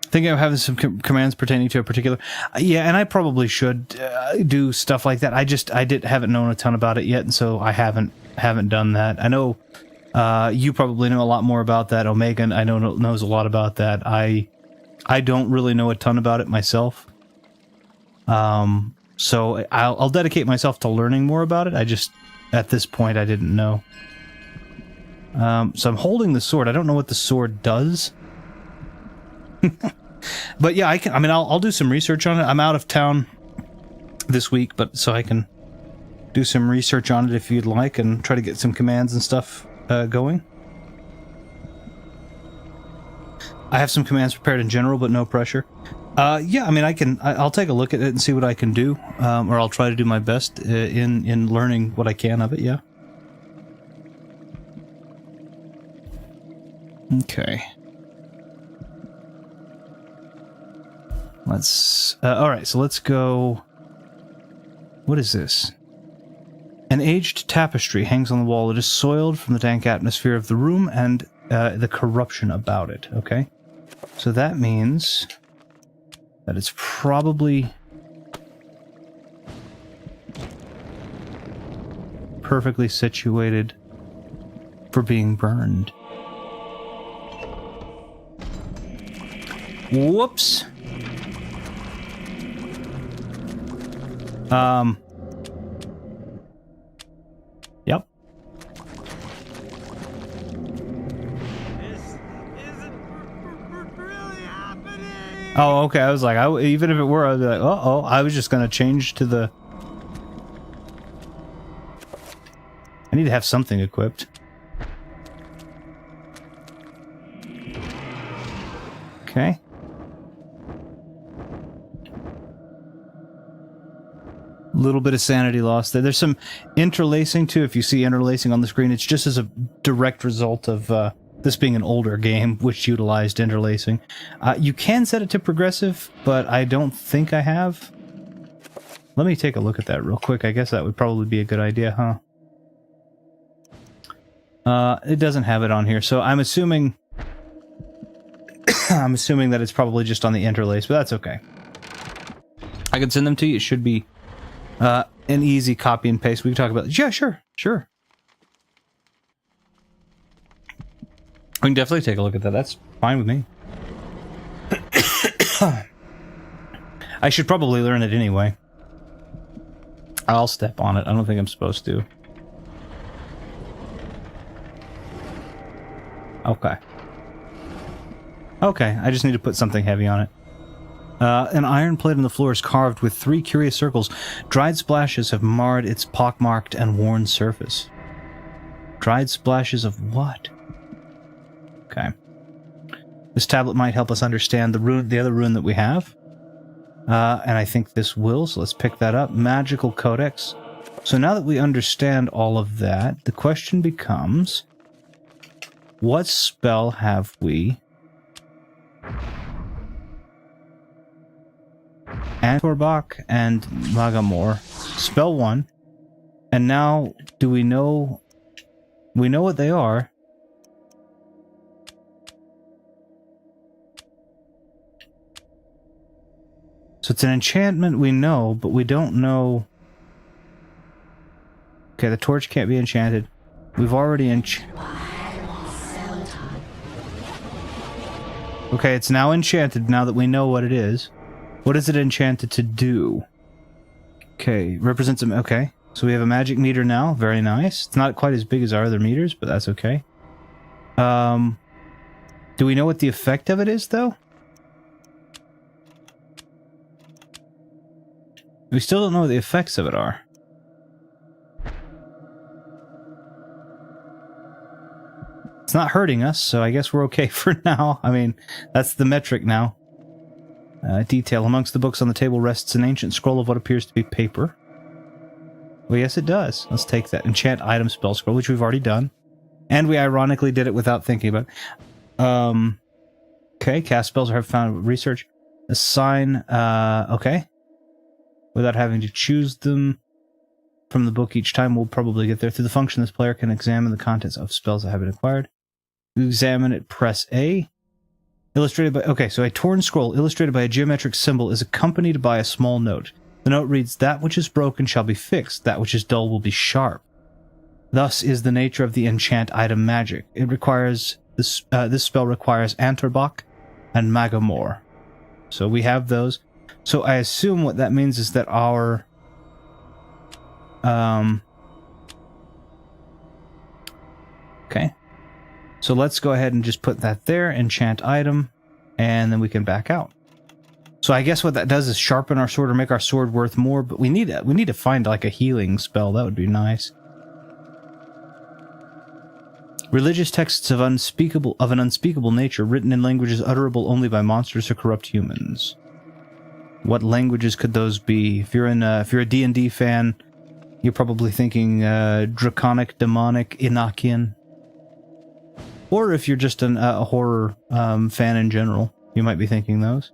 Thinking of having some commands pertaining to a particular... yeah, and I probably should do stuff like that. I haven't known a ton about it yet, and so I haven't done that. I know you probably know a lot more about that. Omega, I know, knows a lot about that. I don't really know a ton about it myself. So I'll dedicate myself to learning more about it. I just, at this point, I didn't know. So I'm holding the sword. I don't know what the sword does. But yeah, I'll do some research on it. I'm out of town this week, but so I can do some research on it if you'd like, and try to get some commands and stuff going. I have some commands prepared in general, but no pressure. Yeah, I'll take a look at it and see what I can do, or I'll try to do my best in learning what I can of it. Yeah. Okay. Alright, so let's go... What is this? An aged tapestry hangs on the wall. It is soiled from the dank atmosphere of the room and the corruption about it, okay? So that means that it's probably perfectly situated for being burned. Whoops. Yep. Oh, okay. I was like, even if it were, I'd be like, uh-oh. I was just gonna change to the... I need to have something equipped. Okay. A little bit of sanity loss there. There's some interlacing too. If you see interlacing on the screen, it's just as a direct result of this being an older game which utilized interlacing. You can set it to progressive, but I don't think I have. Let me take a look at that real quick. I guess that would probably be a good idea, huh? It doesn't have it on here, so I'm assuming... I'm assuming that it's probably just on the interlace, but that's okay. I can send them to you. It should be an easy copy and paste. We can talk about it. Yeah, sure. We can definitely take a look at that. That's fine with me. I should probably learn it anyway. I'll step on it. I don't think I'm supposed to. Okay. Okay, I just need to put something heavy on it. An iron plate on the floor is carved with 3 curious circles. Dried splashes have marred its pockmarked and worn surface. Dried splashes of what? Okay. This tablet might help us understand the other rune that we have. And I think this will, so let's pick that up. Magical Codex. So now that we understand all of that, the question becomes, what spell have we? Antorbach and Magamor. Spell 1. And now, do we know... We know what they are. So it's an enchantment we know, but we don't know... Okay, the torch can't be enchanted. We've already Okay, it's now enchanted now that we know what it is. What is it enchanted to do? Okay, represents a... Okay, so we have a magic meter now. Very nice. It's not quite as big as our other meters, but that's okay. Do we know what the effect of it is, though? We still don't know what the effects of it are. It's not hurting us, so I guess we're okay for now. I mean, that's the metric now. Detail. Amongst the books on the table rests an ancient scroll of what appears to be paper. Well, yes, it does. Let's take that. Enchant item spell scroll, which we've already done. And we ironically did it without thinking about it. Okay, cast spells or have found research. Assign, okay. Without having to choose them from the book each time, we'll probably get there. Through the function, this player can examine the contents of spells that have been acquired. To examine it, press A. Illustrated by... Okay, so a torn scroll illustrated by a geometric symbol is accompanied by a small note. The note reads, "That which is broken shall be fixed. That which is dull will be sharp." Thus is the nature of the enchant item magic. It requires... This spell requires Antorbach and Magamor. So we have those. So I assume what that means is that our... Okay. So let's go ahead and just put that there, enchant item, and then we can back out. So I guess what that does is sharpen our sword or make our sword worth more, but we need to find like a healing spell. That would be nice. Religious texts of an unspeakable nature, written in languages utterable only by monsters or corrupt humans. What languages could those be? If you're a D&D fan, you're probably thinking Draconic, Demonic, Enochian. Or if you're just a horror fan in general, you might be thinking those.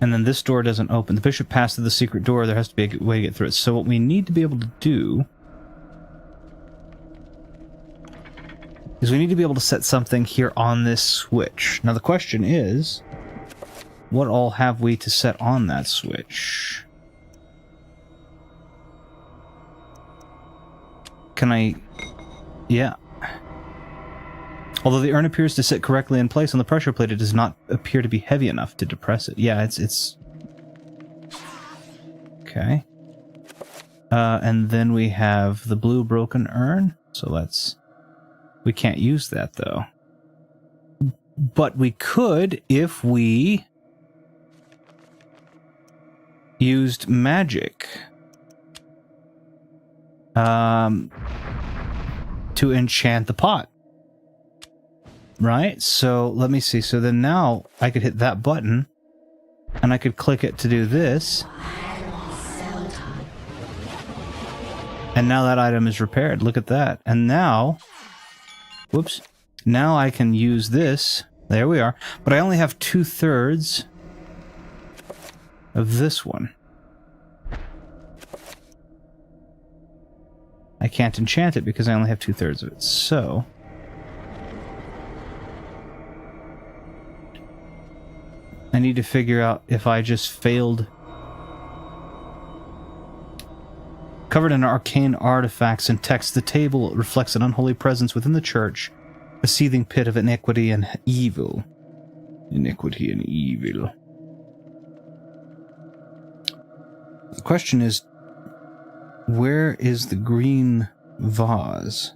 And then this door doesn't open. The bishop passed through the secret door. There has to be a way to get through it. So what we need to be able to do is we need to be able to set something here on this switch. Now the question is, what all have we to set on that switch? Can I... Yeah. Although the urn appears to sit correctly in place on the pressure plate, it does not appear to be heavy enough to depress it. Yeah, it's... Okay. And then we have the blue broken urn. So let's... We can't use that, though. But we could if we used magic. To enchant the pot. Right? So, let me see. So then now, I could hit that button, and I could click it to do this. And now that item is repaired. Look at that. And now... Whoops. Now I can use this. There we are. But I only have 2/3 of this one. I can't enchant it because I only have 2/3 of it, so... I need to figure out if I just failed... Covered in arcane artifacts and text, the table reflects an unholy presence within the church, a seething pit of iniquity and evil. Iniquity and evil. The question is, where is the green vase?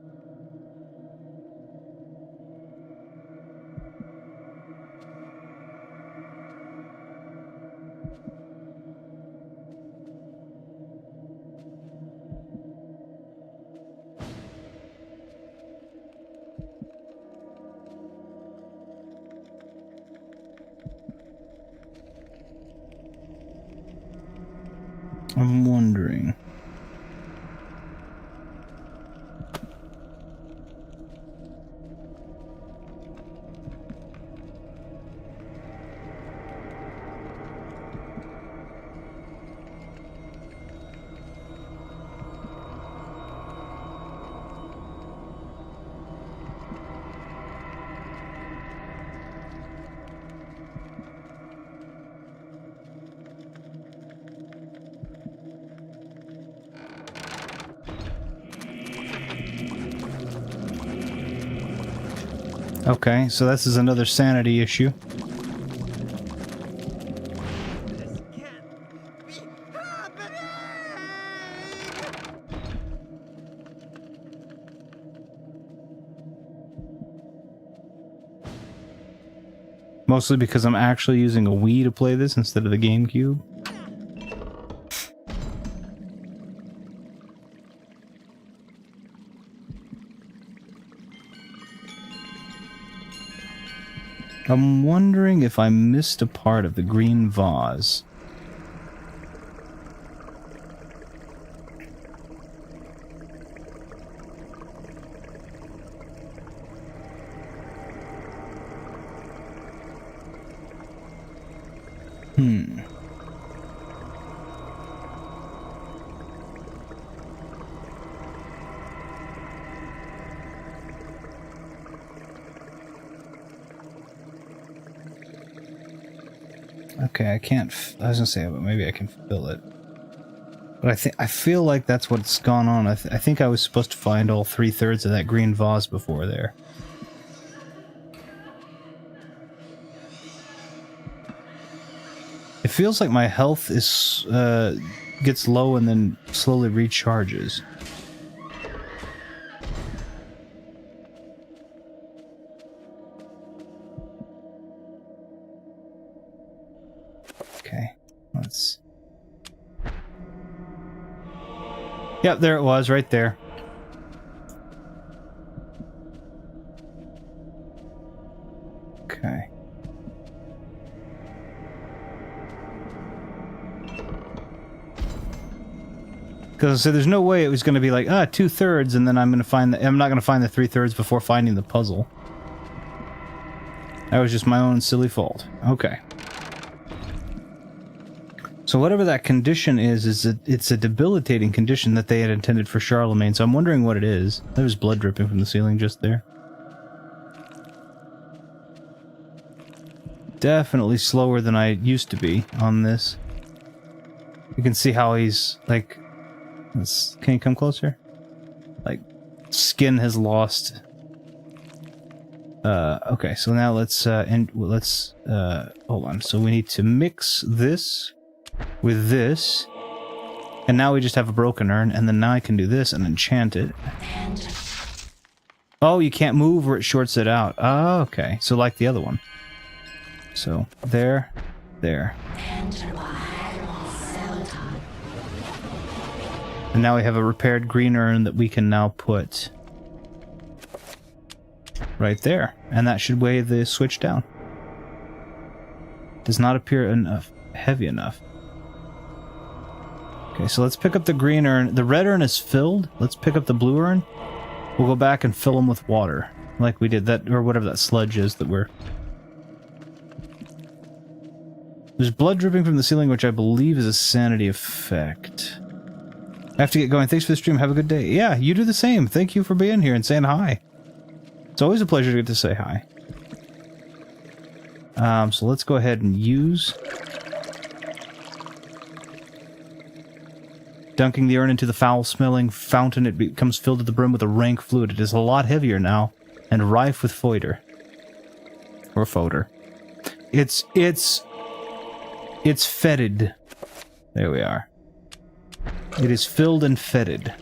I'm wondering. Okay, so this is another sanity issue. Mostly because I'm actually using a Wii to play this instead of the GameCube. I'm wondering if I missed a part of the green vase. Okay, I can't. I was gonna say, but maybe I can fill it. But I feel like that's what's gone on. I think I was supposed to find all 3/3 of that green vase before there. It feels like my health is gets low and then slowly recharges. Let's... Yep, there it was, right there. Okay. Because so there's no way it was going to be like, 2/3, and then I'm not going to find the 3/3 before finding the puzzle. That was just my own silly fault. Okay. So whatever that condition is it's a debilitating condition that they had intended for Charlemagne, so I'm wondering what it is. There was blood dripping from the ceiling just there. Definitely slower than I used to be on this. You can see how he's, like... Can you come closer? Like, skin has lost... okay, so now let's hold on. So we need to mix this... with this, and now we just have a broken urn, and then now I can do this and enchant it. Oh, you can't move or it shorts it out. Oh, okay. So like the other one. So, there. And now we have a repaired green urn that we can now put right there. And that should weigh the switch down. Does not appear heavy enough. Okay, so let's pick up the green urn. The red urn is filled. Let's pick up the blue urn. We'll go back and fill them with water. Like we did that, or whatever that sludge is that we're... There's blood dripping from the ceiling, which I believe is a sanity effect. I have to get going. Thanks for the stream. Have a good day. Yeah, you do the same. Thank you for being here and saying hi. It's always a pleasure to get to say hi. So let's go ahead and use... Dunking the urn into the foul-smelling fountain, it becomes filled to the brim with a rank fluid. It is a lot heavier now, and rife with foeder. Or fodder. It's fetid. There we are. It is filled and fetid.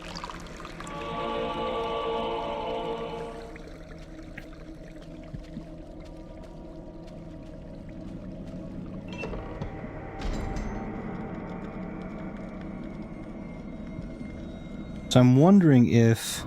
So I'm wondering if...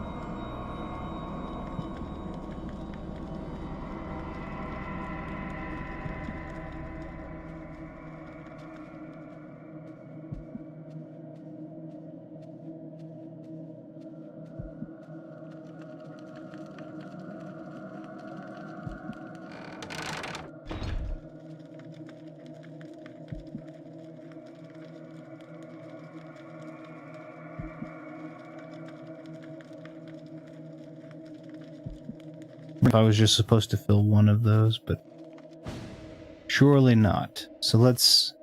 I was just supposed to fill one of those, but surely not. So let's...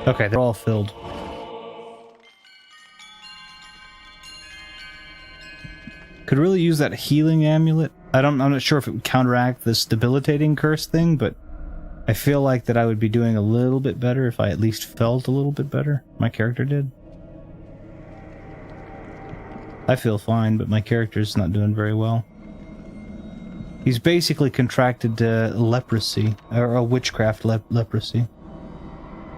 Okay, they're all filled. Could really use that healing amulet. I'm not sure if it would counteract this debilitating curse thing, but I feel like that I would be doing a little bit better if I at least felt a little bit better. My character did. I feel fine, but my character's not doing very well. He's basically contracted leprosy, or a witchcraft leprosy.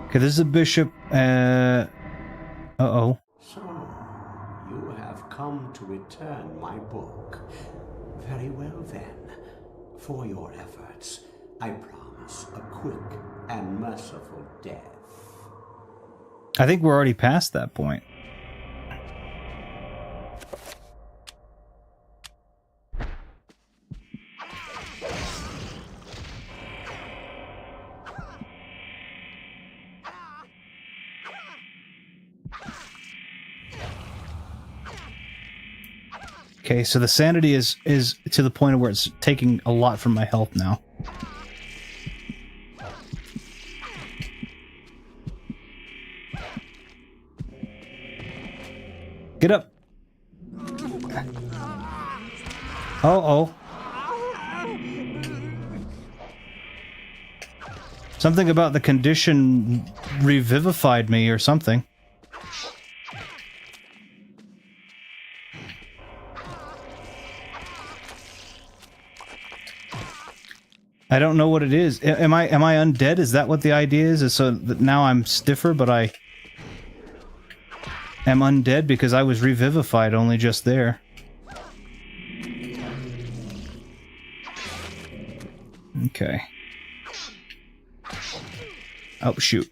Okay, this is a bishop. Uh-oh. So, you have come to return my book. Very well then. For your efforts, I promise a quick and merciful death. I think we're already past that point. Okay, so the sanity is to the point where it's taking a lot from my health now. Get up! Uh-oh. Something about the condition revivified me or something. I don't know what it is. Am I undead? Is that what the idea is? Is so that now I'm stiffer, but I am undead because I was revivified only just there. Okay. Oh, shoot.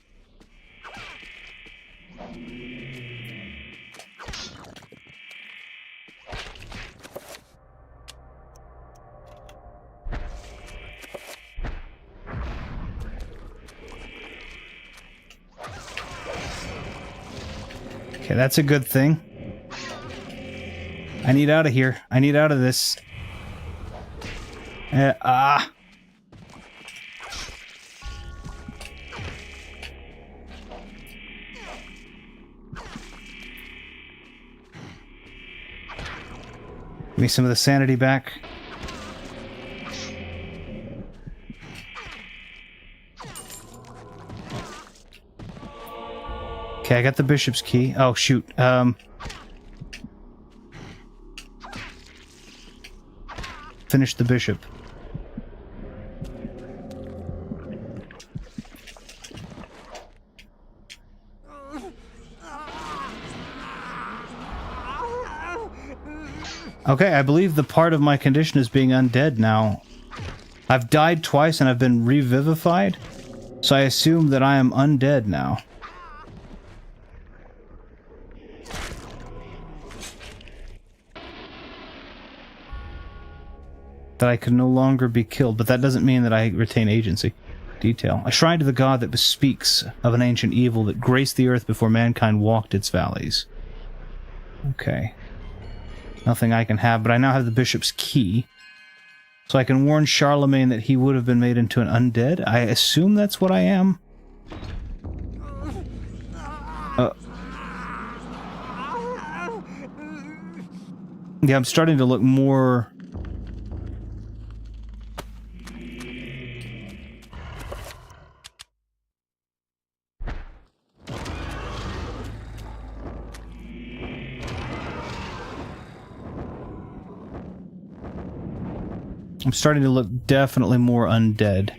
Okay, that's a good thing. I need out of here. I need out of this. Give me some of the sanity back. Okay, I got the bishop's key. Oh, shoot. Finish the bishop. Okay, I believe the part of my condition is being undead now. I've died twice and I've been revivified, so I assume that I am undead now. That I could no longer be killed, but that doesn't mean that I retain agency. Detail. A shrine to the god that bespeaks of an ancient evil that graced the earth before mankind walked its valleys. Okay. Nothing I can have, but I now have the bishop's key. So I can warn Charlemagne that he would have been made into an undead. I assume that's what I am. Yeah, I'm starting to look more... I'm starting to look definitely more undead.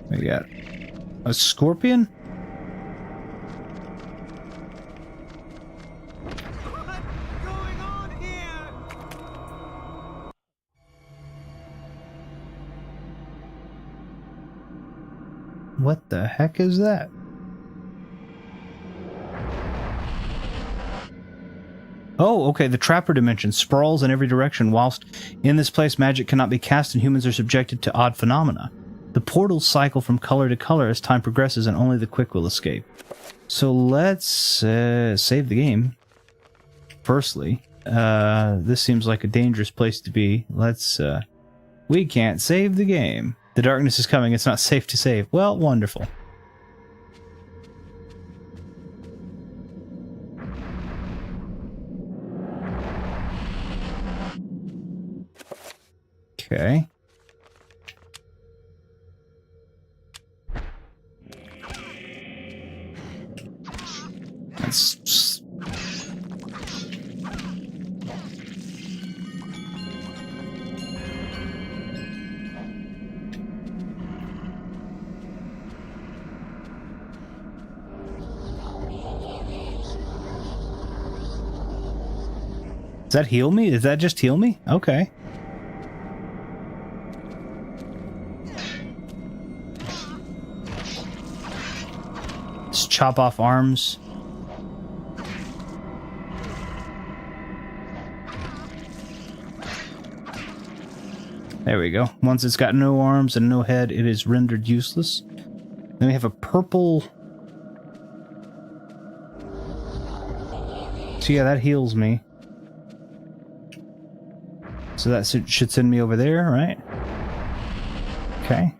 We got a scorpion? What the heck is that? Oh, okay, the Trapper Dimension sprawls in every direction. Whilst in this place magic cannot be cast and humans are subjected to odd phenomena. The portals cycle from color to color as time progresses and only the quick will escape. So let's save the game. Firstly, this seems like a dangerous place to be. Let's, we can't save the game. The darkness is coming, it's not safe to save. Well, wonderful. Okay. Let's... Does that heal me? Does that just heal me? Okay. Let's chop off arms. There we go. Once it's got no arms and no head, it is rendered useless. Then we have a purple... So yeah, that heals me. So that should send me over there, right? Okay.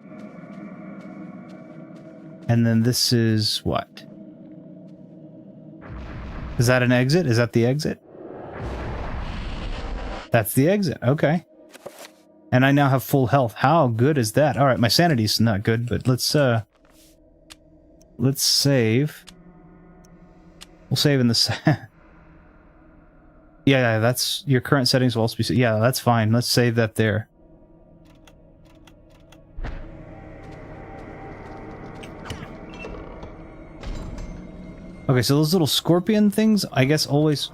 And then this is what? Is that an exit? Is that the exit? That's the exit. Okay. And I now have full health. How good is that? All right, my sanity's not good, but let's save. We'll save in the Yeah, that's your current settings will also be... Yeah, that's fine. Let's save that there. Okay, so those little scorpion things, I guess always...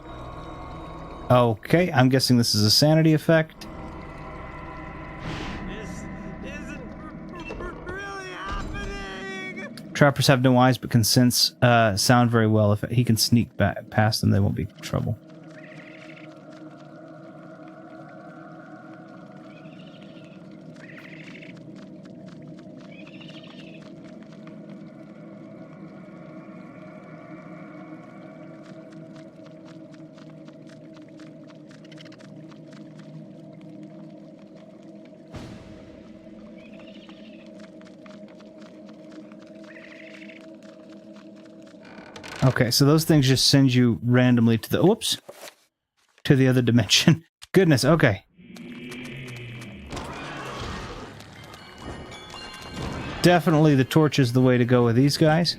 Okay, I'm guessing this is a sanity effect. This isn't really happening! Trappers have no eyes but can sense sound very well. If he can sneak back past them, they won't be in trouble. Okay, so those things just send you randomly to the... Whoops! To the other dimension. Goodness, okay. Definitely the torch is the way to go with these guys.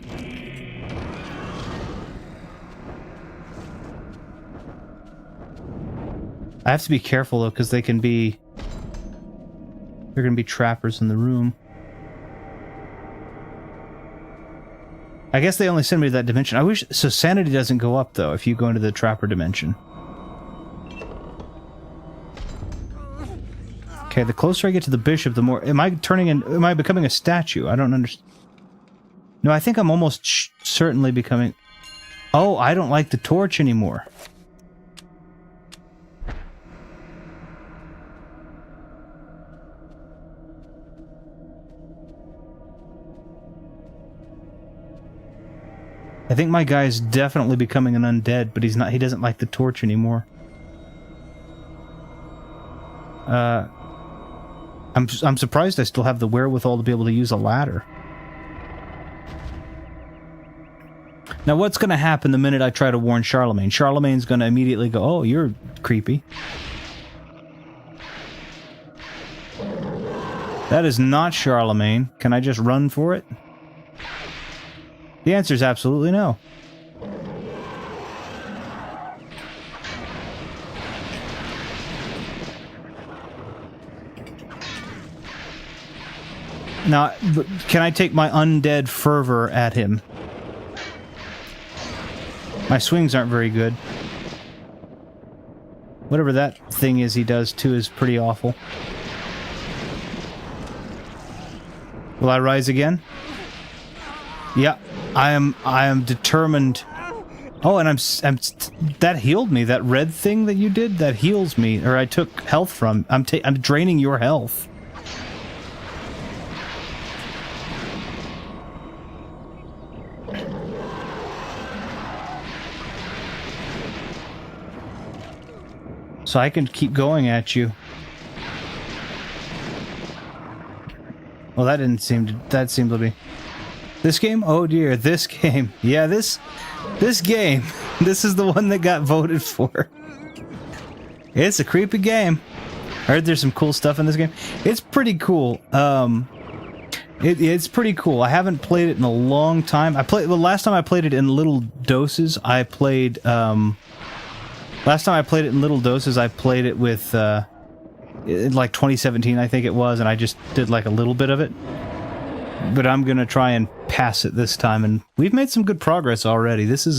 I have to be careful, though, because they can be... They're going to be trappers in the room. I guess they only send me to that dimension. I wish... So sanity doesn't go up, though, if you go into the trapper dimension. Okay, the closer I get to the bishop, the more... Am I becoming a statue? I don't understand. No, I think I'm almost certainly becoming... Oh, I don't like the torch anymore. I think my guy is definitely becoming an undead, but he's not. He doesn't like the torch anymore. I'm surprised I still have the wherewithal to be able to use a ladder. Now, what's going to happen the minute I try to warn Charlemagne? Charlemagne's going to immediately go, "Oh, you're creepy." That is not Charlemagne. Can I just run for it? The answer is absolutely no. Now, can I take my undead fervor at him? My swings aren't very good. Whatever that thing is he does too is pretty awful. Will I rise again? Yeah, I am determined. Oh, and I'm that healed me. That red thing that you did, that heals me, or I took health from. I'm draining your health. So I can keep going at you. Well, that didn't seem to. That seemed to be. This game? Oh dear, this game. Yeah, this game. This is the one that got voted for. It's a creepy game. I heard there's some cool stuff in this game. It's pretty cool. It's pretty cool. I haven't played it in a long time. The last time I played it in little doses. I played last time I played it in little doses. I played it with in like 2017, I think it was, and I just did like a little bit of it. But I'm gonna try and pass it this time, and we've made some good progress already. This is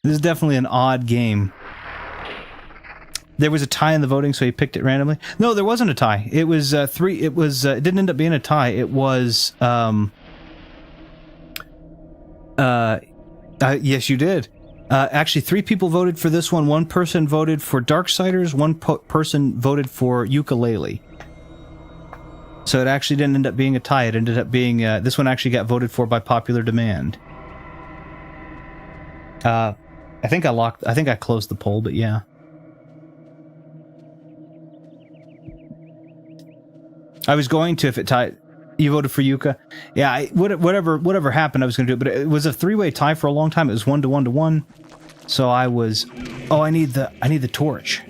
definitely an odd game. There was a tie in the voting, so he picked it randomly. No, there wasn't a tie. It was three. It was. It didn't end up being a tie. It was. Yes, you did. Actually, 3 people voted for this one. 1 person voted for Darksiders. 1 person voted for Ukulele. So it actually didn't end up being a tie. It ended up being... this one actually got voted for by popular demand. I think I closed the poll, but yeah. I was going to if it tied... You voted for Yuka? Yeah, whatever happened, I was going to do it. But it was a 3-way tie for a long time. It was 1-to-1-to-1. So I was... Oh, I need the torch.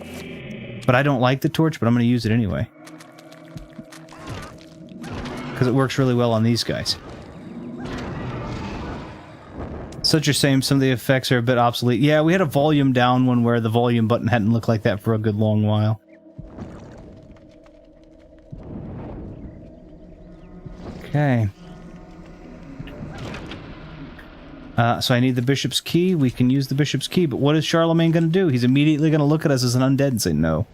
But I don't like the torch, but I'm going to use it anyway. Because it works really well on these guys. Such a shame, some of the effects are a bit obsolete. Yeah, we had a volume down one where the volume button hadn't looked like that for a good long while. Okay. So I need the bishop's key. We can use the bishop's key, but what is Charlemagne going to do? He's immediately going to look at us as an undead and say no.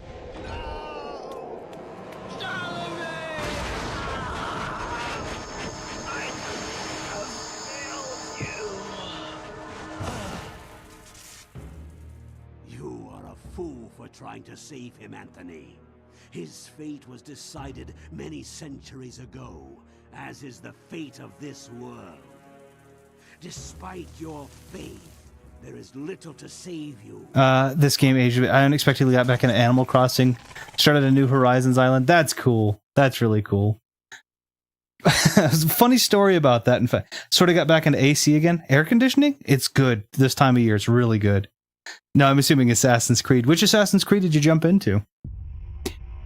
Trying to save him, Anthony. His fate was decided many centuries ago, as is the fate of this world. Despite your faith, there is little to save you. This game aged. I unexpectedly got back into Animal Crossing, started a New Horizons island. That's cool. That's really cool. There's a funny story about that, in fact. Sort of got back into AC again. Air conditioning? It's good this time of year. It's really good. No, I'm assuming Assassin's Creed. Which Assassin's Creed did you jump into?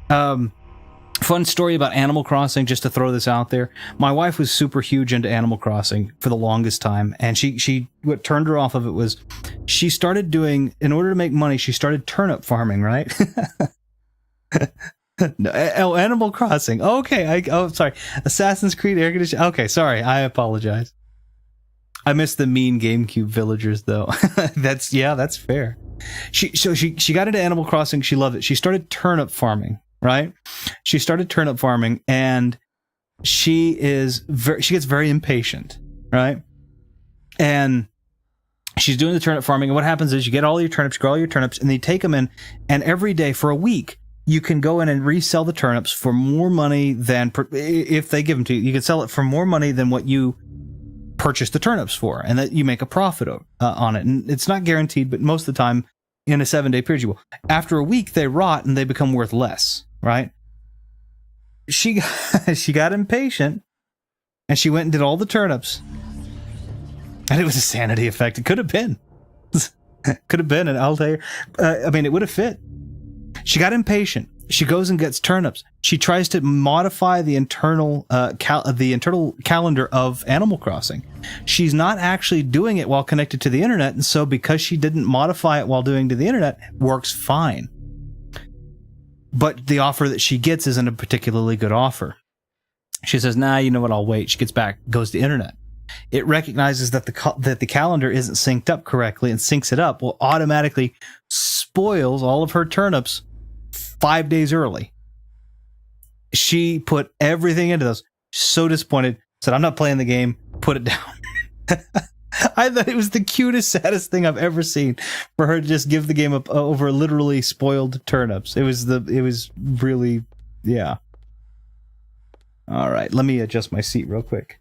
Fun story about Animal Crossing, just to throw this out there. My wife was super huge into Animal Crossing for the longest time, and what turned her off of it was she started doing, in order to make money, she started turnip farming, right? No, Animal Crossing. Okay, sorry. Assassin's Creed air conditioning. Okay, sorry. I apologize. I miss the mean GameCube villagers, though. That's fair. She got into Animal Crossing. She loved it. She started turnip farming, right? She started turnip farming, and she gets very impatient, right? And she's doing the turnip farming, and what happens is you get all your turnips, grow all your turnips, and they take them in, and every day for a week, you can go in and resell the turnips for more money than, if they give them to you, you can sell it for more money than what you purchased the turnips for, and that you make a profit on it. And it's not guaranteed, but most of the time, in a 7-day period, you will. After a week, they rot and they become worth less, right? She got impatient, and she went and did all the turnips. And it was a sanity effect. It could have been. Could have been, and I'll tell you. I mean, it would have fit. She got impatient. She goes and gets turnips. She tries to modify the internal calendar of Animal Crossing. She's not actually doing it while connected to the internet, and so because she didn't modify it while doing to the internet, it works fine. But the offer that she gets isn't a particularly good offer. She says, "Nah, you know what? I'll wait." She gets back, goes to the internet. It recognizes that the calendar isn't synced up correctly, and syncs it up, will automatically spoils all of her turnips 5 days early. She put everything into those. So disappointed. Said, "I'm not playing the game. Put it down." I thought it was the cutest, saddest thing I've ever seen, for her to just give the game up over literally spoiled turnips. It was really, yeah. All right, let me adjust my seat real quick.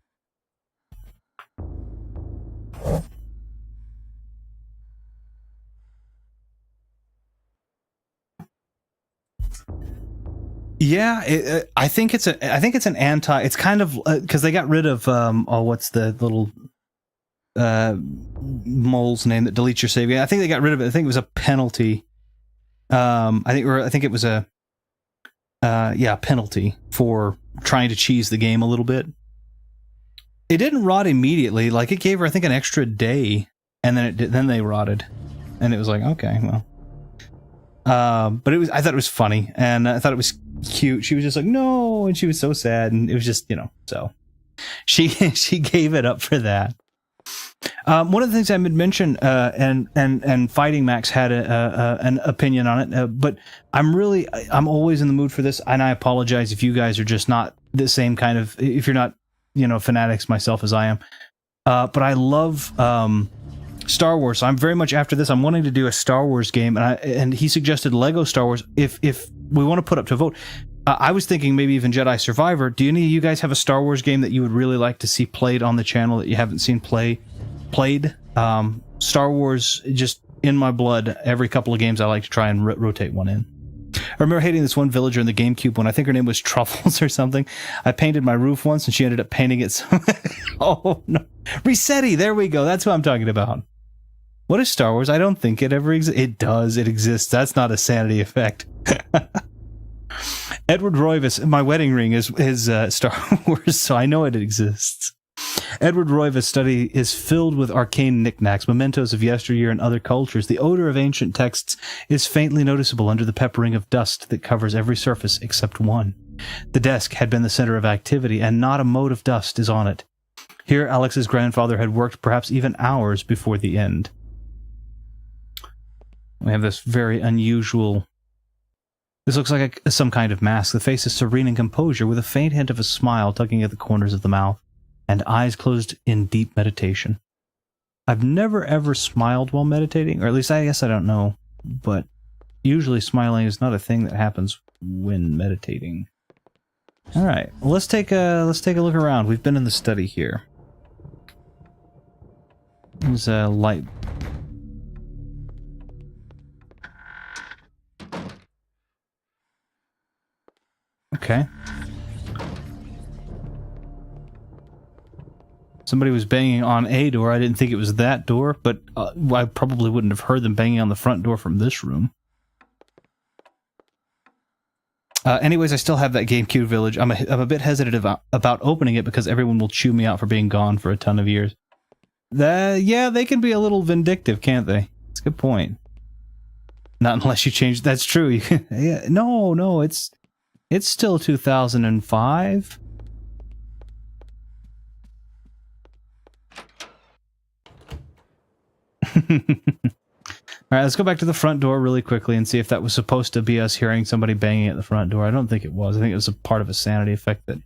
Yeah, I think it's an anti. It's kind of because they got rid of what's the little mole's name that deletes your save. I think they got rid of it. I think it was a penalty. I think it was a penalty for trying to cheese the game a little bit. It didn't rot immediately. Like, it gave her, I think, an extra day, and then they rotted, and it was like, okay, well. But I thought it was funny, and I thought it was cute. She was just like, no, and she was so sad, and it was just, so she gave it up for that. One of the things I had mentioned, and Fighting Max had an opinion on it, but I'm always in the mood for this, and I apologize if you guys are just not the same kind of, if you're not, fanatics myself as I am. But I love Star Wars. So I'm very much after this. I'm wanting to do a Star Wars game, and he suggested Lego Star Wars. If we want to put up to vote, I was thinking maybe even Jedi Survivor. Do any of you guys have a Star Wars game that you would really like to see played on the channel that you haven't seen played? Star Wars, just in my blood. Every couple of games I like to try and rotate one in. I remember hating this one villager in the GameCube one. I think her name was Truffles or something. I painted my roof once, and she ended up painting it. Oh no, Resetti. There we go. That's what I'm talking about. What is Star Wars? I don't think it ever exists. It does. It exists. That's not a sanity effect. Edward Roivas. My wedding ring is Star Wars, so I know it exists. Edward Roivas' study is filled with arcane knickknacks, mementos of yesteryear and other cultures. The odor of ancient texts is faintly noticeable under the peppering of dust that covers every surface except one. The desk had been the center of activity, and not a mote of dust is on it. Here Alex's grandfather had worked perhaps even hours before the end. We have this very unusual... This looks like some kind of mask. The face is serene in composure, with a faint hint of a smile tugging at the corners of the mouth, and eyes closed in deep meditation. I've never ever smiled while meditating, or at least I guess I don't know, but usually smiling is not a thing that happens when meditating. All right, well, let's take a look around. We've been in the study here. There's a light. Okay. Somebody was banging on a door. I didn't think it was that door, but I probably wouldn't have heard them banging on the front door from this room. Anyways, I still have that GameCube village. I'm a bit hesitant about opening it because everyone will chew me out for being gone for a ton of years. Yeah, they can be a little vindictive, can't they? That's a good point. Not unless you change. That's true. Yeah, no, it's still 2005. All right, let's go back to the front door really quickly and see if that was supposed to be us hearing somebody banging at the front door. I don't think it was. I think it was a part of a sanity effect that...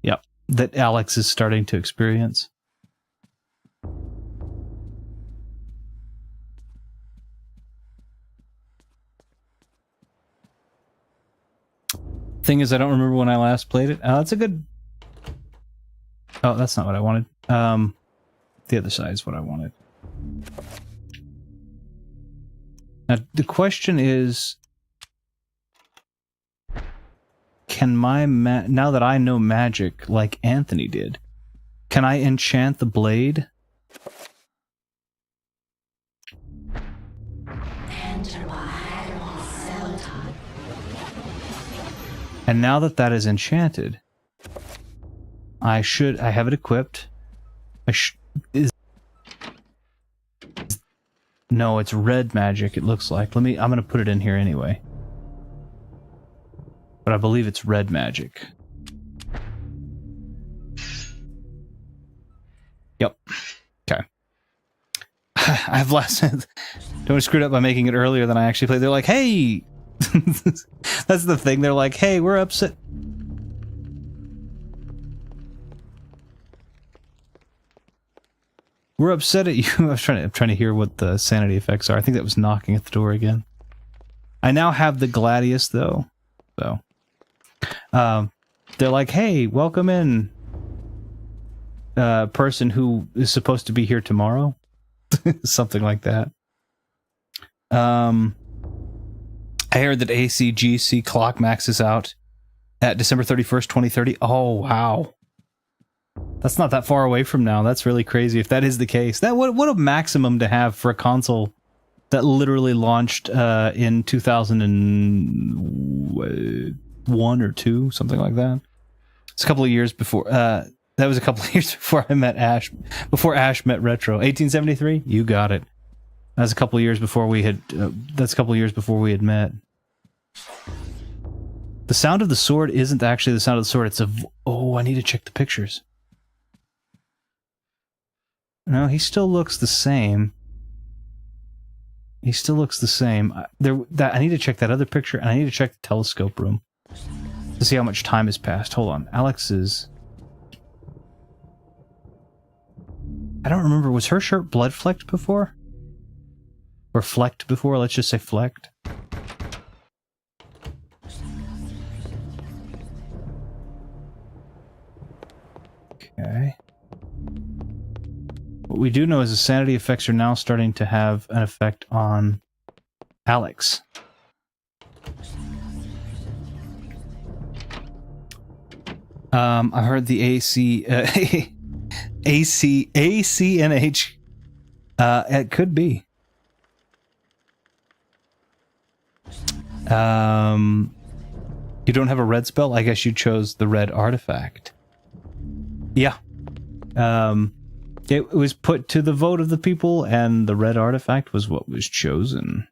Yep, that Alex is starting to experience. Thing is, I don't remember when I last played it. That's a good... Oh, that's not what I wanted. The other side is what I wanted. Now, the question is... Can my now that I know magic like Anthony did, can I enchant the blade? And now that that is enchanted, I have it equipped. No, it's red magic, it looks like. I'm gonna put it in here anyway. But I believe it's red magic. Yep. Okay. I've don't screw it up by making it earlier than I actually played. They're like, hey! That's the thing. They're like, hey, we're upset. We're upset at you. I'm trying to hear what the sanity effects are. I think that was knocking at the door again. I now have the Gladius, though. So. They're like, hey, welcome in. Person who is supposed to be here tomorrow. Something like that. I heard that ACGC clock maxes out at December 31st, 2030. Oh, wow. That's not that far away from now. That's really crazy if that is the case. What a maximum to have for a console that literally launched in 2001 or 2, something like that. It's a couple of years before... that was a couple of years before I met Ash. Before Ash met Retro. 1873? You got it. That's a couple of years before we had... that's a couple of years before we had met. The sound of the sword isn't actually the sound of the sword. It's a... Oh, I need to check the pictures. No, he still looks the same. He still looks the same. I need to check that other picture, and I need to check the telescope room to see how much time has passed. Hold on. Alex is... I don't remember. Was her shirt blood flecked before? Or flecked before? Let's just say flecked. Okay. What we do know is the sanity effects are now starting to have an effect on Alex. I heard the ACNH. It could be. You don't have a red spell? I guess you chose the red artifact. Yeah. It was put to the vote of the people, and the red artifact was what was chosen.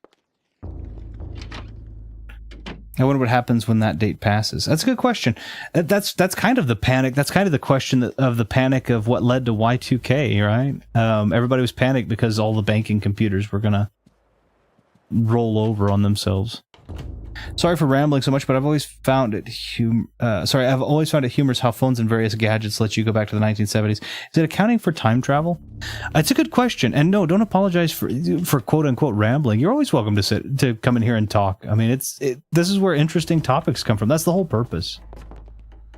I wonder what happens when that date passes. That's a good question. That's kind of the panic. That's kind of the question of the panic of what led to Y2K, right? Everybody was panicked because all the banking computers were gonna roll over on themselves. Sorry for rambling so much, but I've always found it humorous how phones and various gadgets let you go back to the 1970s. Is it accounting for time travel? It's a good question, and no, don't apologize for quote unquote rambling. You're always welcome to come in here and talk. I mean, this is where interesting topics come from. That's the whole purpose.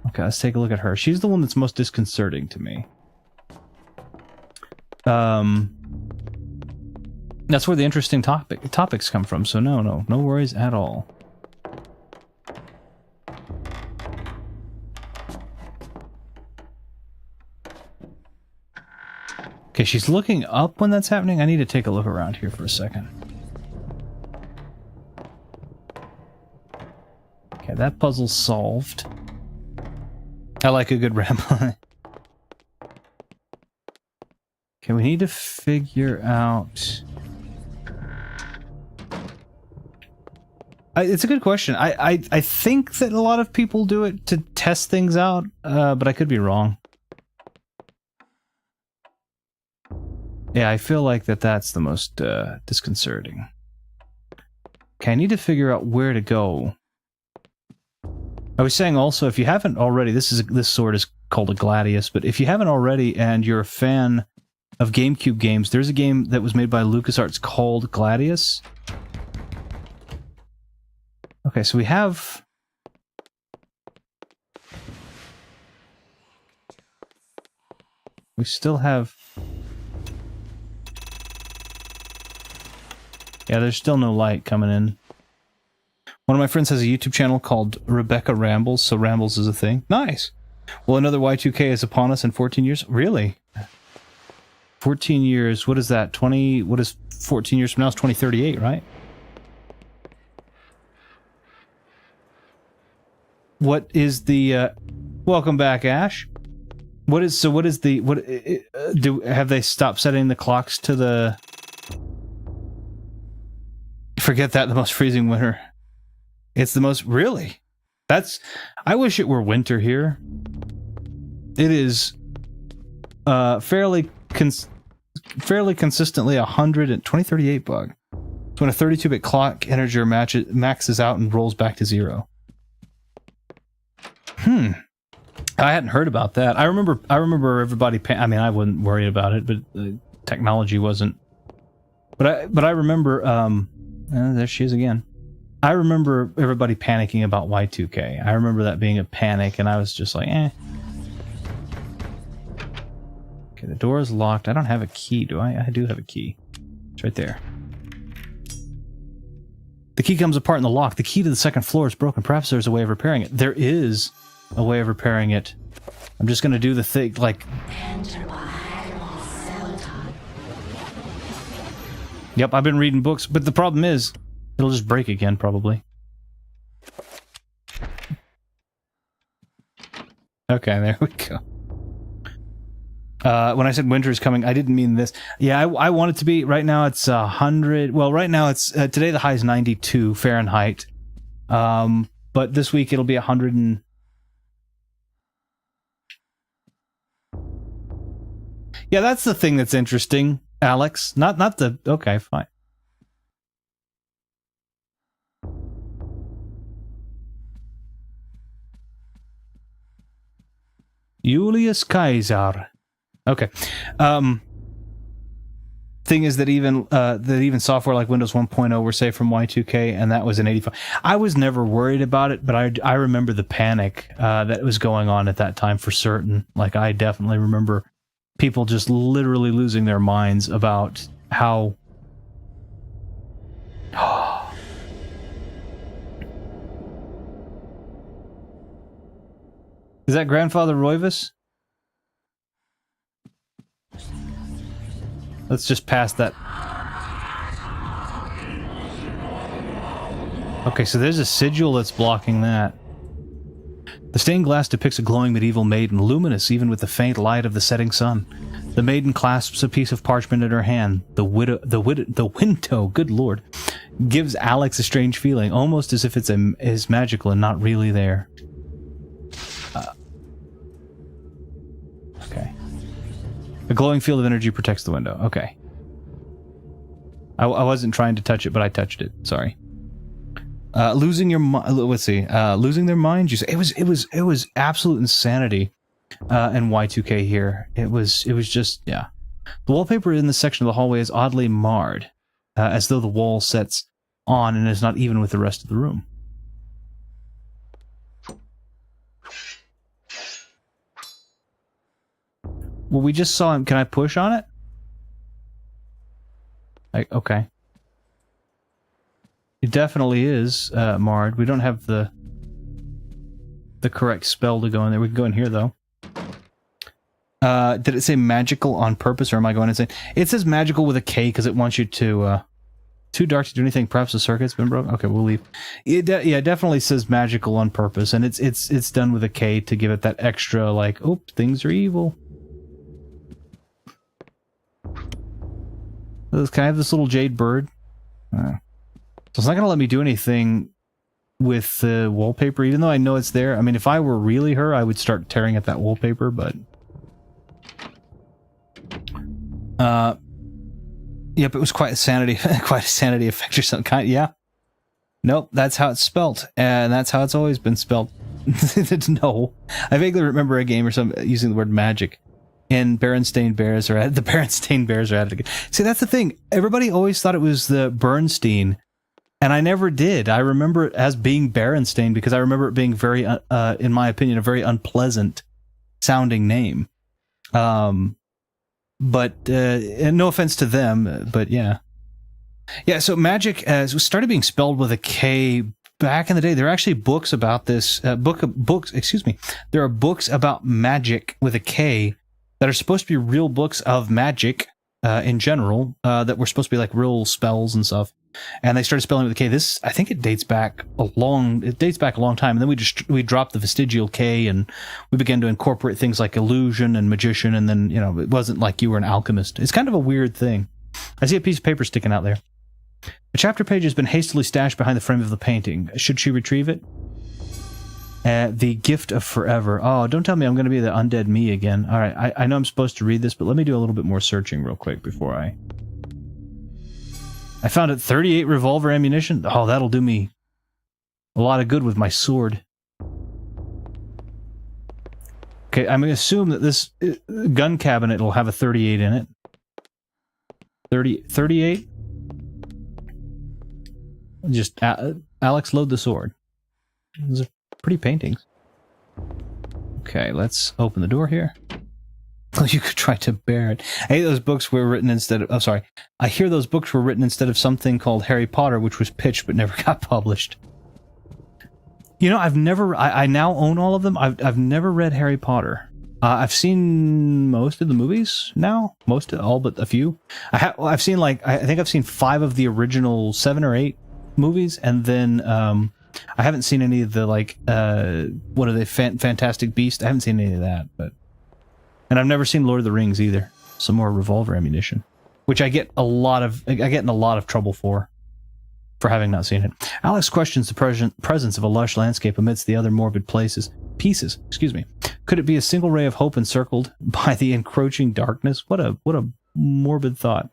Okay, let's take a look at her. She's the one that's most disconcerting to me. That's where the interesting topics come from. So no worries at all. Okay, she's looking up when that's happening. I need to take a look around here for a second. Okay, that puzzle's solved. I like a good ramble. Okay, we need to figure out... it's a good question. I think that a lot of people do it to test things out, but I could be wrong. Yeah, I feel like that's the most disconcerting. Okay, I need to figure out where to go. I was saying also, if you haven't already, this sword is called a Gladius, but if you haven't already and you're a fan of GameCube games, there's a game that was made by LucasArts called Gladius. Okay, so we have... We still have... Yeah, there's still no light coming in. One of my friends has a YouTube channel called Rebecca Rambles, so Rambles is a thing. Nice! Well, another Y2K is upon us in 14 years? Really? 14 years, what is that? 20... What is 14 years from now? It's 2038, right? What is the... Welcome back, Ash. What is the... Have they stopped setting the clocks to the... Forget that, the most freezing winter. It's the most... Really? That's... I wish it were winter here. It is fairly consistently 2038 bug. It's when a 32-bit clock integer maxes out and rolls back to 0. I hadn't heard about that. I remember everybody... I mean, I wasn't worried about it, but technology wasn't... But I remember... there she is again. I remember everybody panicking about Y2K. I remember that being a panic, and I was just like, eh. Okay, the door is locked. I don't have a key, do I? I do have a key. It's right there. The key comes apart in the lock. The key to the second floor is broken. Perhaps there's a way of repairing it. There is a way of repairing it. I'm just going to do the thing, like... Yep, I've been reading books, but the problem is, it'll just break again, probably. Okay, there we go. When I said winter is coming, I didn't mean this. Yeah, I want it to be. Right now it's 100. Well, right now it's today the high is 92 Fahrenheit. But this week it'll be 100 and. Yeah, that's the thing that's interesting, Alex. Not the. Okay, fine. Julius Caesar. Okay. Thing is that even software like Windows 1.0 were saved from Y2K, and that was in 85. I was never worried about it, but I remember the panic that was going on at that time for certain. Like, I definitely remember people just literally losing their minds about how... Is that Grandfather Roivas? Let's just pass that. Okay, so there's a sigil that's blocking that. The stained glass depicts a glowing medieval maiden, luminous even with the faint light of the setting sun. The maiden clasps a piece of parchment in her hand. The window, good lord, gives Alex a strange feeling, almost as if is magical and not really there. Okay. A glowing field of energy protects the window. Okay. I wasn't trying to touch it, but I touched it. Sorry. Losing your mind. Let's see. Losing their minds. You say it was absolute insanity. In Y2K here, it was just, yeah. The wallpaper in this section of the hallway is oddly marred, as though the wall sets on and is not even with the rest of the room. Well, we just saw him. Can I push on it? Okay. It definitely is marred. We don't have the correct spell to go in there. We can go in here, though. Did it say magical on purpose, or am I going insane? It says magical with a K because it wants you to... too dark to do anything. Perhaps the circuit's been broken. Okay, we'll leave. It definitely says magical on purpose, and it's done with a K to give it that extra, like, oh, things are evil. Can I have this little jade bird? So it's not going to let me do anything with the wallpaper, even though I know it's there. I mean, if I were really her, I would start tearing at that wallpaper, but... Yep, it was quite a sanity effect or something kind. Yeah. Nope, that's how it's spelt, and that's how it's always been spelt. No, I vaguely remember a game or something using the word magic, and Berenstain Bears are at the Berenstain Bears are at it again. See, that's the thing. Everybody always thought it was the Bernstein, and I never did. I remember it as being Berenstain because I remember it being very, in my opinion, a very unpleasant sounding name. And no offense to them, but yeah. Yeah, so magic started being spelled with a K back in the day. There are actually books about this. There are books about magic with a K that are supposed to be real books of magic in general that were supposed to be like real spells and stuff. And they started spelling with a K. This, I think, it dates back a long time. And then we dropped the vestigial K and we began to incorporate things like illusion and magician. And then, it wasn't like you were an alchemist. It's kind of a weird thing. I see a piece of paper sticking out there. A chapter page has been hastily stashed behind the frame of the painting. Should she retrieve it? The Gift of Forever. Oh, don't tell me I'm going to be the undead me again. All right, I know I'm supposed to read this, but let me do a little bit more searching real quick before I found it. 38 revolver ammunition. Oh, that'll do me a lot of good with my sword. Okay, I'm going to assume that this gun cabinet will have a 38 in it. 38? Just, Alex, load the sword. Those are pretty paintings. Okay, let's open the door here. Oh, you could try to bear it. I hear those books were written instead of... Oh, sorry. I hear those books were written instead of something called Harry Potter, which was pitched but never got published. I've never... I now own all of them. I've never read Harry Potter. I've seen most of the movies now. All but a few. I've seen I think I've seen 5 of the original 7 or 8 movies, and then I haven't seen any of the what are they, Fantastic Beasts? I haven't seen any of that, and I've never seen Lord of the Rings either. Some more revolver ammunition, which I get in a lot of trouble for having not seen it. Alex questions the presence of a lush landscape amidst the other morbid pieces. Could it be a single ray of hope encircled by the encroaching darkness? What a morbid thought.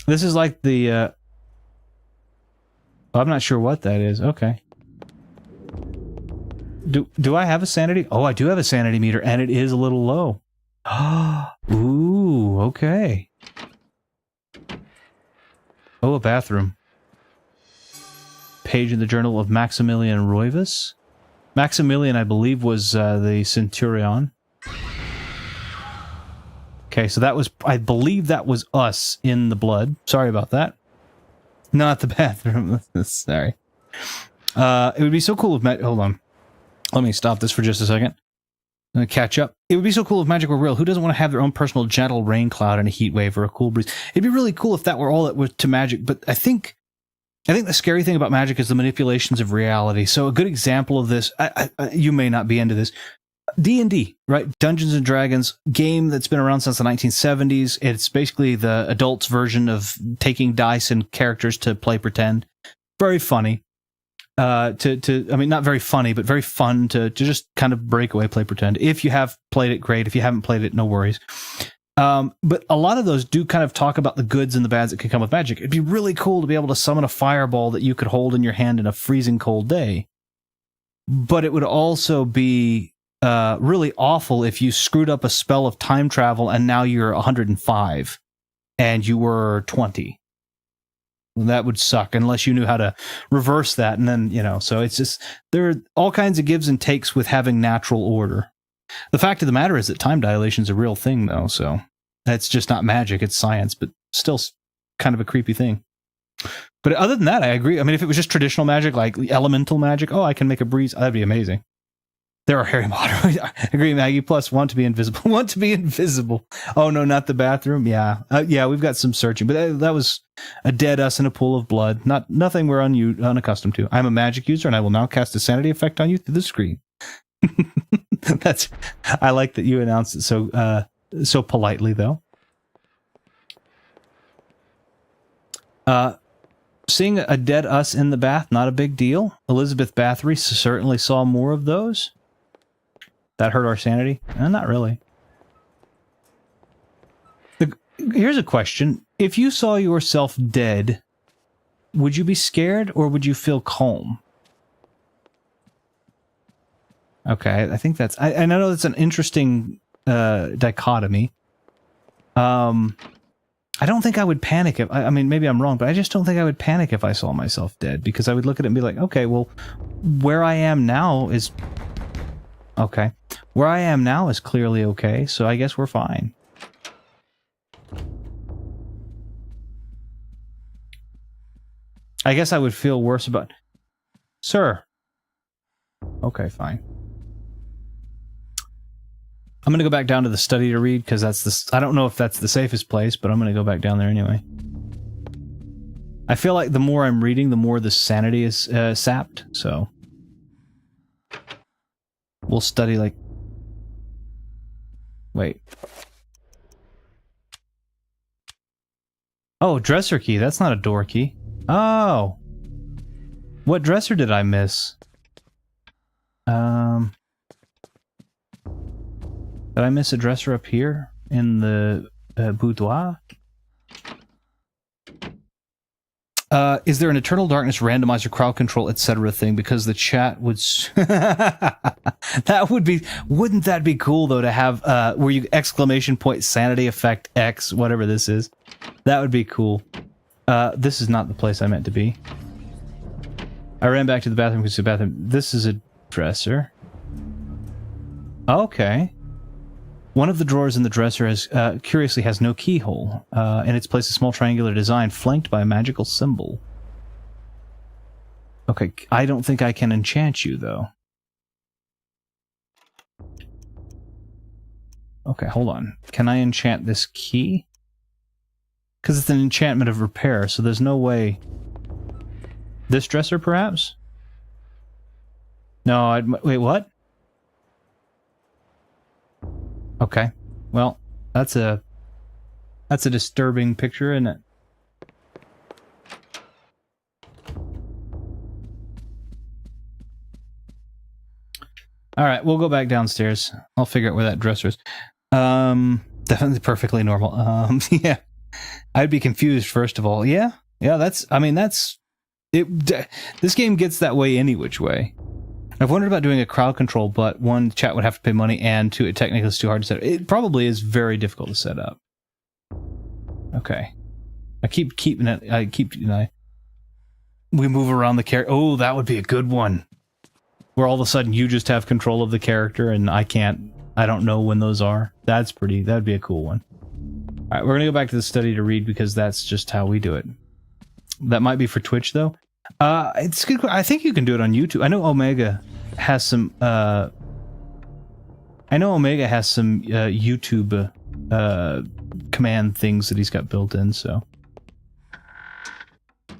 This is like the I'm not sure what that is. Okay. Do I have a sanity? Oh, I do have a sanity meter, and it is a little low. Ooh, okay. Oh, a bathroom. Page in the journal of Maximilian Roivas. Maximilian, I believe, was the centurion. Okay, so that was... I believe that was us in the blood. Sorry about that. Not the bathroom. Sorry. It would be so cool if... Hold on. Let me stop this for just a second. I'm gonna catch up. It would be so cool if magic were real. Who doesn't want to have their own personal gentle rain cloud and a heat wave or a cool breeze? It'd be really cool if that were all that was to magic, but I think the scary thing about magic is the manipulations of reality. So a good example of this, you may not be into this, D&D, right? Dungeons and Dragons, game that's been around since the 1970s. It's basically the adults' version of taking dice and characters to play pretend. Very funny. I mean, not very funny, but very fun to just kind of break away, play pretend. If you have played it, great. If you haven't played it, no worries. But a lot of those do kind of talk about the goods and the bads that can come with magic. It'd be really cool to be able to summon a fireball that you could hold in your hand in a freezing cold day. But it would also be really awful if you screwed up a spell of time travel and now you're 105 and you were 20. That would suck unless you knew how to reverse that. And then, so it's just, there are all kinds of gives and takes with having natural order. The fact of the matter is that time dilation is a real thing, though. So that's just not magic. It's science, but still kind of a creepy thing. But other than that, I agree. I mean, if it was just traditional magic, like elemental magic, I can make a breeze. That'd be amazing. There are Harry Potter. I agree, Maggie. Plus, want to be invisible. Want to be invisible. Oh, no, not the bathroom. Yeah. Yeah, we've got some searching. But that was a dead us in a pool of blood. Nothing we're unaccustomed to. I'm a magic user, and I will now cast a sanity effect on you through the screen. I like that you announced it so politely, though. Seeing a dead us in the bath, not a big deal. Elizabeth Bathory certainly saw more of those. That hurt our sanity? Not really. Here's a question. If you saw yourself dead, would you be scared or would you feel calm? Okay, I think that's... I know that's an interesting dichotomy. I don't think I would panic if... I mean, maybe I'm wrong, but I just don't think I would panic if I saw myself dead, because I would look at it and be like, okay, well, where I am now is... Okay. Where I am now is clearly okay, so I guess we're fine. I guess I would feel worse about... Sir. Okay, fine. I'm going to go back down to the study to read, because that's the... I don't know if that's the safest place, but I'm going to go back down there anyway. I feel like the more I'm reading, the more the sanity is sapped, so... We'll study, like... Wait. Oh, dresser key. That's not a door key. Oh! What dresser did I miss? Did I miss a dresser up here in the boudoir? Is there an Eternal Darkness randomizer, crowd control, etc. thing? Because the chat would... That would be... Wouldn't that be cool, though, to have where you exclamation point sanity effect X, whatever this is? That would be cool. This is not the place I meant to be. I ran back to the bathroom because the bathroom... This is a dresser. Okay. One of the drawers in the dresser has, curiously has no keyhole. In its place, a small triangular design flanked by a magical symbol. Okay, I don't think I can enchant you, though. Okay, hold on. Can I enchant this key? Because it's an enchantment of repair, so there's no way... This dresser, perhaps? No, wait, what? Okay. Well, that's a disturbing picture, isn't it? Alright, we'll go back downstairs. I'll figure out where that dresser is. Definitely perfectly normal. Yeah. I'd be confused, first of all. Yeah, that's... I mean, that's... This game gets that way any which way. I've wondered about doing a crowd control, but one, chat would have to pay money, and two, it technically is too hard to set up. It probably is very difficult to set up. Okay. I keep keeping it... we move around the character... Oh, that would be a good one. Where all of a sudden you just have control of the character, and I can't... I don't know when those are. That's pretty... That'd be a cool one. Alright, we're gonna go back to the study to read, because that's just how we do it. That might be for Twitch, though. It's good. I think you can do it on YouTube. I know Omega has some... YouTube command things that he's got built in, so...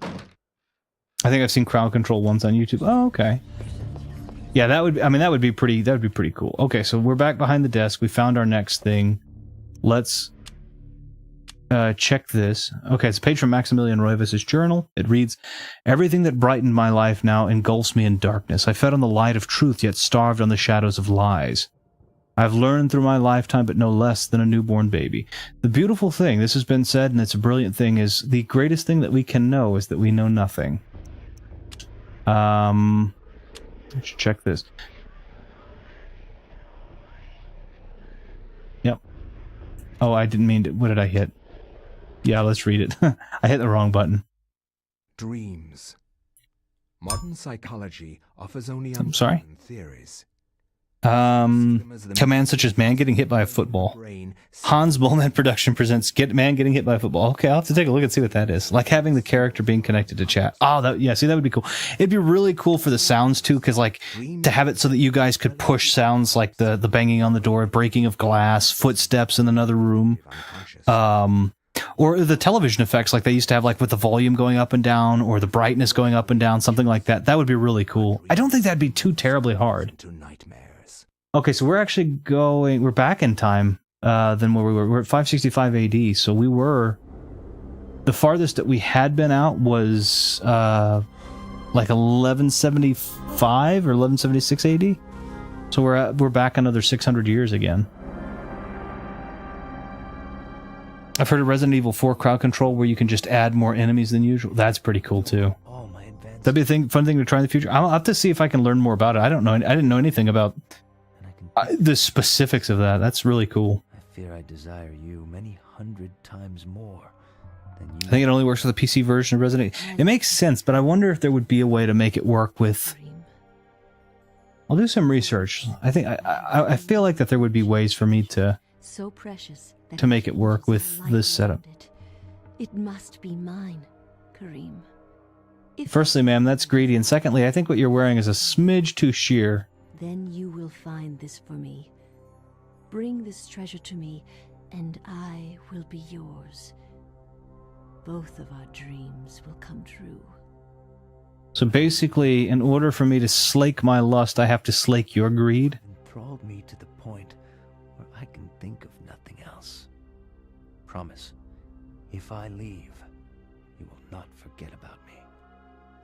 I think I've seen crowd control once on YouTube. Oh, okay. Yeah, that would... I mean, that would be pretty cool. Okay, so we're back behind the desk. We found our next thing. Let's... check this. Okay, it's a page from Maximilian Roivas' journal. It reads, "Everything that brightened my life now engulfs me in darkness. I fed on the light of truth, yet starved on the shadows of lies. I've learned through my lifetime, but no less than a newborn baby. The beautiful thing, this has been said, and it's a brilliant thing, is the greatest thing that we can know is that we know nothing." Let's check this. Yep. Oh, I didn't mean to... What did I hit? Yeah, let's read it. I hit the wrong button. Dreams. Modern psychology offers only I'm sorry? theories. Commands such as man getting hit by a football. Hans Bullman Production presents man getting hit by a football. Okay, I'll have to take a look and see what that is. Like having the character being connected to chat. Oh, yeah, see, that would be cool. It'd be really cool for the sounds, too, because, like, to have it so that you guys could push sounds like the banging on the door, breaking of glass, footsteps in another room. Or the television effects like they used to have, like with the volume going up and down, or the brightness going up and down, something like that. That would be really cool. I don't think that'd be too terribly hard. Okay, so we're actually going... We're back in time than where we were. We're at 565 AD, so we were... The farthest that we had been out was like 1175 or 1176 AD. So we're back another 600 years again. I've heard of Resident Evil 4 crowd control where you can just add more enemies than usual. That's pretty cool too. That'd be a fun thing to try in the future. I'll have to see if I can learn more about it. I don't know. I didn't know anything about the specifics of that. That's really cool. I fear I desire you many 100 times more than you. I think it only works with the PC version of Resident Evil. It makes sense, but I wonder if there would be a way to make it work with... I'll do some research. I feel like that there would be ways for me to so precious to make it work with this setup. It must be mine, Kareem. Firstly, ma'am, that's greedy, and secondly, I think what you're wearing is a smidge too sheer. Then you will find this for me. Bring this treasure to me, and I will be yours. Both of our dreams will come true. So basically, in order for me to slake my lust, I have to slake your greed? Enthralled me to the point where I can think of nothing else. Promise, if I leave, you will not forget about me.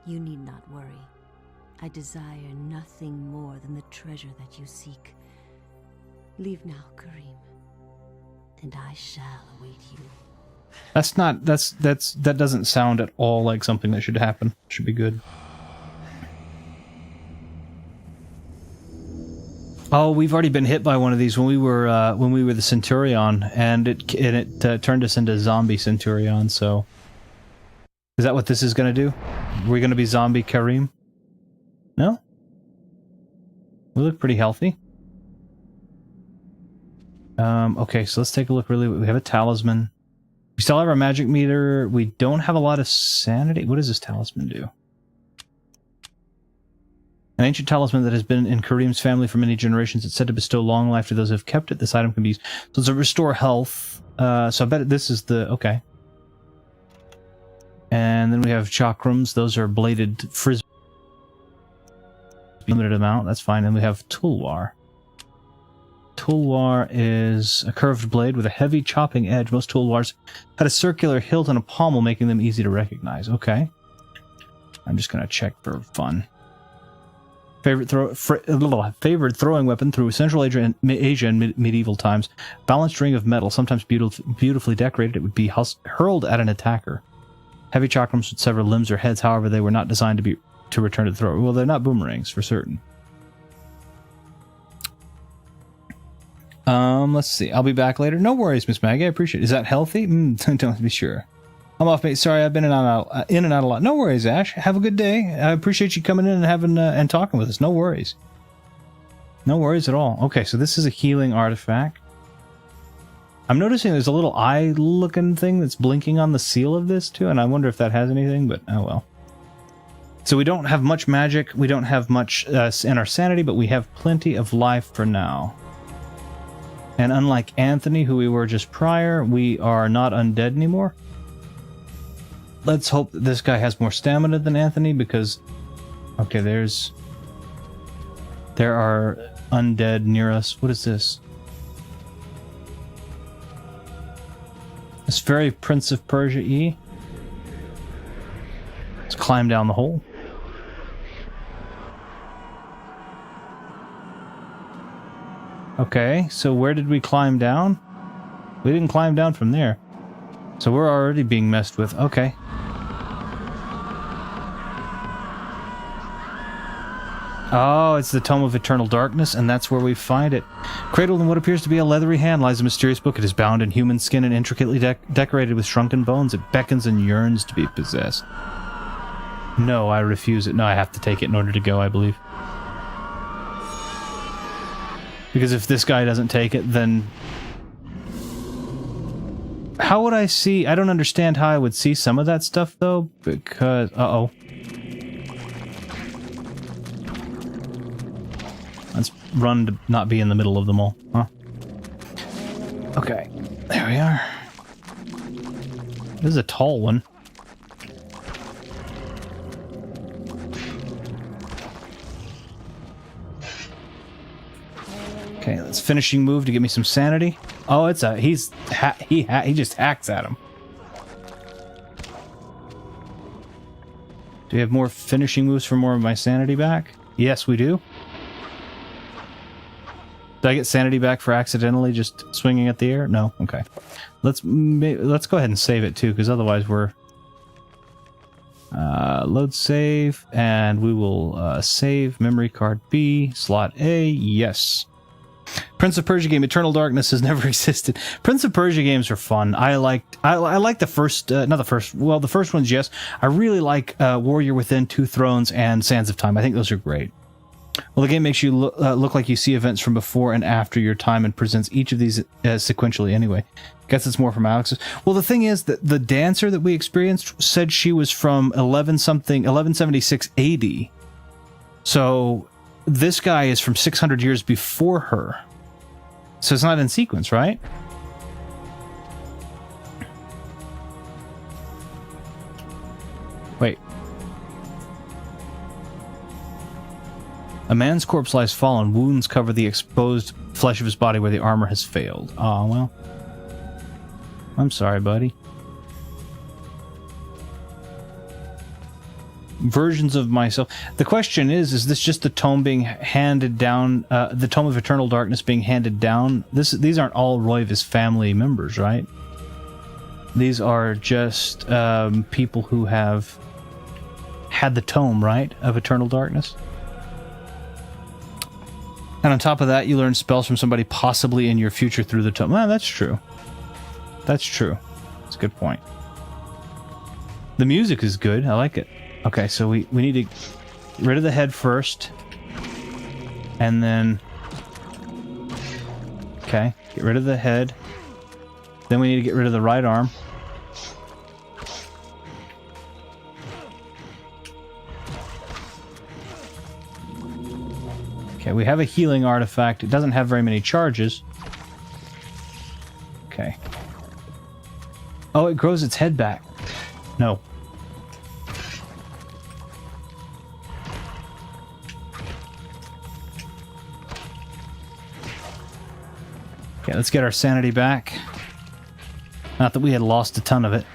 You need not worry. I desire nothing more than the treasure that you seek. Leave now, Kareem, and I shall await you. That doesn't sound at all like something that should happen. Should be good. Oh, we've already been hit by one of these when we were the Centurion, and it turned us into zombie Centurion. So, is that what this is going to do? We're going to be zombie Kareem? No? We look pretty healthy. Okay, so let's take a look. We have a talisman. We still have our magic meter. We don't have a lot of sanity. What does this talisman do? An ancient talisman that has been in Kareem's family for many generations. It's said to bestow long life to those who have kept it. This item can be used. So it's a restore health. So I bet this is the... Okay. And then we have chakrams. Those are bladed frisbee. Limited amount. That's fine. And we have tulwar. Tulwar is a curved blade with a heavy chopping edge. Most tulwars had a circular hilt and a pommel, making them easy to recognize. Okay. I'm just going to check for fun. Favorite throwing weapon through Central Asia and medieval times. Balanced ring of metal, sometimes beautifully decorated. It would be hurled at an attacker. Heavy chakrams would sever limbs or heads. However, they were not designed to return to the thrower. Well, they're not boomerangs for certain. Let's see. I'll be back later. No worries, Miss Maggie. I appreciate it. Is that healthy? Don't be sure. I'm off, mate. Sorry, I've been in and out a lot. No worries, Ash. Have a good day. I appreciate you coming in and having and talking with us. No worries. No worries at all. Okay, so this is a healing artifact. I'm noticing there's a little eye-looking thing that's blinking on the seal of this, too, and I wonder if that has anything, but oh well. So we don't have much magic. We don't have much in our sanity, but we have plenty of life for now. And unlike Anthony, who we were just prior, we are not undead anymore. Let's hope that this guy has more stamina than Anthony, because... Okay, there are undead near us. What is this? This very Prince of Persia E. Let's climb down the hole. Okay, so where did we climb down? We didn't climb down from there. So we're already being messed with. Okay. Oh, it's the Tome of Eternal Darkness, and that's where we find it. Cradled in what appears to be a leathery hand lies a mysterious book. It is bound in human skin and intricately decorated with shrunken bones. It beckons and yearns to be possessed. No, I refuse it. No, I have to take it in order to go, I believe. Because if this guy doesn't take it, then... How would I see... I don't understand how I would see some of that stuff, though, because... Uh-oh. Let's run to not be in the middle of them all. Huh? Okay. There we are. This is a tall one. Okay, let's finishing move to give me some sanity. Oh, it's a... he just hacks at him. Do we have more finishing moves for more of my sanity back? Yes, we do. Did I get sanity back for accidentally just swinging at the air? No? Okay. Let's go ahead and save it too, because otherwise we're... load save, and we will save memory card B, slot A, yes. Prince of Persia game, Eternal Darkness has never existed. Prince of Persia games are fun. I like the first, not the first, well, the first ones, yes. I really like Warrior Within, Two Thrones, and Sands of Time. I think those are great. Well, the game makes you look like you see events from before and after your time and presents each of these sequentially anyway. Guess it's more from Alex's. Well, the thing is that the dancer that we experienced said she was from 1176 AD. So this guy is from 600 years before her. So it's not in sequence, right? Wait. A man's corpse lies fallen. Wounds cover the exposed flesh of his body where the armor has failed. Oh, well. I'm sorry, buddy. Versions of myself. The question is this just the tome being handed down, the Tome of Eternal Darkness being handed down? These aren't all Roiva's family members, right? These are just people who have had the tome, right, of Eternal Darkness? And on top of that, you learn spells from somebody possibly in your future through the tome. Well, that's true. That's true. That's a good point. The music is good. I like it. Okay, so we need to get rid of the head first. And then... Okay, get rid of the head. Then we need to get rid of the right arm. Okay, we have a healing artifact. It doesn't have very many charges. Okay. Oh, it grows its head back. No. Okay, let's get our sanity back. Not that we had lost a ton of it.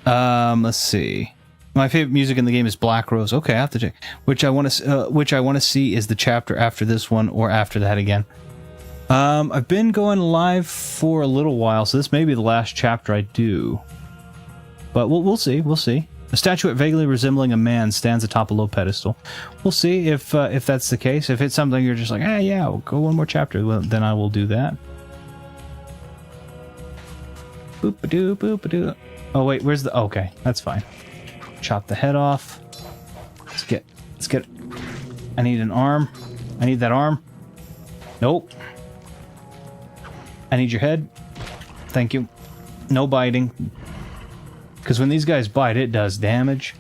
Let's see. My favorite music in the game is Black Rose. Okay, I have to check. Which I want to see is the chapter after this one or after that again. I've been going live for a little while, so this may be the last chapter I do. But we'll see. We'll see. A statuette vaguely resembling a man stands atop a low pedestal. We'll see if that's the case. If it's something you're just like, yeah, we'll go one more chapter, well, then I will do that. Boop-a-doo, boop-a-doo. Oh wait, where's the? Okay, that's fine. Chop the head off. Let's get. I need an arm. I need that arm. Nope. I need your head. Thank you. No biting. Because when these guys bite, it does damage.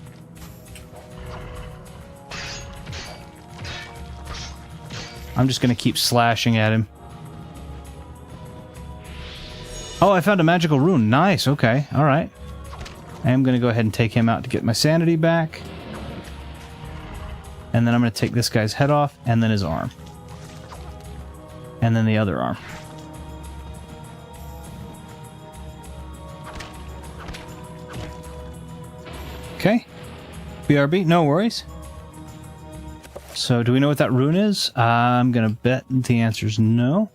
I'm just going to keep slashing at him. Oh, I found a magical rune. Nice. Okay. All right. I am going to go ahead and take him out to get my sanity back. And then I'm going to take this guy's head off, and then his arm. And then the other arm. Okay. BRB, no worries. So, do we know what that rune is? I'm going to bet the answer is no.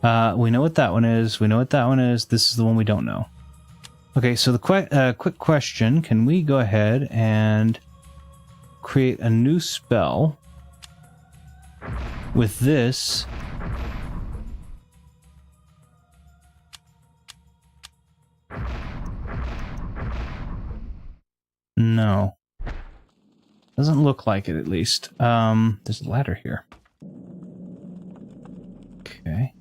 We know what that one is. We know what that one is. This is the one we don't know. Okay, so the quick question. Can we go ahead and create a new spell with this? No. Doesn't look like it, at least. There's a ladder here. Okay.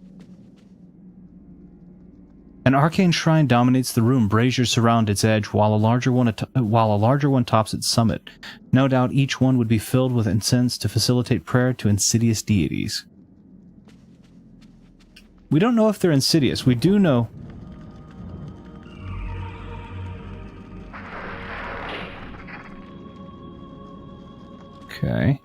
An arcane shrine dominates the room. Braziers surround its edge, while a larger one tops its summit. No doubt each one would be filled with incense to facilitate prayer to insidious deities. We don't know if they're insidious. We do know... Okay.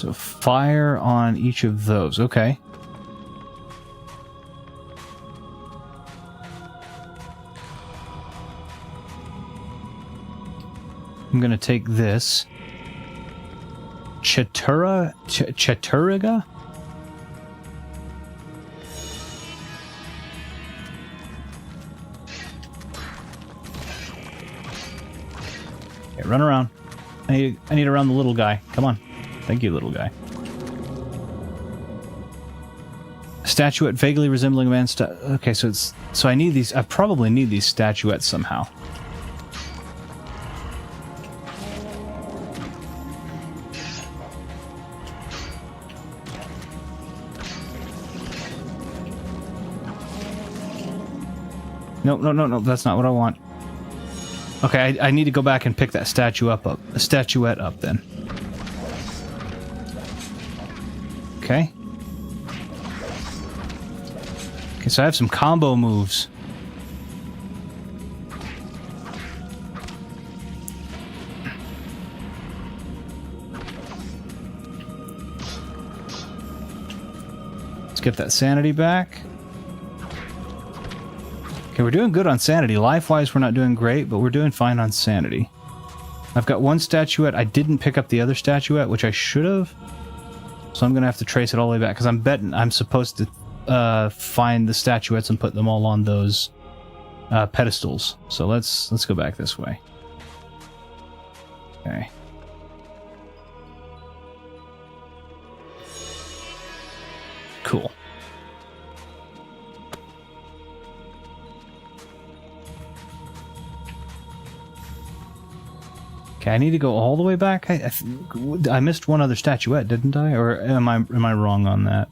So fire on each of those. Okay. I'm gonna take this. Chaturiga? Okay, run around. I need to run the little guy. Come on. Thank you, little guy. A statuette vaguely resembling a man's okay, so I need these. I probably need these statuettes somehow. No, that's not what I want. Okay, I need to go back and pick that statuette up then. Okay. Okay, so I have some combo moves. Let's get that sanity back. Okay, we're doing good on sanity. Life-wise, we're not doing great, but we're doing fine on sanity. I've got one statuette. I didn't pick up the other statuette, which I should have. So I'm going to have to trace it all the way back, because I'm betting I'm supposed to find the statuettes and put them all on those pedestals. So let's go back this way. Okay. Cool. Okay, I need to go all the way back. I missed one other statuette, didn't I? Or am I wrong on that?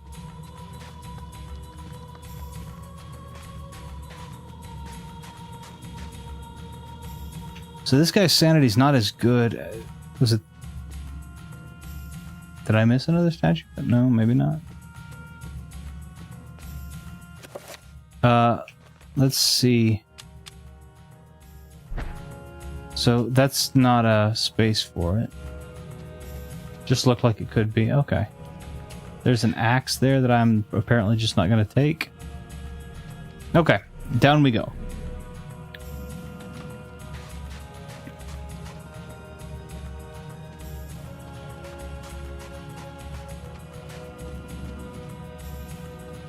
So this guy's sanity's not as good. Was it? Did I miss another statue? No, maybe not. Let's see. So that's not a space for it. Just looked like it could be. Okay. There's an axe there that I'm apparently just not going to take. Okay. Down we go.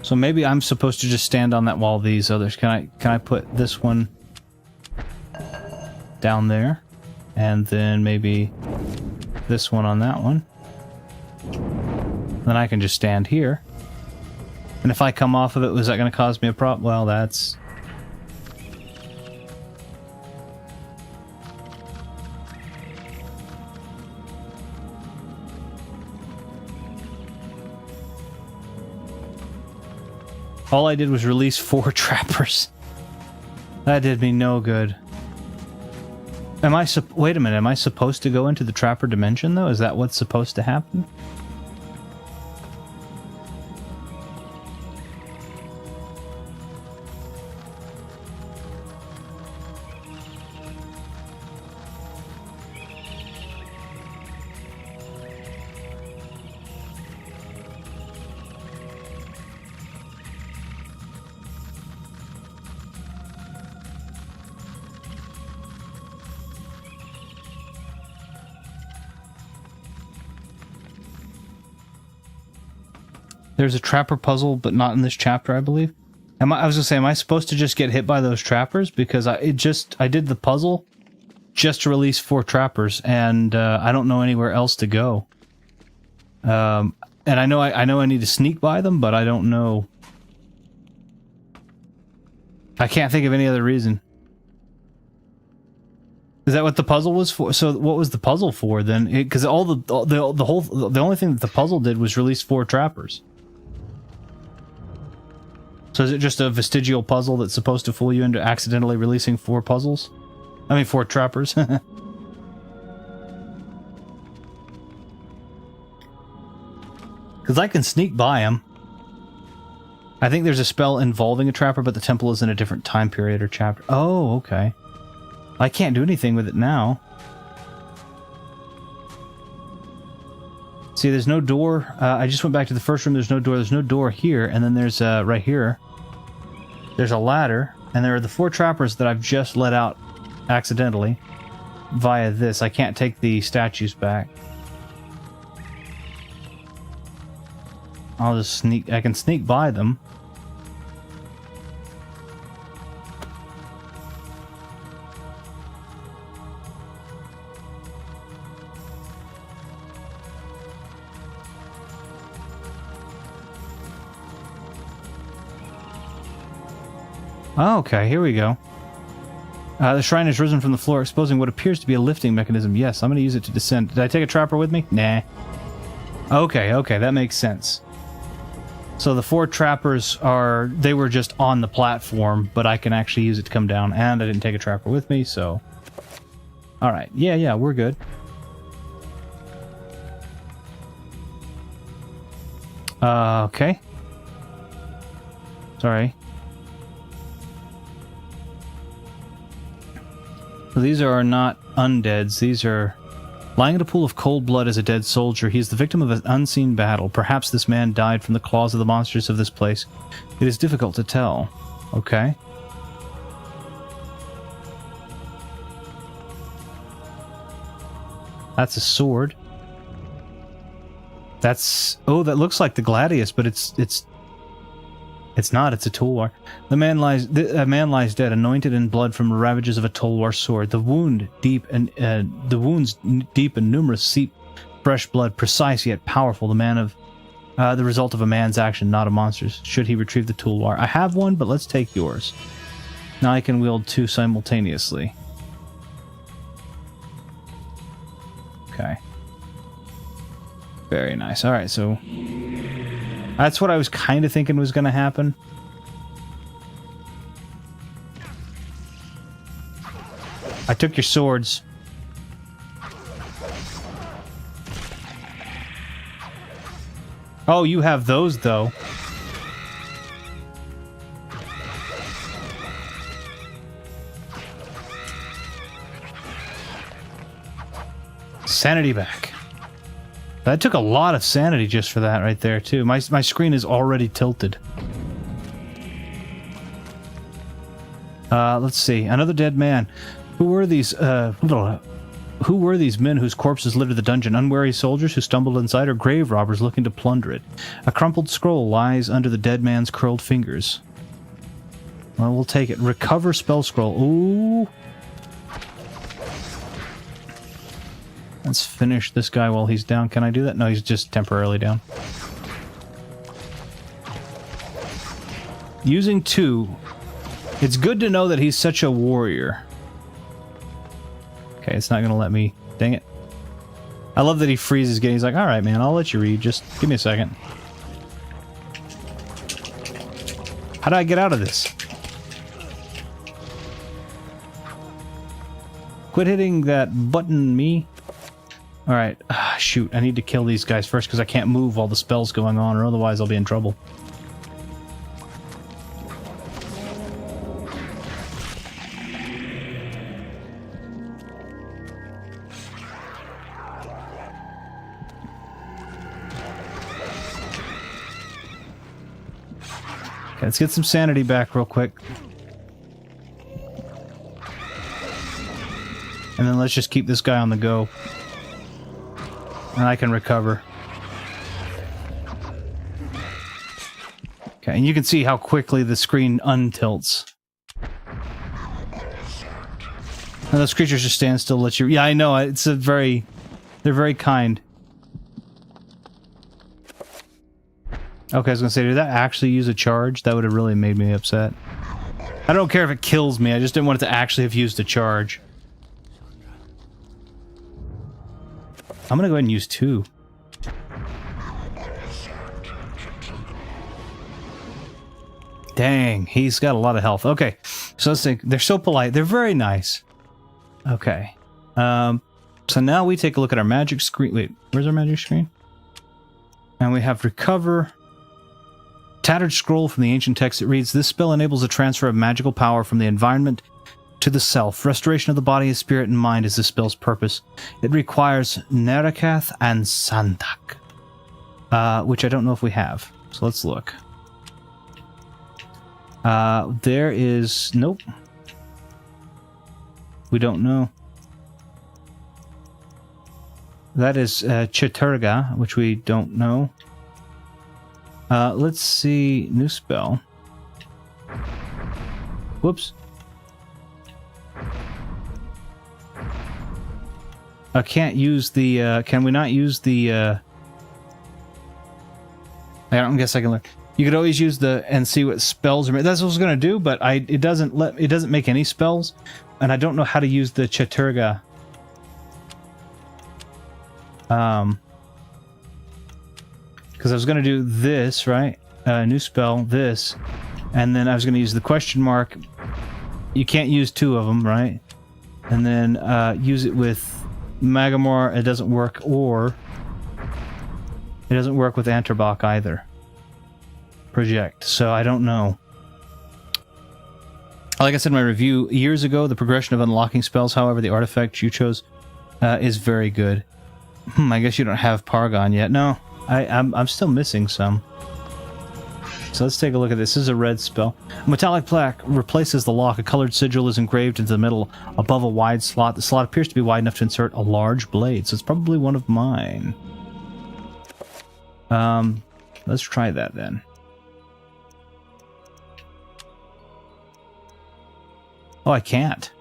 So maybe I'm supposed to just stand on that while these others... Can I put this one down there, and then maybe this one on that one. Then I can just stand here. And if I come off of it, was that going to cause me a problem? Well, that's... All I did was release 4 trappers. That did me no good. Wait a minute, am I supposed to go into the trapper dimension, though? Is that what's supposed to happen? There's a trapper puzzle, but not in this chapter, I believe. I was gonna say, am I supposed to just get hit by those trappers? Because I did the puzzle just to release 4 trappers, and I don't know anywhere else to go. And I know I need to sneak by them, but I don't know. I can't think of any other reason. Is that what the puzzle was for? So what was the puzzle for then? Because the only thing that the puzzle did was release 4 trappers. So is it just a vestigial puzzle that's supposed to fool you into accidentally releasing 4 puzzles? I mean 4 trappers. Because I can sneak by them. I think there's a spell involving a trapper, but the temple is in a different time period or chapter. Oh, okay. I can't do anything with it now. See, there's no door. I just went back to the first room. There's no door. There's no door here. And then there's, right here, there's a ladder. And there are the 4 trappers that I've just let out accidentally via this. I can't take the statues back. I'll just sneak. I can sneak by them. Oh, okay, here we go. The shrine has risen from the floor, exposing what appears to be a lifting mechanism. Yes, I'm going to use it to descend. Did I take a trapper with me? Nah. Okay, okay, that makes sense. So the 4 trappers are... They were just on the platform, but I can actually use it to come down, and I didn't take a trapper with me, so... Alright, yeah, we're good. Okay. Sorry. So these are not undeads, these are... Lying in a pool of cold blood as a dead soldier, he is the victim of an unseen battle. Perhaps this man died from the claws of the monsters of this place. It is difficult to tell. Okay. That's a sword. That's... Oh, that looks like the Gladius, but it's not. It's a Tulwar. A man lies dead, anointed in blood from the ravages of a Tulwar sword. The wounds deep and numerous, seep fresh blood, precise yet powerful. The result of a man's action, not a monster's. Should he retrieve the Tulwar? I have one, but let's take yours. Now I can wield 2 simultaneously. Okay. Very nice. All right, so. That's what I was kind of thinking was going to happen. I took your swords. Oh, you have those, though. Sanity back. That took a lot of sanity just for that right there, too. My screen is already tilted. Let's see. Another dead man. Who were these men whose corpses littered the dungeon? Unwary soldiers who stumbled inside, or grave robbers looking to plunder it? A crumpled scroll lies under the dead man's curled fingers. Well, we'll take it. Recover spell scroll. Ooh. Let's finish this guy while he's down. Can I do that? No, he's just temporarily down. Using 2. It's good to know that he's such a warrior. Okay, it's not going to let me... Dang it. I love that he freezes again. He's like, alright, man, I'll let you read. Just give me a second. How do I get out of this? Quit hitting that button, me. Alright, shoot, I need to kill these guys first because I can't move while the spell's going on, or otherwise I'll be in trouble. Okay, let's get some sanity back real quick. And then let's just keep this guy on the go. And I can recover. Okay, and you can see how quickly the screen untilts. And those creatures just stand still, let you... Yeah, I know, it's a very... They're very kind. Okay, I was gonna say, did that actually use a charge? That would have really made me upset. I don't care if it kills me, I just didn't want it to actually have used a charge. I'm gonna go ahead and use 2. Dang, he's got a lot of health. Okay, so let's think. They're so polite. They're very nice. Okay. So now we take a look at our magic screen. Wait, where's our magic screen? And we have recover. Tattered scroll from the ancient text. It reads, this spell enables a transfer of magical power from the environment to the self. Restoration of the body, spirit, and mind is the spell's purpose. It requires Nerakath and Sandak. which I don't know if we have. So let's look. There is... Nope. We don't know. That is Chaturga, which we don't know. Let's see. New spell. Whoops. I can't use the... can we not use the... I don't guess I can look. You could always use the... and see what spells are... That's what I was going to do, but it doesn't make any spells. And I don't know how to use the Chaturga. Because I was going to do this, right? New spell, this. And then I was going to use the question mark. You can't use two of them, right? And then use it with Magamor. It doesn't work, or it doesn't work with Anterbach either. Project. So I don't know. Like I said in my review years ago, the progression of unlocking spells, however, the artifact you chose is very good. I guess you don't have Paragon yet. No, I'm still missing some. So let's take a look at this. This is a red spell. A metallic plaque replaces the lock. A colored sigil is engraved into the middle above a wide slot. The slot appears to be wide enough to insert a large blade, so it's probably one of mine. Let's try that then. Oh, I can't.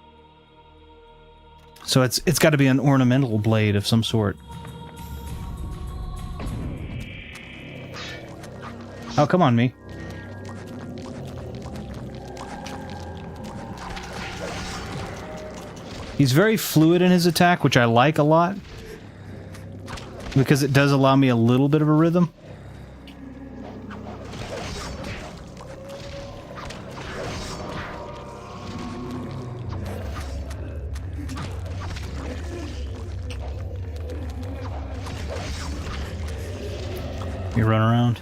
So it's got to be an ornamental blade of some sort. Oh, come on, me. He's very fluid in his attack, which I like a lot. Because it does allow me a little bit of a rhythm. You run around.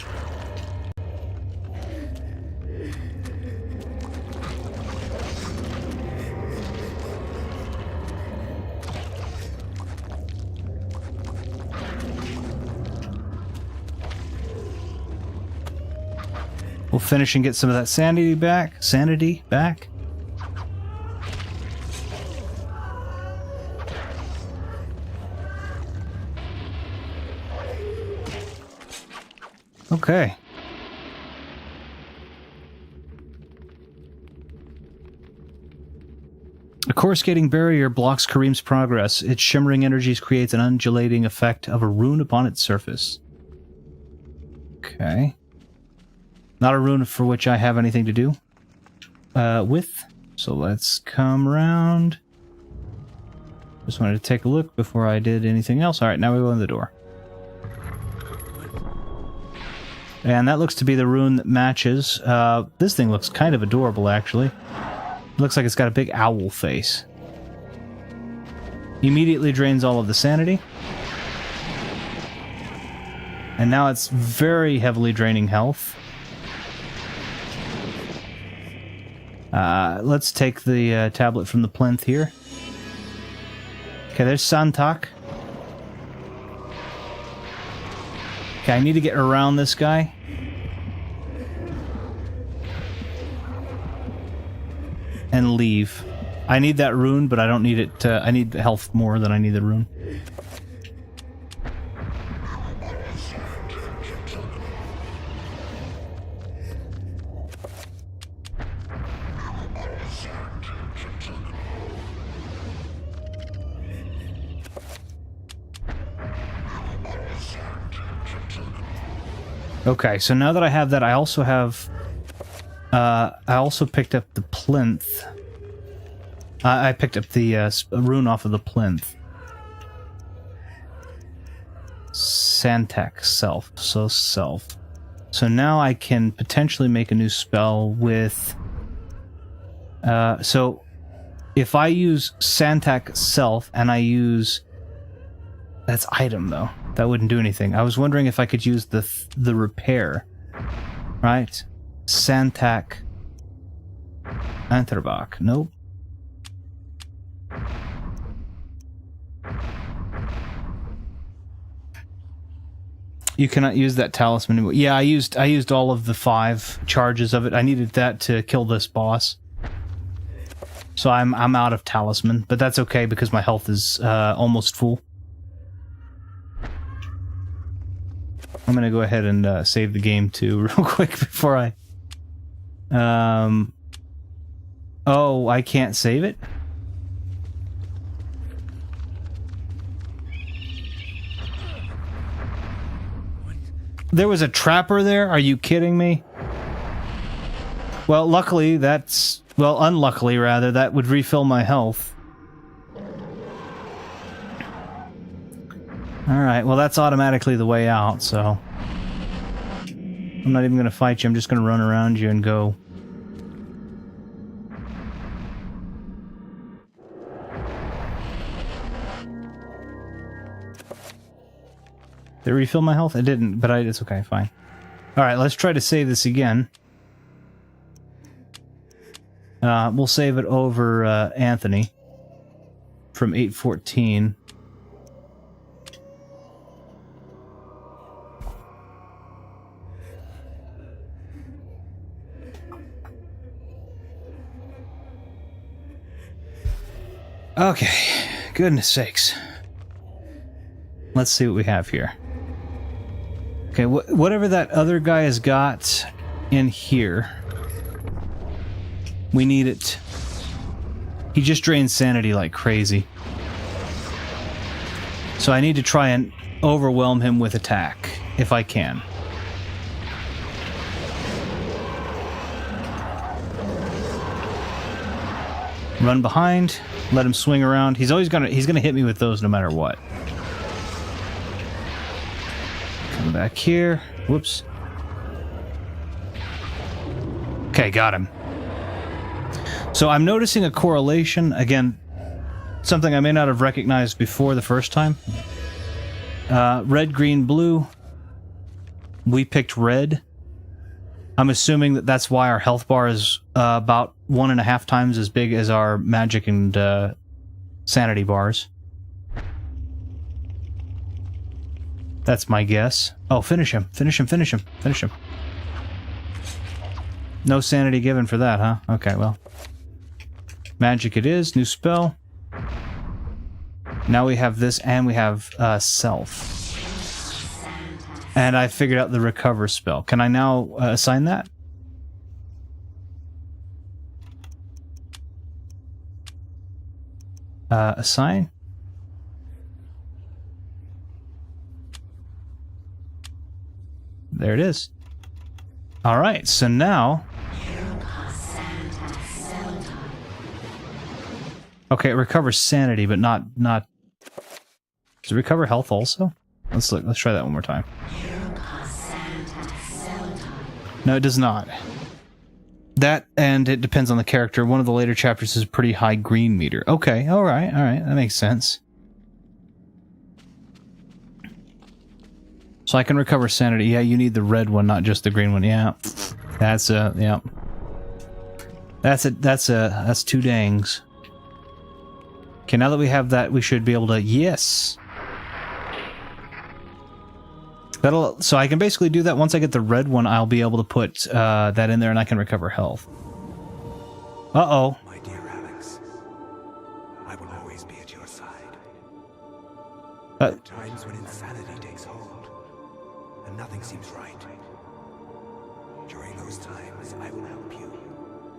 We'll finish and get some of that sanity back. Sanity back. Okay. A coruscating barrier blocks Kareem's progress. Its shimmering energies creates an undulating effect of a rune upon its surface. Okay. Not a rune for which I have anything to do with. So let's come around. Just wanted to take a look before I did anything else. Alright, now we go in the door. And that looks to be the rune that matches. This thing looks kind of adorable, actually. It looks like it's got a big owl face. Immediately drains all of the sanity. And now it's very heavily draining health. Let's take the tablet from the plinth here. Okay, there's Santak. Okay, I need to get around this guy. And leave. I need that rune, but I don't need it. I need health more than I need the rune. Okay, so now that I have that, I also have... I also picked up the plinth. I picked up the rune off of the plinth. Santak self. So self. So now I can potentially make a new spell with... so if I use Santak self and I use... That's item, though. That wouldn't do anything. I was wondering if I could use the repair. Right? Santak Anterbach. Nope. You cannot use that talisman anymore. Yeah, I used all of the 5 charges of it. I needed that to kill this boss. So I'm out of talisman, but that's okay because my health is almost full. I'm gonna go ahead and save the game too real quick before I... Oh, I can't save it? There was a trapper there? Are you kidding me? Well, luckily that's... Well, unluckily rather, that would refill my health. Alright, well that's automatically the way out, so... I'm not even gonna fight you, I'm just gonna run around you and go... Did it refill my health? It didn't, but it's okay, fine. Alright, let's try to save this again. We'll save it over Anthony from 814. Okay, goodness sakes. Let's see what we have here. Okay, whatever that other guy has got in here, we need it. He just drains sanity like crazy. So I need to try and overwhelm him with attack, if I can. Run behind, let him swing around. He's gonna hit me with those no matter what. Come back here. Whoops. Okay, got him. So I'm noticing a correlation, again, something I may not have recognized before the first time. Red, green, blue. We picked red. I'm assuming that that's why our health bar is about 1.5 times as big as our magic and sanity bars. That's my guess. Oh, finish him. Finish him, finish him, finish him. No sanity given for that, huh? Okay, well. Magic it is. New spell. Now we have this, and we have self. And I figured out the recover spell. Can I now assign that? Assign? There it is. Alright, so now... Okay, it recovers sanity, but not... Does it recover health also? Let's look. Let's try that one more time. No, it does not. That, and it depends on the character. One of the later chapters is a pretty high green meter. Okay, alright, that makes sense. So I can recover sanity. Yeah, you need the red one, not just the green one. Yeah. That's yeah. That's 2 dangs. Okay, now that we have that, we should be able to... Yes! So I can basically do that. Once I get the red one, I'll be able to put that in there and I can recover health. Uh-oh. My dear Alex, I will always be at your side. There are times when insanity takes hold, and nothing seems right. During those times, I will help you.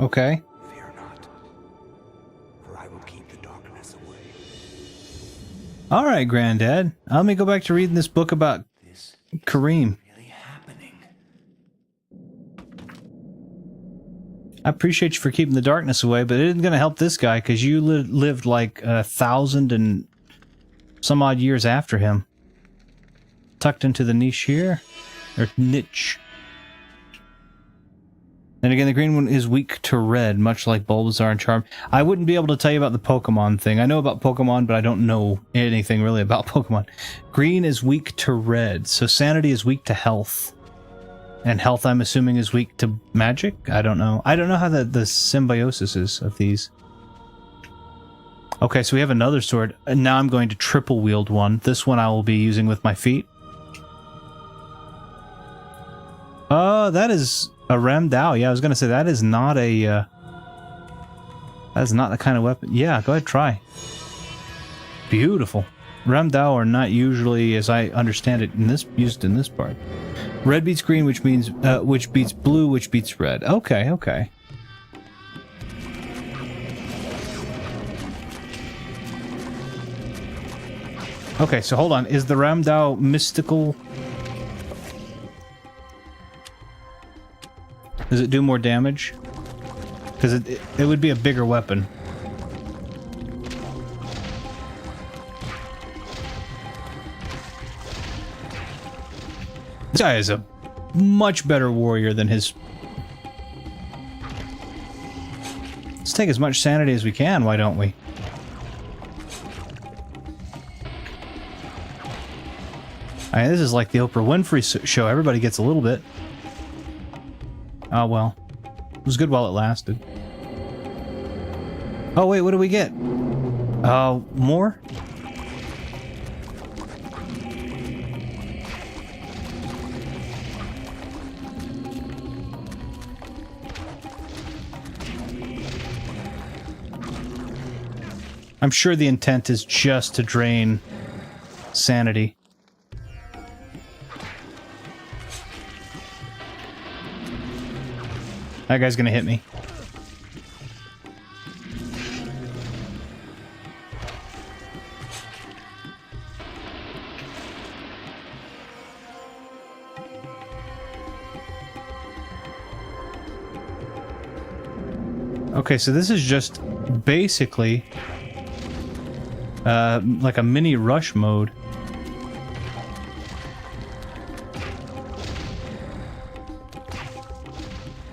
Okay. Fear not, for I will keep the darkness away. Alright, Granddad. Let me go back to reading this book about Kareem. I appreciate you for keeping the darkness away, but it isn't going to help this guy because you lived like 1,000 and some odd years after him. Tucked into the niche here. Or niche. Then again, the green one is weak to red, much like Bulbasaur and Charm. I wouldn't be able to tell you about the Pokemon thing. I know about Pokemon, but I don't know anything really about Pokemon. Green is weak to red, so sanity is weak to health. And health, I'm assuming, is weak to magic? I don't know. I don't know how the symbiosis is of these. Okay, so we have another sword. And now I'm going to triple wield one. This one I will be using with my feet. Oh, that is a Ramdao. Yeah, I was gonna say that is not a. That is not the kind of weapon. Yeah, go ahead, try. Beautiful. Ramdao are not usually, as I understand it, used in this part. Red beats green, which means which beats blue, which beats red. Okay, okay. Okay, so hold on. Is the Ramdao mystical? Does it do more damage? Because it would be a bigger weapon. This guy is a much better warrior than his... Let's take as much sanity as we can, why don't we? I mean, this is like the Oprah Winfrey show. Everybody gets a little bit. Oh, well. It was good while it lasted. Oh, wait, what do we get? More? I'm sure the intent is just to drain sanity. That guy's gonna hit me. Okay, so this is just basically like a mini rush mode.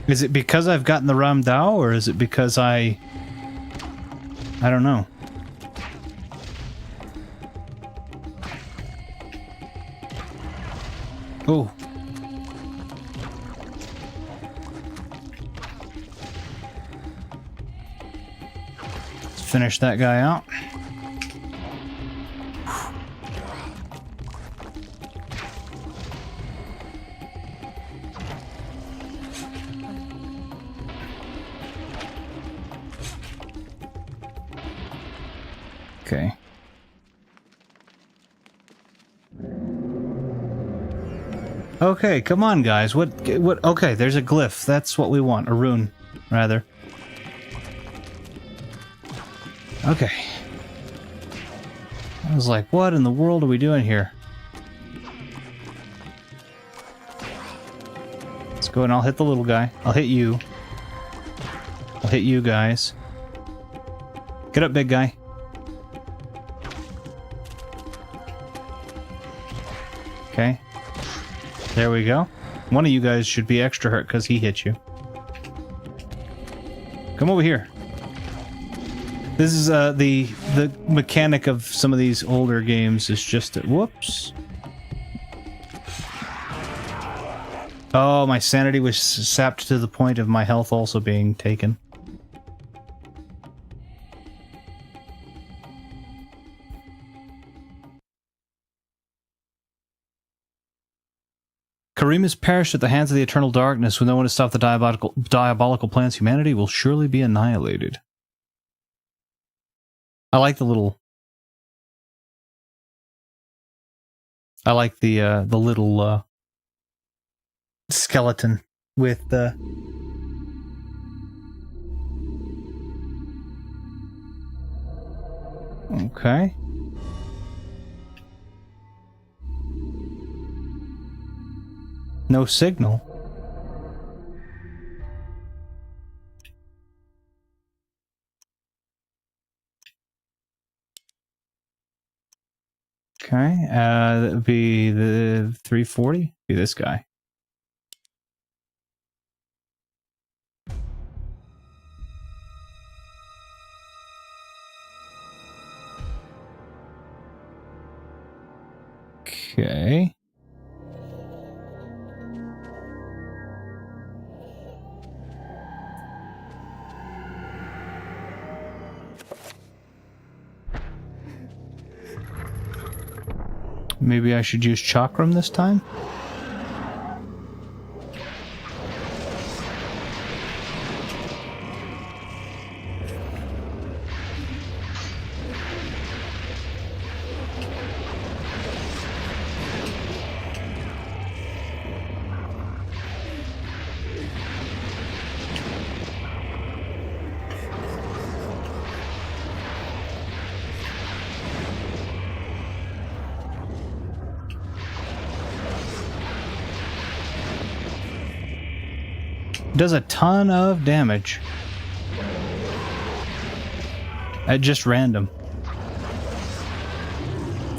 Is it because I've gotten the Ramdao, or is it because I don't know. Oh. Let's finish that guy out. Okay. Okay, come on, guys. What? Okay, there's a glyph. That's what we want. A rune, rather. Okay. I was like, what in the world are we doing here? Let's go and I'll hit the little guy. I'll hit you. I'll hit you guys. Get up, big guy. Okay. There we go. One of you guys should be extra hurt because he hit you. Come over here. This is the mechanic of some of these older games is just whoops. Oh, my sanity was sapped to the point of my health also being taken. Karim has perished at the hands of the eternal darkness. With no one to stop the diabolical plans, humanity will surely be annihilated. I like the little... I like the little skeleton with the... Okay. No signal. Okay, that would be the 340. Be this guy. Okay. Maybe I should use Chakram this time? Does a ton of damage. At just random.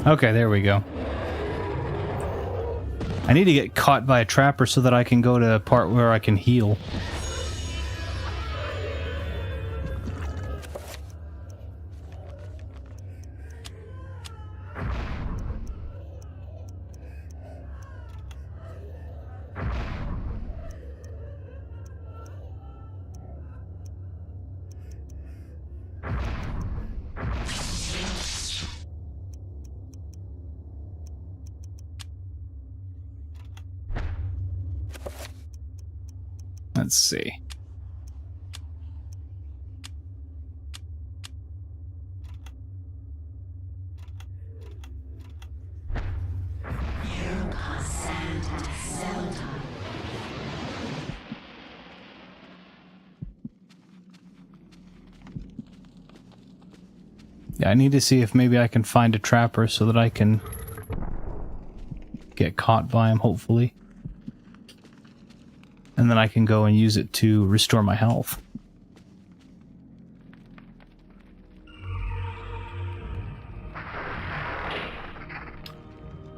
Okay, there we go. I need to get caught by a trapper so that I can go to a part where I can heal. Let's see. Yeah, I need to see if maybe I can find a trapper so that I can get caught by him, hopefully. And then I can go and use it to restore my health.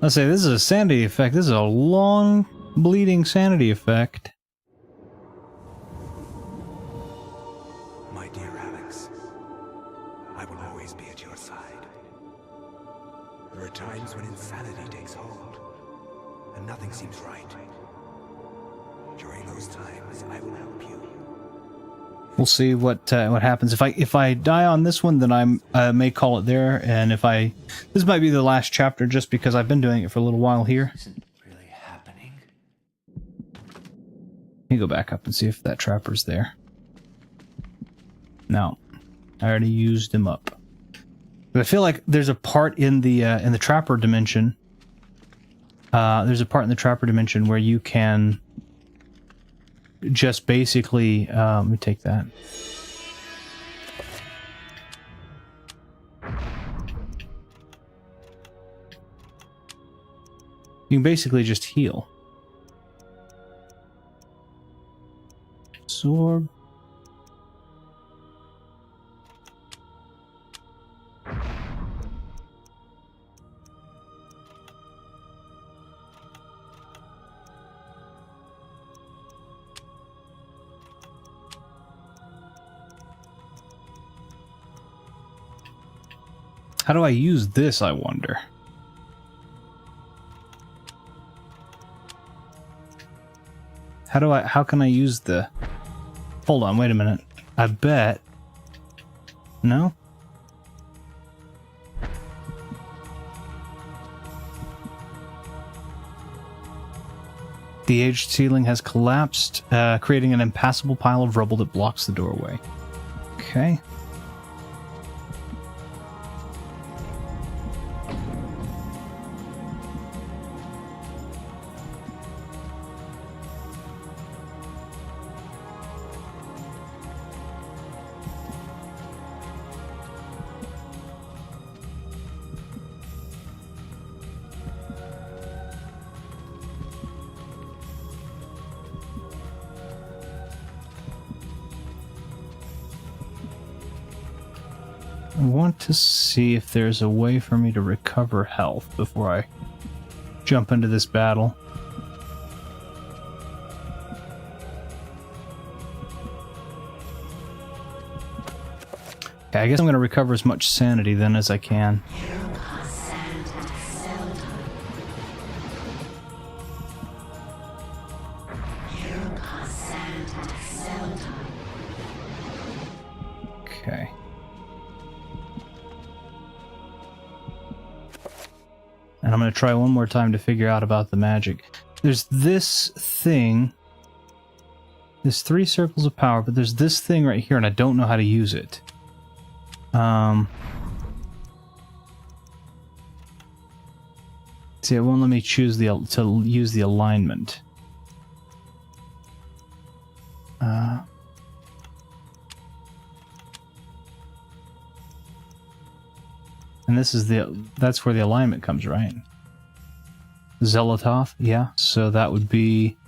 Let's say this is a sanity effect. This is a long bleeding sanity effect. My dear Alex, I will always be at your side. There are times when insanity takes hold, and nothing seems right. During those times, I will help you. We'll see what happens. If I die on this one, then I may call it there. And this might be the last chapter, just because I've been doing it for a little while here. Isn't really happening. Let me go back up and see if that trapper's there. No, I already used him up. But I feel like there's a part in the trapper dimension. There's a part in the trapper dimension where you can just basically, let me take that. You can basically just heal. Absorb. How do I use this, I wonder? How can I use the... Hold on, wait a minute. I bet... No? The aged ceiling has collapsed, creating an impassable pile of rubble that blocks the doorway. Okay. I want to see if there's a way for me to recover health before I jump into this battle. Okay, I guess I'm going to recover as much sanity then as I can. Okay. And I'm going to try one more time to figure out about the magic. There's this thing. There's 3 circles of power, but there's this thing right here, and I don't know how to use it. See, it won't let me choose to use the alignment. And this is that's where the alignment comes, right? Zelototh, yeah. So that would be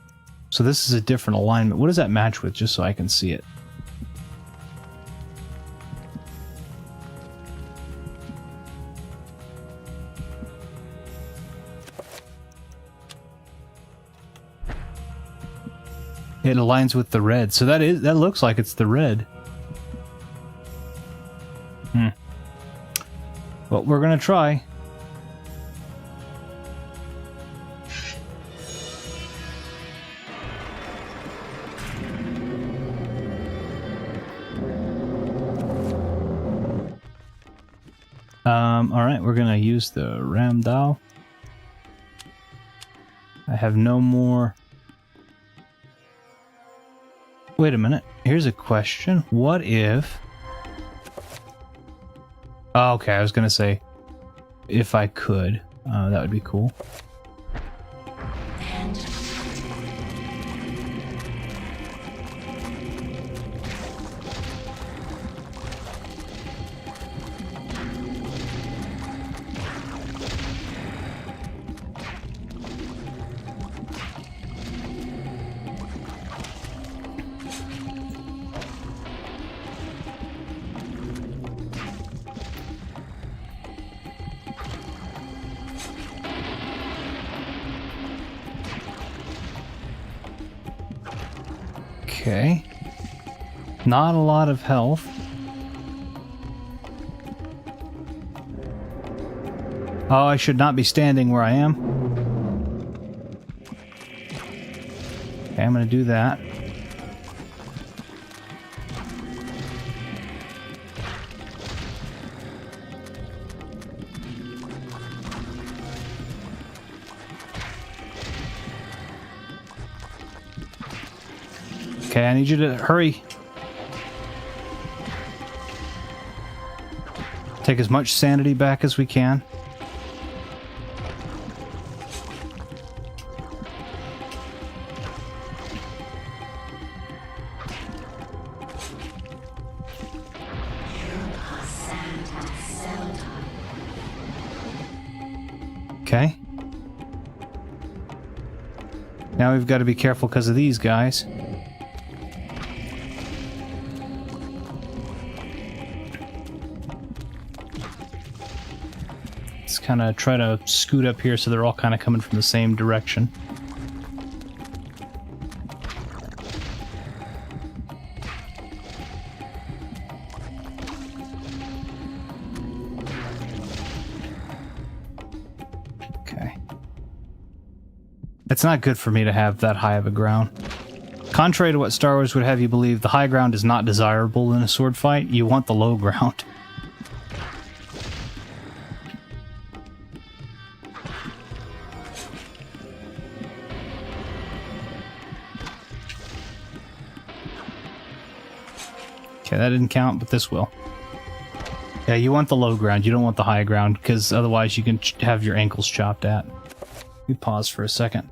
So this is a different alignment. What does that match with, just so I can see it? It aligns with the red. So that looks like it's the red. But we're gonna try. Alright, we're gonna use the ram dial. I have no more. Wait a minute. Here's a question. What if... Oh, okay, I was gonna say, if I could, that would be cool. Okay. Not a lot of health. Oh, I should not be standing where I am. Okay, I'm gonna do that. Okay, I need you to hurry. Take as much sanity back as we can. Okay. Now we've got to be careful because of these guys. Kind of try to scoot up here so they're all kind of coming from the same direction. Okay. It's not good for me to have that high of a ground. Contrary to what Star Wars would have you believe, the high ground is not desirable in a sword fight. You want the low ground. Okay, that didn't count, but this will. Yeah, you want the low ground. You don't want the high ground, because otherwise you can have your ankles chopped at. Let me pause for a second.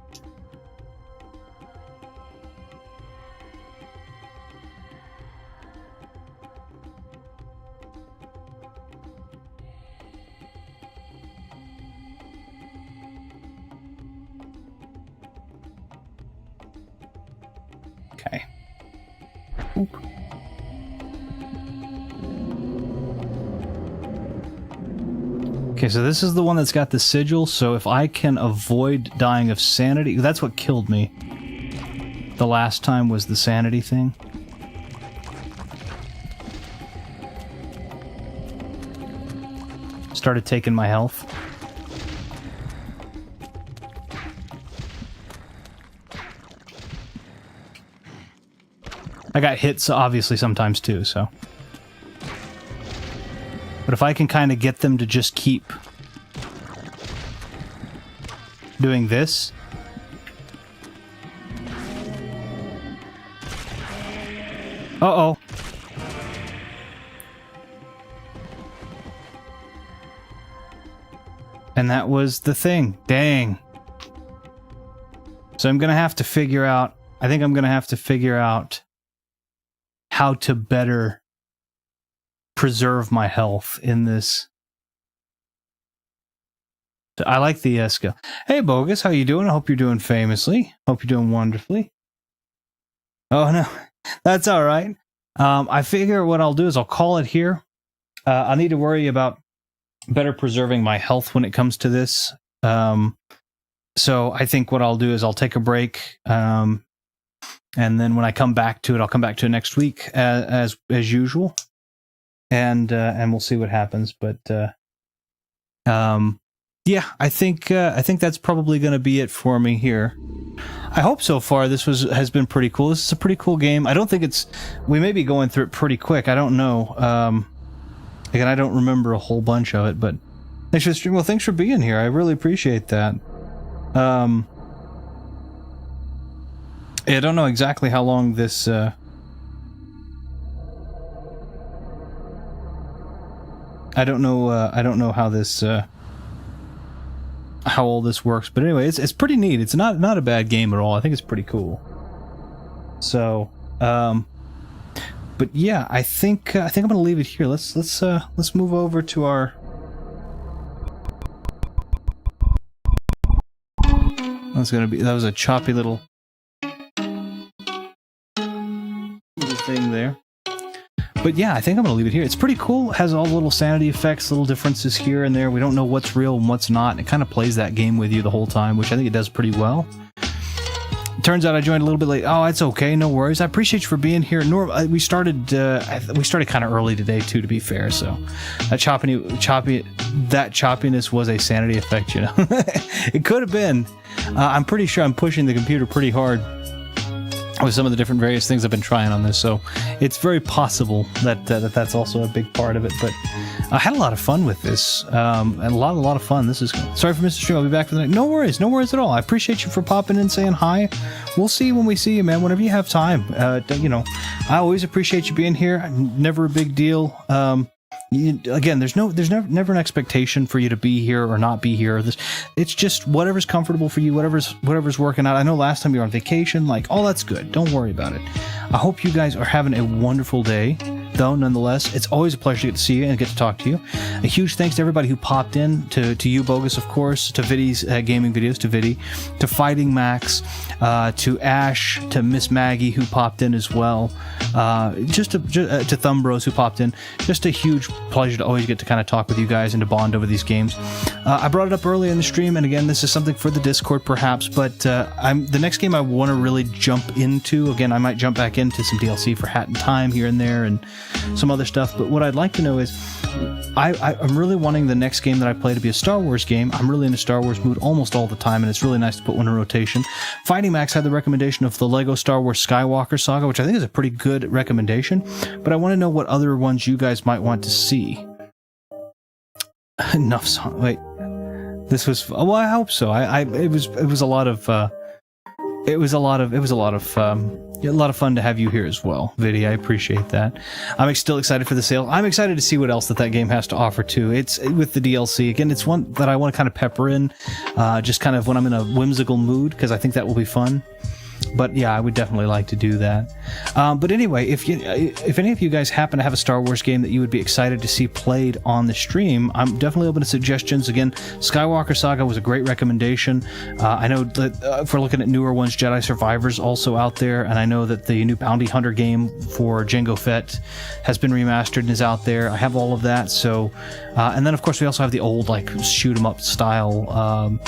Okay. Oop. Okay, so this is the one that's got the sigil, so if I can avoid dying of sanity... That's what killed me the last time, was the sanity thing. Started taking my health. I got hit, so obviously sometimes too, so... But if I can kind of get them to just keep doing this. Uh-oh. And that was the thing. Dang. So I'm going to have to figure out... I think I'm going to have to figure out how to better preserve my health in this. I like the skill. Hey, Bogus, how you doing? I hope you're doing famously. Hope you're doing wonderfully. Oh, no. That's all right. I figure what I'll do is I'll call it here. I need to worry about better preserving my health when it comes to this. So I think what I'll do is I'll take a break. And then when I come back to it, I'll come back to it next week as usual. And we'll see what happens. But yeah, I think that's probably going to be it for me here. I hope so far this has been pretty cool. This is a pretty cool game. I don't think we may be going through it pretty quick. I don't know. Again, I don't remember a whole bunch of it, but thanks for the stream. Well, thanks for being here. I really appreciate that. Yeah, I don't know exactly how long this I don't know how this how all this works, but anyway, it's pretty neat. It's not a bad game at all. I think it's pretty cool. So, but yeah, I think I'm gonna leave it here. Let's move over to our. That was a choppy little thing there. But yeah, I think I'm going to leave it here. It's pretty cool. It has all the little sanity effects, little differences here and there. We don't know what's real and what's not. It kind of plays that game with you the whole time, which I think it does pretty well. Turns out I joined a little bit late. Oh, it's okay. No worries. I appreciate you for being here. We started kind of early today, too, to be fair. So that choppiness was a sanity effect, you know. It could have been. I'm pretty sure I'm pushing the computer pretty hard with some of the different various things I've been trying on this, so it's very possible that that's also a big part of it. But I had a lot of fun with this, and a lot of fun. This is sorry for Mr. Stream. I'll be back for the next. No worries at all. I appreciate you for popping in, saying hi. We'll see you when we see you, man. Whenever you have time, you know, I always appreciate you being here. Never a big deal. Again, there's never an expectation for you to be here or not be here. It's just whatever's comfortable for you, whatever's working out. I know last time you were on vacation, like, all that's good. Don't worry about it. I hope you guys are having a wonderful day, though, nonetheless. It's always a pleasure to get to see you and get to talk to you. A huge thanks to everybody who popped in, to you, Bogus, of course, to Viddy's gaming videos, to Viddy, to Fighting Max, to Ash, to Miss Maggie, who popped in as well, just to Thumb Bros, who popped in. Just a huge pleasure to always get to kind of talk with you guys and to bond over these games. I brought it up earlier in the stream, and again, this is something for the Discord perhaps, but the next game I want to really jump into, again, I might jump back into some DLC for Hat in Time here and there and some other stuff, but what I'd like to know is I'm really wanting the next game that I play to be a Star Wars game. I'm really in a Star Wars mood almost all the time, and it's really nice to put one in rotation. Fighting Max had the recommendation of the Lego Star Wars Skywalker Saga, which I think is a pretty good recommendation, but I want to know what other ones you guys might want to see. Enough song. Wait, this was. Well, I hope so. It was a lot of. It was a lot of fun to have you here as well, Viddy. I appreciate that. I'm still excited for the sale. I'm excited to see what else that game has to offer too. It's with the DLC again. It's one that I want to kind of pepper in, just kind of when I'm in a whimsical mood, because I think that will be fun. But yeah, I would definitely like to do that. But anyway, if any of you guys happen to have a Star Wars game that you would be excited to see played on the stream, I'm definitely open to suggestions. Again, Skywalker Saga was a great recommendation. I know that if we're looking at newer ones, Jedi Survivor's also out there, and I know that the new Bounty Hunter game for Jango Fett has been remastered and is out there. I have all of that. So, and then of course we also have the old like shoot 'em up style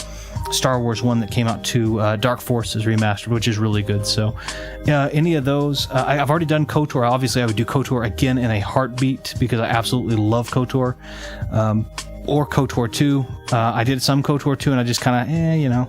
Star Wars one that came out too, Dark Forces remastered, which is really good. So any of those, I've already done KOTOR. Obviously I would do KOTOR again in a heartbeat because I absolutely love KOTOR, or KOTOR 2. I did some KOTOR 2 and I just kind of you know,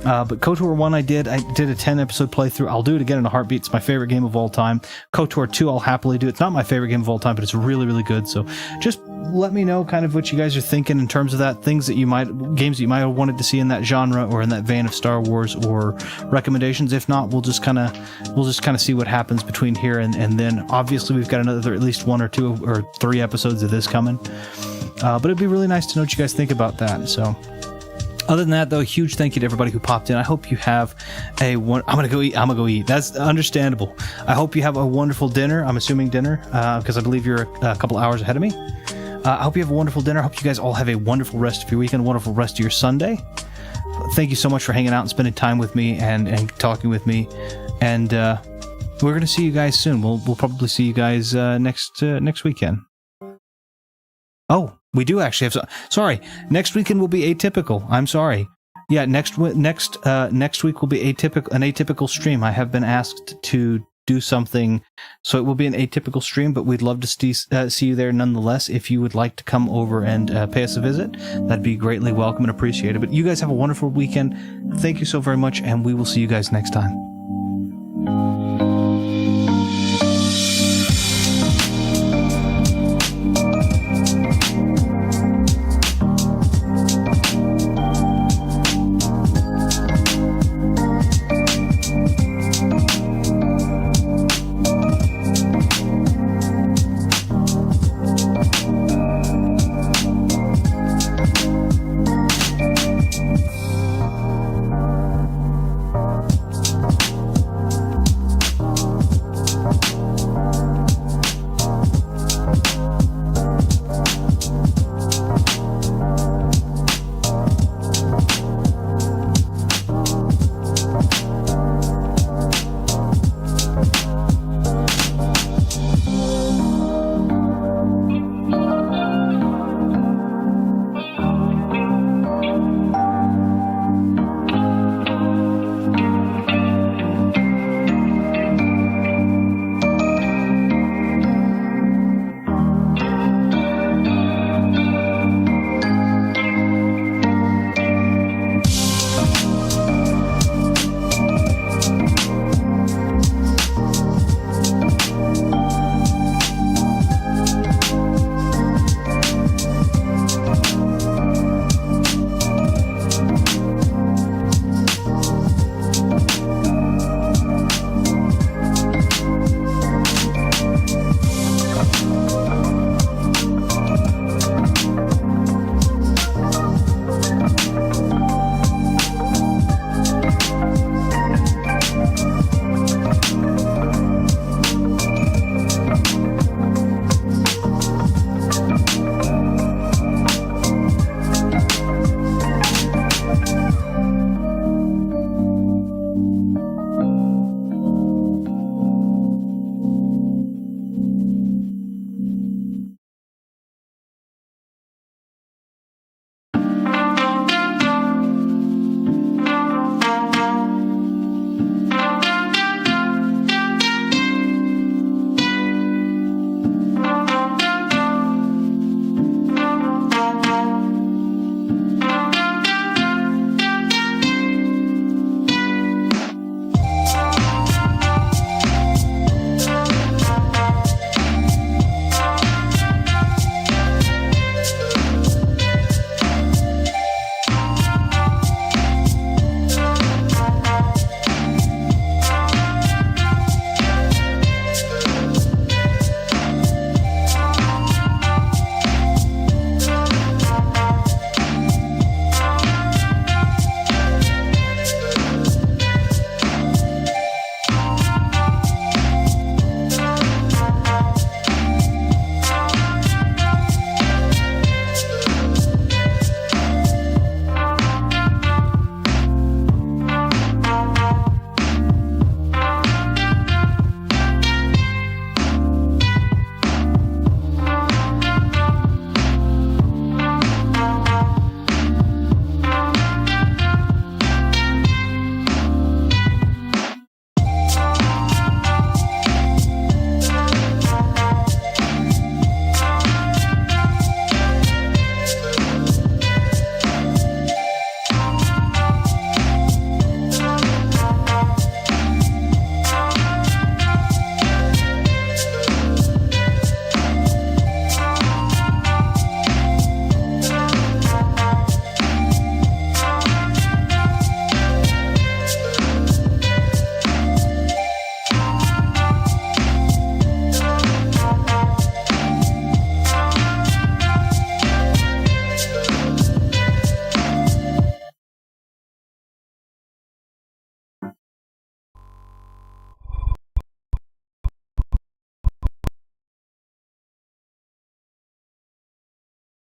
but KOTOR 1 I did a 10 episode playthrough. I'll do it again in a heartbeat. It's my favorite game of all time. KOTOR 2 I'll happily do. It's not my favorite game of all time, but it's really, really good. So just let me know kind of what you guys are thinking in terms of that, games that you might have wanted to see in that genre or in that vein of Star Wars, or recommendations. If not, we'll just kind of see what happens between here and then. Obviously we've got another at least 1 or 2 or 3 episodes of this coming, but it'd be really nice to know what you guys think about that. So other than that, though, a huge thank you to everybody who popped in. I hope you have I'm gonna go eat. That's understandable. I hope you have a wonderful dinner. I'm assuming dinner, because I believe you're a couple hours ahead of me. I hope you have a wonderful dinner. I hope you guys all have a wonderful rest of your weekend, a wonderful rest of your Sunday. Thank you so much for hanging out and spending time with me and talking with me. And we're going to see you guys soon. We'll probably see you guys next weekend. Oh, we do actually have. Sorry, next weekend will be atypical. I'm sorry. Yeah, next week will be an atypical stream. I have been asked to do something, so it will be an atypical stream. But we'd love to see you there nonetheless. If you would like to come over and pay us a visit, that'd be greatly welcome and appreciated. But you guys have a wonderful weekend. Thank you so very much, and we will see you guys next time.